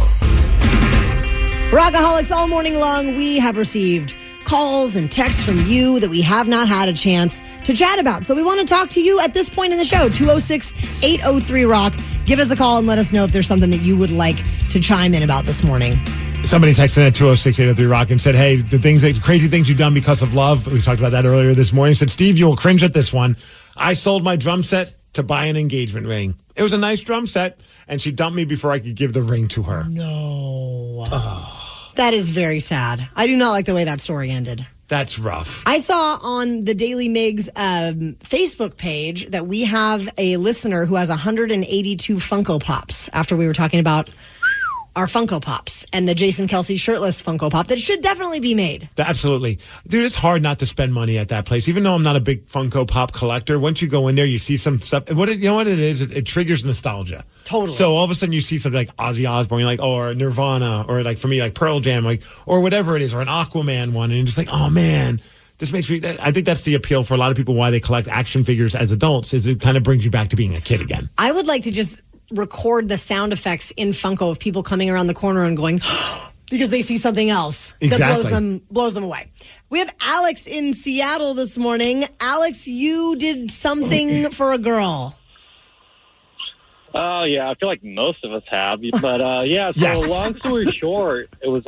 Rockaholics, all morning long, we have received calls and texts from you that we have not had a chance to chat about. So we want to talk to you at this point in the show, 206-803-ROCK. Give us a call and let us know if there's something that you would like to chime in about this morning. Somebody texted at 206-803-ROCK and said, hey, the crazy things you've done because of love. We talked about that earlier this morning. Said, Steve, you'll cringe at this one. I sold my drum set to buy an engagement ring. It was a nice drum set, and she dumped me before I could give the ring to her. No. That is very sad. I do not like the way that story ended. That's rough. I saw on the Daily Migs Facebook page that we have a listener who has 182 Funko Pops after we were talking about our Funko Pops and the Jason Kelce shirtless Funko Pop that should definitely be made. Absolutely. Dude, it's hard not to spend money at that place. Even though I'm not a big Funko Pop collector, once you go in there, you see some stuff. You know what it is? It triggers nostalgia. Totally. So all of a sudden you see something like Ozzy Osbourne, you're like, or Nirvana, or like for me, like Pearl Jam, like, or whatever it is, or an Aquaman one, and you're just like, oh man, this makes me. I think that's the appeal for a lot of people why they collect action figures as adults, is it kind of brings you back to being a kid again. I would like to just record the sound effects in Funko of people coming around the corner and going, because they see something else Exactly. that blows them away. We have Alex in Seattle this morning. Alex, you did something for a girl. Oh, yeah. I feel like most of us have. But, yeah, so Yes. long story short, it was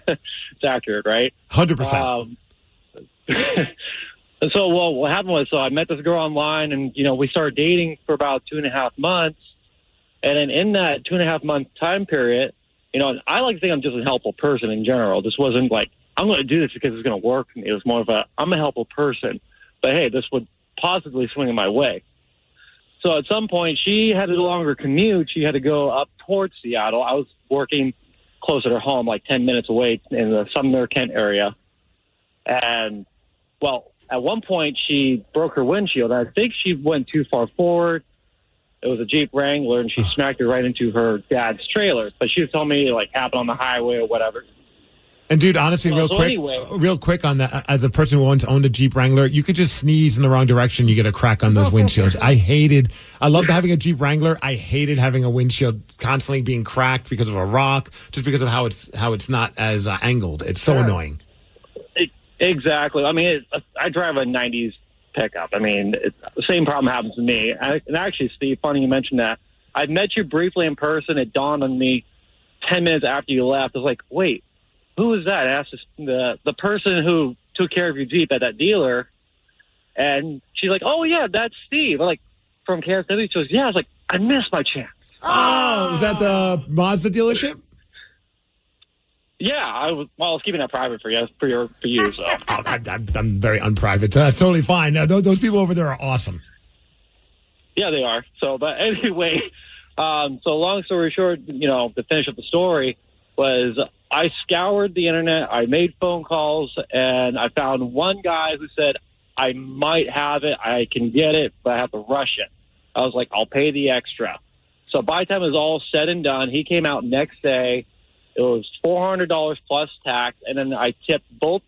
it's accurate, right? 100%. So, well, what happened was, I met this girl online, and, we started dating for about 2.5 months. And then in that 2.5 month time period, I like to think I'm just a helpful person in general. This wasn't like, I'm going to do this because it's going to work. It was more of I'm a helpful person. But, hey, this would possibly swing in my way. So at some point, she had a longer commute. She had to go up towards Seattle. I was working closer to home, like 10 minutes away in the Sumner, Kent area. And, well, at one point, she broke her windshield. I think she went too far forward. It was a Jeep Wrangler, and she smacked it right into her dad's trailer. But she was telling me, happened on the highway or whatever. And dude, honestly, real quick on that, as a person who once owned a Jeep Wrangler, you could just sneeze in the wrong direction, you get a crack on those windshields. I loved having a Jeep Wrangler. I hated having a windshield constantly being cracked because of a rock, just because of how it's not as angled. It's so annoying. Exactly. I mean, I drive a 90s pickup. I mean, the same problem happens to me. And actually, Steve, funny you mentioned that. I met you briefly in person. It dawned on me 10 minutes after you left. I was like, wait. Who was that? I asked the person who took care of your Jeep at that dealer, and she's like, "Oh yeah, that's Steve." I'm like, from KISW. She goes, "Yeah." I was like, "I missed my chance." Oh, is that the Mazda dealership? Yeah, I was keeping that private for you. So I'm very unprivate. So that's totally fine. Those people over there are awesome. Yeah, they are. So, but anyway, so long story short, to finish up the story was. I scoured the internet, I made phone calls, and I found one guy who said, I might have it, I can get it, but I have to rush it. I was like, I'll pay the extra. So by the time it was all said and done, he came out next day. It was $400 plus tax, and then I tipped both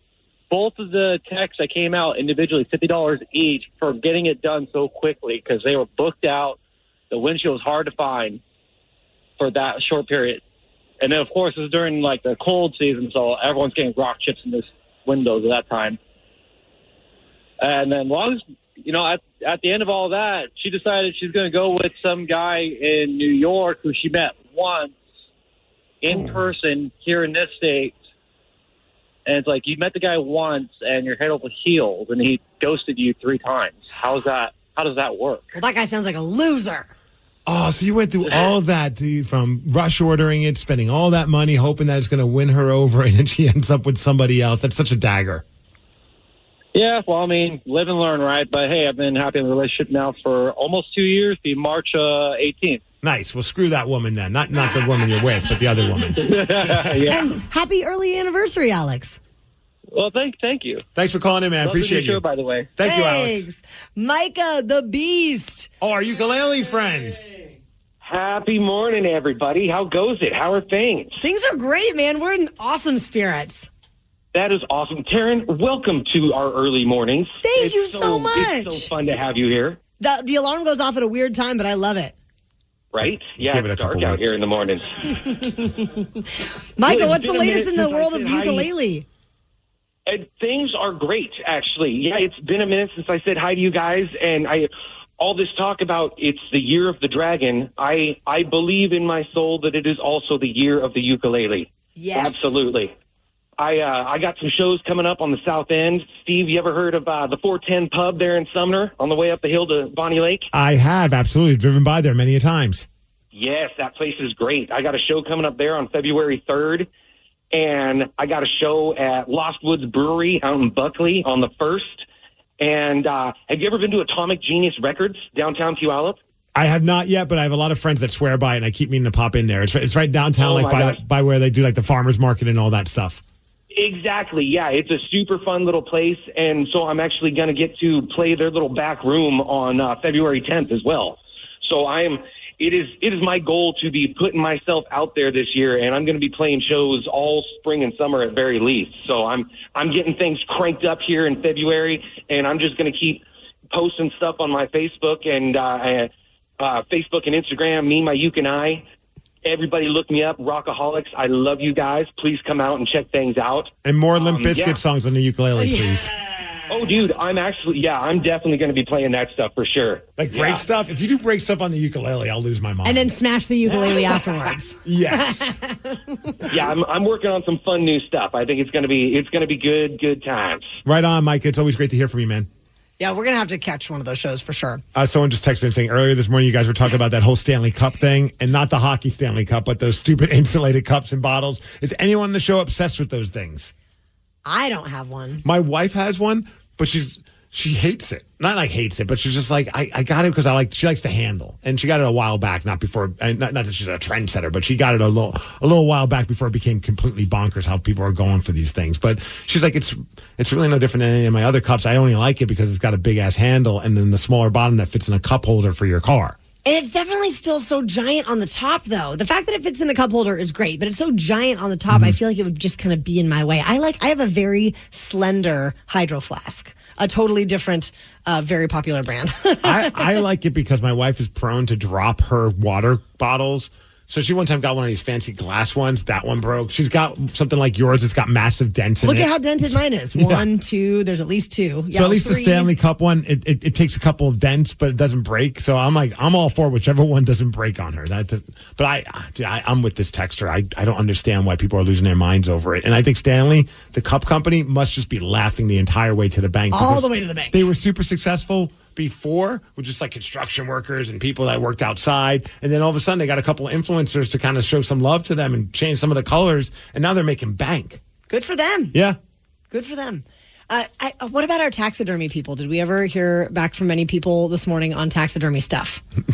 of the techs that came out individually $50 each for getting it done so quickly because they were booked out. The windshield was hard to find for that short period. And then, of course, it was during, the cold season, so everyone's getting rock chips in this windows at that time. And then, at the end of all that, she decided she's going to go with some guy in New York who she met once in person here in this state. And it's like, you met the guy once, and you're head over heels, and he ghosted you 3 times. How does that work? Well, that guy sounds like a loser. Oh, so you went through all that from rush ordering it, spending all that money, hoping that it's going to win her over, and then she ends up with somebody else. That's such a dagger. Yeah, well, I mean, live and learn, right? But, hey, I've been happy in the relationship now for almost 2 years, be March 18th. Nice. Well, screw that woman then. Not the woman you're with, but the other woman. Yeah. And happy early anniversary, Alex. Well, thank you. Thanks for calling in, man. Love Appreciate the new you. show, by the way. Thank you, Alex. Micah, the Beast. Oh, our ukulele friend. Happy morning, everybody. How goes it? How are things? Things are great, man. We're in awesome spirits. That is awesome. Taryn, welcome to our early mornings. Thank you so much. It's so fun to have you here. The alarm goes off at a weird time, but I love it. Right? Yeah, Give it a it's dark couple out weeks. here in the mornings. Micah, Well, what's it's the been a latest minute in the since I world of said hi. ukulele? And things are great, actually. Yeah, it's been a minute since I said hi to you guys, and all this talk about it's the year of the dragon. I believe in my soul that it is also the year of the ukulele. Yes. Absolutely. I got some shows coming up on the South End. Steve, you ever heard of the 410 Pub there in Sumner on the way up the hill to Bonnie Lake? I have, absolutely. Driven by there many a times. Yes, that place is great. I got a show coming up there on February 3rd, and I got a show at Lost Woods Brewery out in Buckley on the 1st. And have you ever been to Atomic Genius Records downtown Puyallup? I have not yet, but I have a lot of friends that swear by it, and I keep meaning to pop in there. It's right downtown, Oh, like my gosh. by where they do like the farmers market and all that stuff. Exactly, yeah. It's a super fun little place, and so I'm actually going to get to play their little back room on February 10th as well. So it is my goal to be putting myself out there this year, and I'm going to be playing shows all spring and summer at very least. So I'm getting things cranked up here in February, and I'm just going to keep posting stuff on my Facebook and Facebook and Instagram, Me, My Uke and I. Everybody look me up, Rockaholics. I love you guys. Please come out and check things out. And more Limp Bizkit songs on the ukulele, please. Oh, dude, I'm definitely going to be playing that stuff for sure. Like break stuff? If you do break stuff on the ukulele, I'll lose my mind. And then smash the ukulele afterwards. Yes. Yeah, I'm working on some fun new stuff. I think it's going to be good times. Right on, Mike. It's always great to hear from you, man. Yeah, we're going to have to catch one of those shows for sure. Someone just texted in saying earlier this morning you guys were talking about that whole Stanley Cup thing, and not the hockey Stanley Cup, but those stupid insulated cups and bottles. Is anyone in the show obsessed with those things? I don't have one. My wife has one, but she hates it. Not like hates it, but she's just like, I got it because she likes the handle. And she got it a while back, not before, not that she's a trendsetter, but she got it a little while back before it became completely bonkers how people are going for these things. But she's like, it's really no different than any of my other cups. I only like it because it's got a big ass handle and then the smaller bottom that fits in a cup holder for your car. And it's definitely still so giant on the top, though. The fact that it fits in a cup holder is great, but it's so giant on the top, I feel like it would just kind of be in my way. I have a very slender hydro flask, a totally different, very popular brand. I like it because my wife is prone to drop her water bottles. So she one time got one of these fancy glass ones. That one broke. She's got something like yours. It's got massive dents in it. Look at how dented mine is. 1, 2, there's at least 2. So at least 3. the Stanley Cup one, it takes a couple of dents, but it doesn't break. So I'm all for whichever one doesn't break on her. But I'm with this texter. I don't understand why people are losing their minds over it. And I think Stanley, the cup company, must just be laughing the entire way to the bank. All the way to the bank. They were super successful before with just like construction workers and people that worked outside. And then all of a sudden they got a couple of influencers to kind of show some love to them and change some of the colors. And now they're making bank. Good for them. Yeah. Good for them. What about our taxidermy people? Did we ever hear back from any people this morning on taxidermy stuff? No.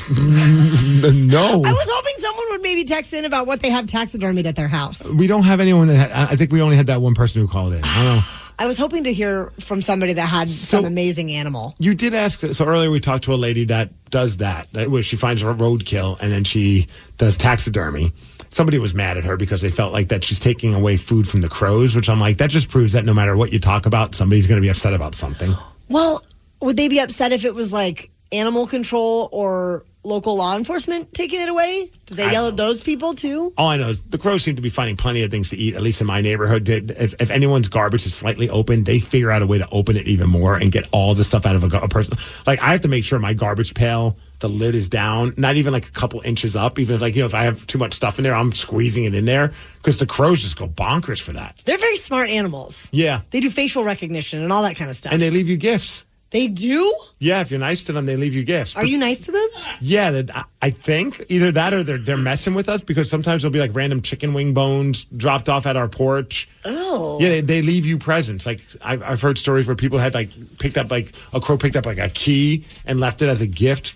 I was hoping someone would maybe text in about what they have taxidermied at their house. We don't have anyone I think we only had that one person who called in. I don't know. I was hoping to hear from somebody that had some amazing animal. You did ask. So earlier we talked to a lady that does that where she finds roadkill and then she does taxidermy. Somebody was mad at her because they felt like that she's taking away food from the crows, which I'm like, that just proves that no matter what you talk about, somebody's going to be upset about something. Well, would they be upset if it was like animal control or local law enforcement taking it away? Did they yell at those people too? All I know is the crows seem to be finding plenty of things to eat, at least in my neighborhood. If anyone's garbage is slightly open, they figure out a way to open it even more and get all the stuff out of a person. Like, I have to make sure my garbage pail, the lid is down, not even like a couple inches up. Even if if I have too much stuff in there, I'm squeezing it in there because the crows just go bonkers for that. They're very smart animals. Yeah. They do facial recognition and all that kind of stuff. And they leave you gifts. They do? Yeah, if you're nice to them, they leave you gifts. Are you nice to them? Yeah, I think either that or they're messing with us because sometimes there'll be like random chicken wing bones dropped off at our porch. Oh. Yeah, they leave you presents. Like I've heard stories where people had a crow picked up like a key and left it as a gift.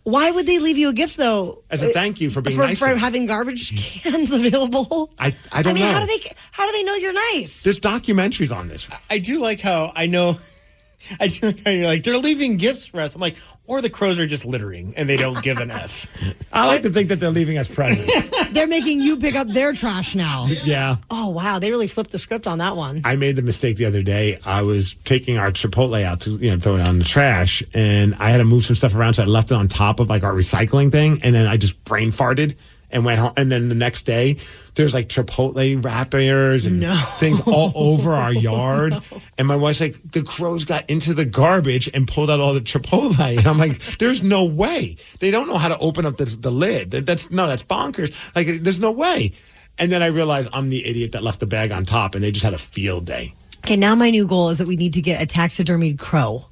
Why would they leave you a gift though? As a thank you for being nice. For having garbage cans available? I don't know. How do they know you're nice? There's documentaries on this. I do like how you're like, they're leaving gifts for us. I'm like, or the crows are just littering and they don't give an F. I like to think that they're leaving us presents. They're making you pick up their trash now. Yeah. Oh, wow. They really flipped the script on that one. I made the mistake the other day. I was taking our Chipotle out to throw it on the trash, and I had to move some stuff around, so I left it on top of like our recycling thing, and then I just brain farted and went home. And then the next day, there's like Chipotle wrappers and things all over our yard. No. And my wife's like, the crows got into the garbage and pulled out all the Chipotle. And I'm like, there's no way. They don't know how to open up the lid. That's bonkers. Like, there's no way. And then I realized I'm the idiot that left the bag on top, and they just had a field day. Okay, now my new goal is that we need to get a taxidermied crow.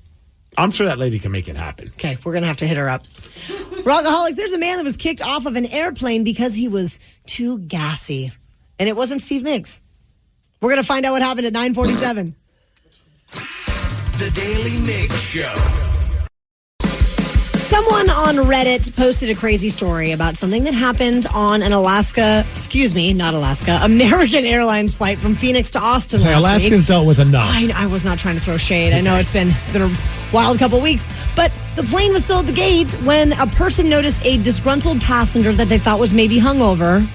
I'm sure that lady can make it happen. Okay, we're going to have to hit her up. Rockaholics, there's a man that was kicked off of an airplane because he was too gassy. And it wasn't Steve Migs. We're going to find out what happened at 9:47. The Daily Migs Show. Someone on Reddit posted a crazy story about something that happened on an American Airlines flight from Phoenix to Austin last Alaska's week. dealt with enough. I was not trying to throw shade. I know it's been a wild couple weeks, but the plane was still at the gate when a person noticed a disgruntled passenger that they thought was maybe hungover.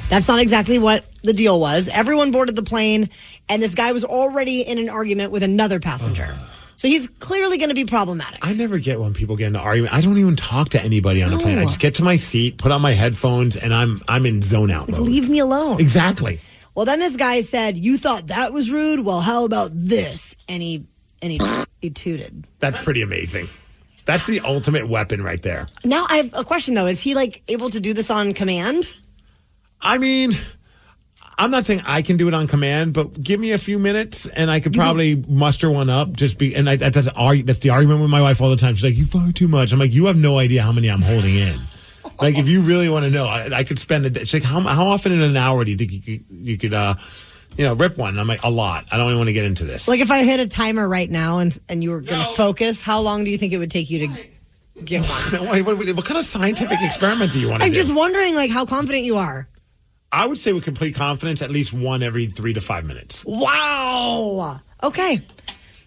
That's not exactly what the deal was. Everyone boarded the plane, and this guy was already in an argument with another passenger. So he's clearly going to be problematic. I never get when people get into argument. I don't even talk to anybody on a plane. I just get to my seat, put on my headphones, and I'm in zone out mode. Leave me alone. Exactly. Well, then this guy said, "You thought that was rude? Well, how about this?" And he tooted. That's pretty amazing. That's the ultimate weapon right there. Now I have a question though. Is he able to do this on command? I mean, I'm not saying I can do it on command, but give me a few minutes and I could probably muster one up. That's the argument with my wife all the time. She's like, "You fart too much." I'm like, "You have no idea how many I'm holding in." Like, if you really want to know, I could spend a day. She's like, how often in an hour do you think you could rip one? And I'm like, a lot. I don't even want to get into this. Like, if I hit a timer right now and you were going to focus, how long do you think it would take you to get one? What kind of scientific experiment do you want to do? I'm just wondering, how confident you are. I would say with complete confidence, at least one every 3 to 5 minutes. Wow. Okay.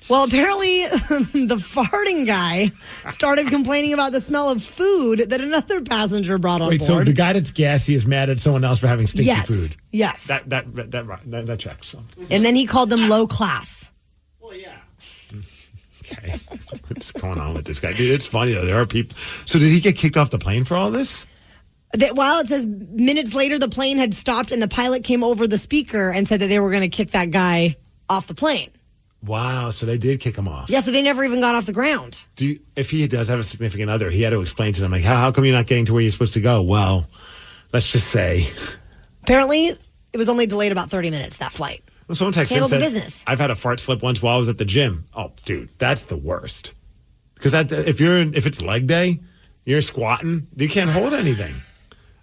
Well, apparently the farting guy started complaining about the smell of food that another passenger brought on board. So the guy that's gassy is mad at someone else for having stinky food. Yes. That checks. So. And then he called them low class. Well, yeah. Okay. What's going on with this guy? Dude, it's funny, though. There are people. So did he get kicked off the plane for all this? It says minutes later, the plane had stopped and the pilot came over the speaker and said that they were going to kick that guy off the plane. Wow, so they did kick him off. Yeah, so they never even got off the ground. If he does have a significant other, he had to explain to them, like, how come you're not getting to where you're supposed to go? Well, let's just say. Apparently, it was only delayed about 30 minutes, that flight. Well, someone texted Handled and the said, business. I've had a fart slip once while I was at the gym. Oh, dude, that's the worst. Because if it's leg day, you're squatting, you can't hold anything.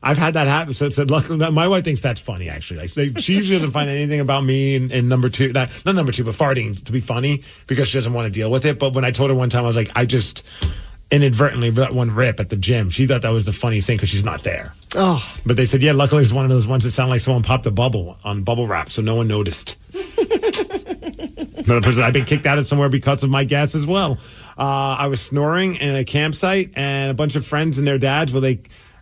I've had that happen. So luckily, my wife thinks that's funny, actually. She usually doesn't find anything about me and number two, not number two, but farting to be funny because she doesn't want to deal with it. But when I told her one time, I was like, I just inadvertently let one rip at the gym. She thought that was the funniest thing because she's not there. Oh. But they said, yeah, luckily it's one of those ones that sound like someone popped a bubble on bubble wrap, so no one noticed. Another person, I've been kicked out of somewhere because of my gas as well. I was snoring in a campsite, and a bunch of friends and their dads,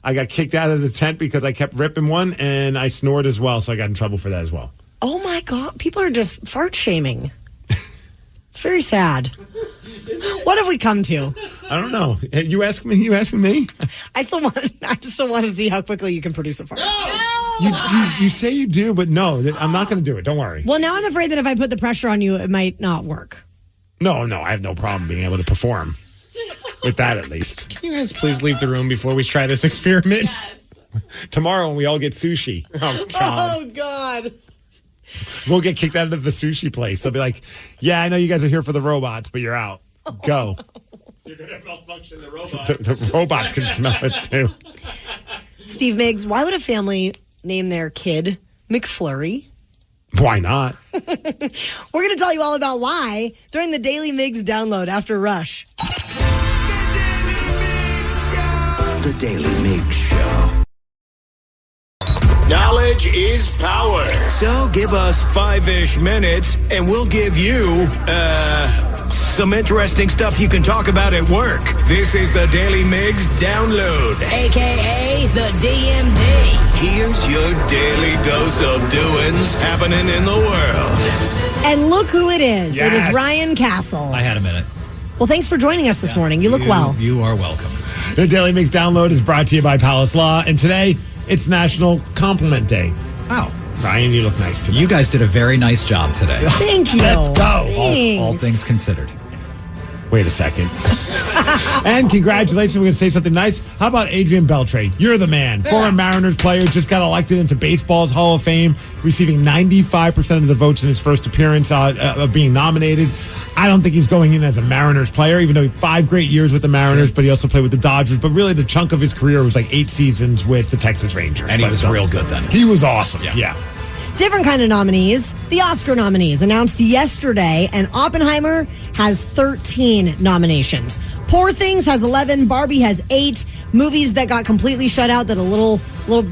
I got kicked out of the tent because I kept ripping one, and I snored as well, so I got in trouble for that as well. Oh, my God. People are just fart shaming. It's very sad. What have we come to? I don't know. You asking me? You asking me? I just want to see how quickly you can produce a fart. No! You say you do, but no, I'm not going to do it. Don't worry. Well, now I'm afraid that if I put the pressure on you, it might not work. No, I have no problem being able to perform. With that, at least. Can you guys please leave the room before we try this experiment? Yes. Tomorrow, when we all get sushi. Oh, God. Oh, God. We'll get kicked out of the sushi place. They'll be like, yeah, I know you guys are here for the robots, but you're out. Go. You're going to malfunction the robot. The robots can smell it, too. Steve Migs, why would a family name their kid McFlurry? Why not? We're going to tell you all about why during the Daily Migs download after Rush. The Daily Migs Show. Knowledge is power. So give us 5-ish minutes and we'll give you, some interesting stuff you can talk about at work. This is the Daily Migs Download. AKA the DMD. Here's your daily dose of doings happening in the world. And look who it is. Yes. It is Ryan Castle. I had a minute. Well, thanks for joining us this morning. You look well. You are welcome. The Daily Mix Download is brought to you by Palace Law, and today it's National Compliment Day. Wow. Ryan, you look nice today. You guys did a very nice job today. Thank you. Let's go. All things considered. Wait a second. And congratulations, we're going to say something nice. How about Adrian Beltre? You're the man. Yeah. Former Mariners player, just got elected into baseball's Hall of Fame, receiving 95% of the votes in his first appearance of being nominated. I don't think he's going in as a Mariners player, even though he had 5 great years with the Mariners, but he also played with the Dodgers. But really, the chunk of his career was like 8 seasons with the Texas Rangers. And he was real good then. He was awesome. Yeah. Different kind of nominees. The Oscar nominees announced yesterday, and Oppenheimer has 13 nominations. Poor Things has 11. Barbie has 8. Movies that got completely shut out that a little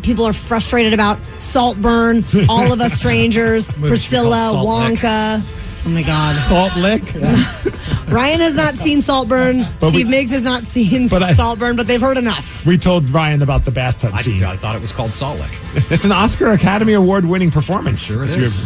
people are frustrated about. Saltburn, All of Us Strangers, Priscilla, Wonka. Oh, my God. Salt Lick? Ryan has not seen Saltburn. Steve Migs has not seen Saltburn, but they've heard enough. We told Ryan about the bathtub scene. I thought it was called Salt Lick. It's an Oscar Academy Award winning performance. Sure it is.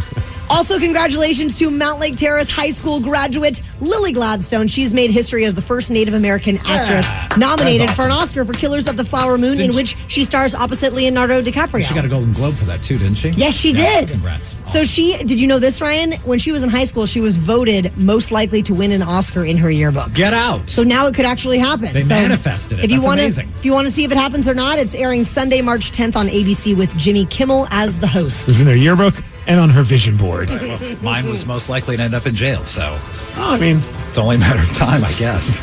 Also, congratulations to Mount Lake Terrace High School graduate Lily Gladstone. She's made history as the first Native American actress nominated for an Oscar for Killers of the Flower Moon, in which she stars opposite Leonardo DiCaprio. She got a Golden Globe for that too, didn't she? Yes, she did. Congrats. So did you know this, Ryan? When she was in high school, she was voted most likely to win an Oscar in her yearbook. Get out. So now it could actually happen. They manifested it. That's amazing. If you want to see if it happens or not, it's airing Sunday, March 10th on ABC with Jimmy Kimmel as the host. It was in her yearbook and on her vision board. Right, well, mine was most likely to end up in jail, so. Oh, I mean, it's only a matter of time, I guess.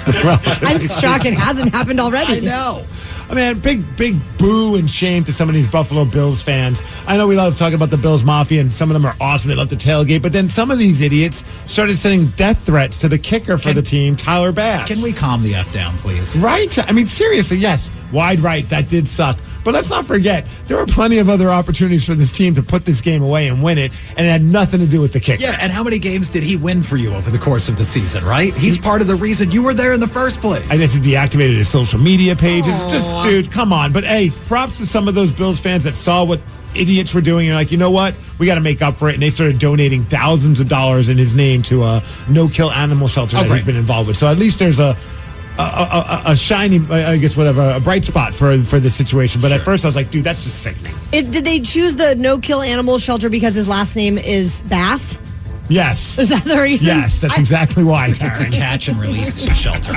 I'm shocked it hasn't happened already. I know. I mean, big boo and shame to some of these Buffalo Bills fans. I know we love talking about the Bills Mafia, and some of them are awesome. They love to tailgate. But then some of these idiots started sending death threats to the kicker for the team, Tyler Bass. Can we calm the F down, please? Right? I mean, seriously, yes. Wide right. That did suck. But let's not forget, there were plenty of other opportunities for this team to put this game away and win it, and it had nothing to do with the kicker. Yeah, and how many games did he win for you over the course of the season, right? He's part of the reason you were there in the first place. I guess he deactivated his social media page. It's just, dude, come on. But, hey, props to some of those Bills fans that saw what idiots were doing. You're like, you know what? We got to make up for it. And they started donating thousands of dollars in his name to a no-kill animal shelter that he's been involved with. So at least there's a shiny, I guess, whatever, a bright spot for this situation. But at first I was like, dude, that's just sickening. Did they choose the no-kill animal shelter because his last name is Bass? Yes. Is that the reason? Yes, that's exactly why. It's a catch and release shelter.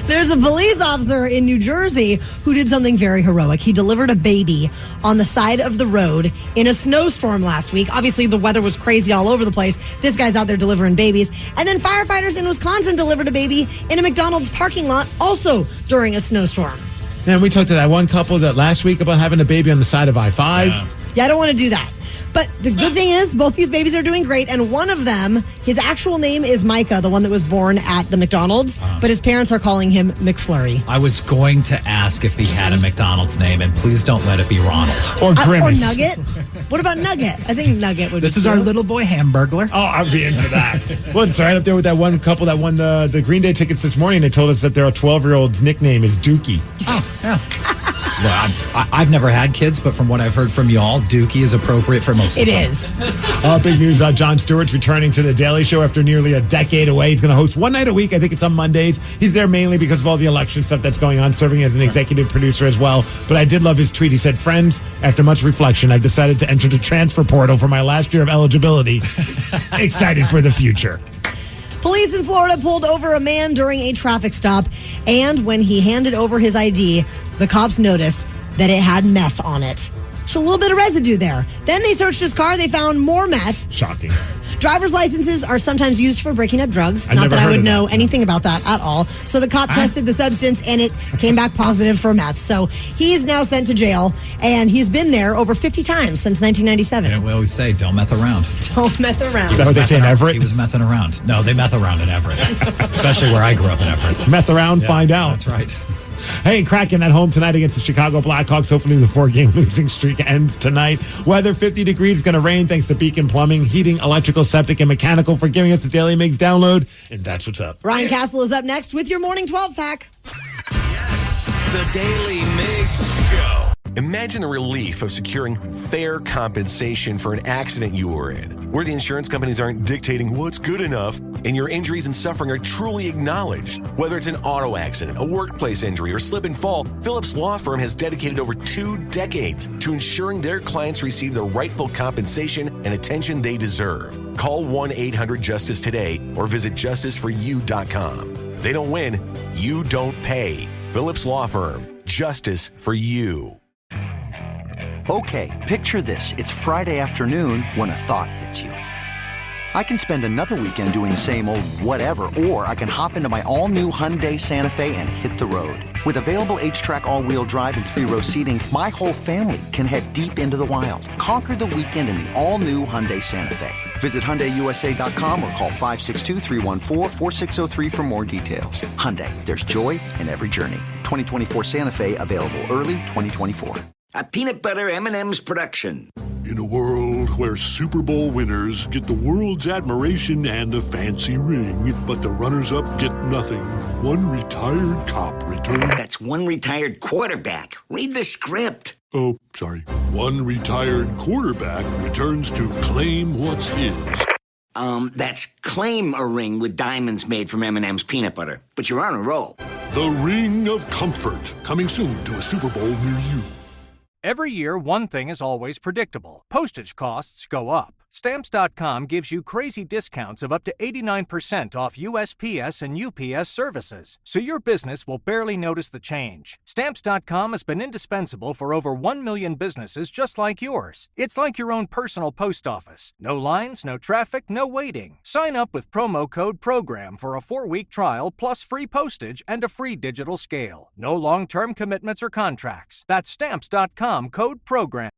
There's a police officer in New Jersey who did something very heroic. He delivered a baby on the side of the road in a snowstorm last week. Obviously, the weather was crazy all over the place. This guy's out there delivering babies. And then firefighters in Wisconsin delivered a baby in a McDonald's parking lot also during a snowstorm. And we talked to that one couple that last week about having a baby on the side of I-5. Yeah, I don't want to do that. But the good thing is, both these babies are doing great, and one of them, his actual name is Micah, the one that was born at the McDonald's, but his parents are calling him McFlurry. I was going to ask if he had a McDonald's name, and please don't let it be Ronald. Or Grimace. Or Nugget. What about Nugget? I think Nugget would be This is our little boy Hamburglar. Oh, I'd be in for that. Well, it's right up there with that one couple that won the Green Day tickets this morning. They told us that their 12-year-old's nickname is Dookie. Oh, yeah. Well, I've never had kids, but from what I've heard from y'all, Dookie is appropriate for most of them. It is. Big news, Jon Stewart's returning to The Daly Show after nearly a decade away. He's going to host one night a week. I think it's on Mondays. He's there mainly because of all the election stuff that's going on, serving as an executive producer as well. But I did love his tweet. He said, "Friends, after much reflection, I've decided to enter the transfer portal for my last year of eligibility. Excited for the future." Police in Florida pulled over a man during a traffic stop, and when he handed over his ID, the cops noticed that it had meth on it. So a little bit of residue there. Then they searched his car. They found more meth. Shocking. Driver's licenses are sometimes used for breaking up drugs. I Not never that I heard would of know that. anything about that at all. So the cop tested the substance, and it came back positive for meth. So he is now sent to jail, and he's been there over 50 times since 1997. And we always say, don't meth around. Don't meth around. Is that what they say in Everett? He was messing around. No, they meth around in Everett, especially where I grew up in Everett. Meth around, find out. That's right. Hey, Kraken at home tonight against the Chicago Blackhawks. Hopefully the 4-game losing streak ends tonight. Weather 50 degrees, going to rain thanks to Beacon Plumbing, Heating, Electrical, Septic, and Mechanical for giving us the Daily Migs download. And that's what's up. Ryan Castle is up next with your Morning 12 pack. The Daily Migs Show. Imagine the relief of securing fair compensation for an accident you were in, where the insurance companies aren't dictating what's good enough and your injuries and suffering are truly acknowledged. Whether it's an auto accident, a workplace injury, or slip and fall, Phillips Law Firm has dedicated over 2 decades to ensuring their clients receive the rightful compensation and attention they deserve. Call 1-800-JUSTICE today or visit justiceforyou.com. If they don't win, you don't pay. Phillips Law Firm. Justice for you. Okay, picture this. It's Friday afternoon when a thought hits you. I can spend another weekend doing the same old whatever, or I can hop into my all-new Hyundai Santa Fe and hit the road. With available H-Track all-wheel drive and 3-row seating, my whole family can head deep into the wild. Conquer the weekend in the all-new Hyundai Santa Fe. Visit HyundaiUSA.com or call 562-314-4603 for more details. Hyundai, there's joy in every journey. 2024 Santa Fe, available early 2024. A peanut butter M&M's production. In a world where Super Bowl winners get the world's admiration and a fancy ring, but the runners-up get nothing, one retired cop returns. That's one retired quarterback. Read the script. Oh, sorry. One retired quarterback returns to claim what's his. That's claim a ring with diamonds made from M&M's peanut butter. But you're on a roll. The Ring of Comfort, coming soon to a Super Bowl near you. Every year, one thing is always predictable. Postage costs go up. Stamps.com gives you crazy discounts of up to 89% off USPS and UPS services, so your business will barely notice the change. Stamps.com has been indispensable for over 1 million businesses just like yours. It's like your own personal post office. No lines, no traffic, no waiting. Sign up with promo code PROGRAM for a 4-week trial plus free postage and a free digital scale. No long-term commitments or contracts. That's Stamps.com, code PROGRAM.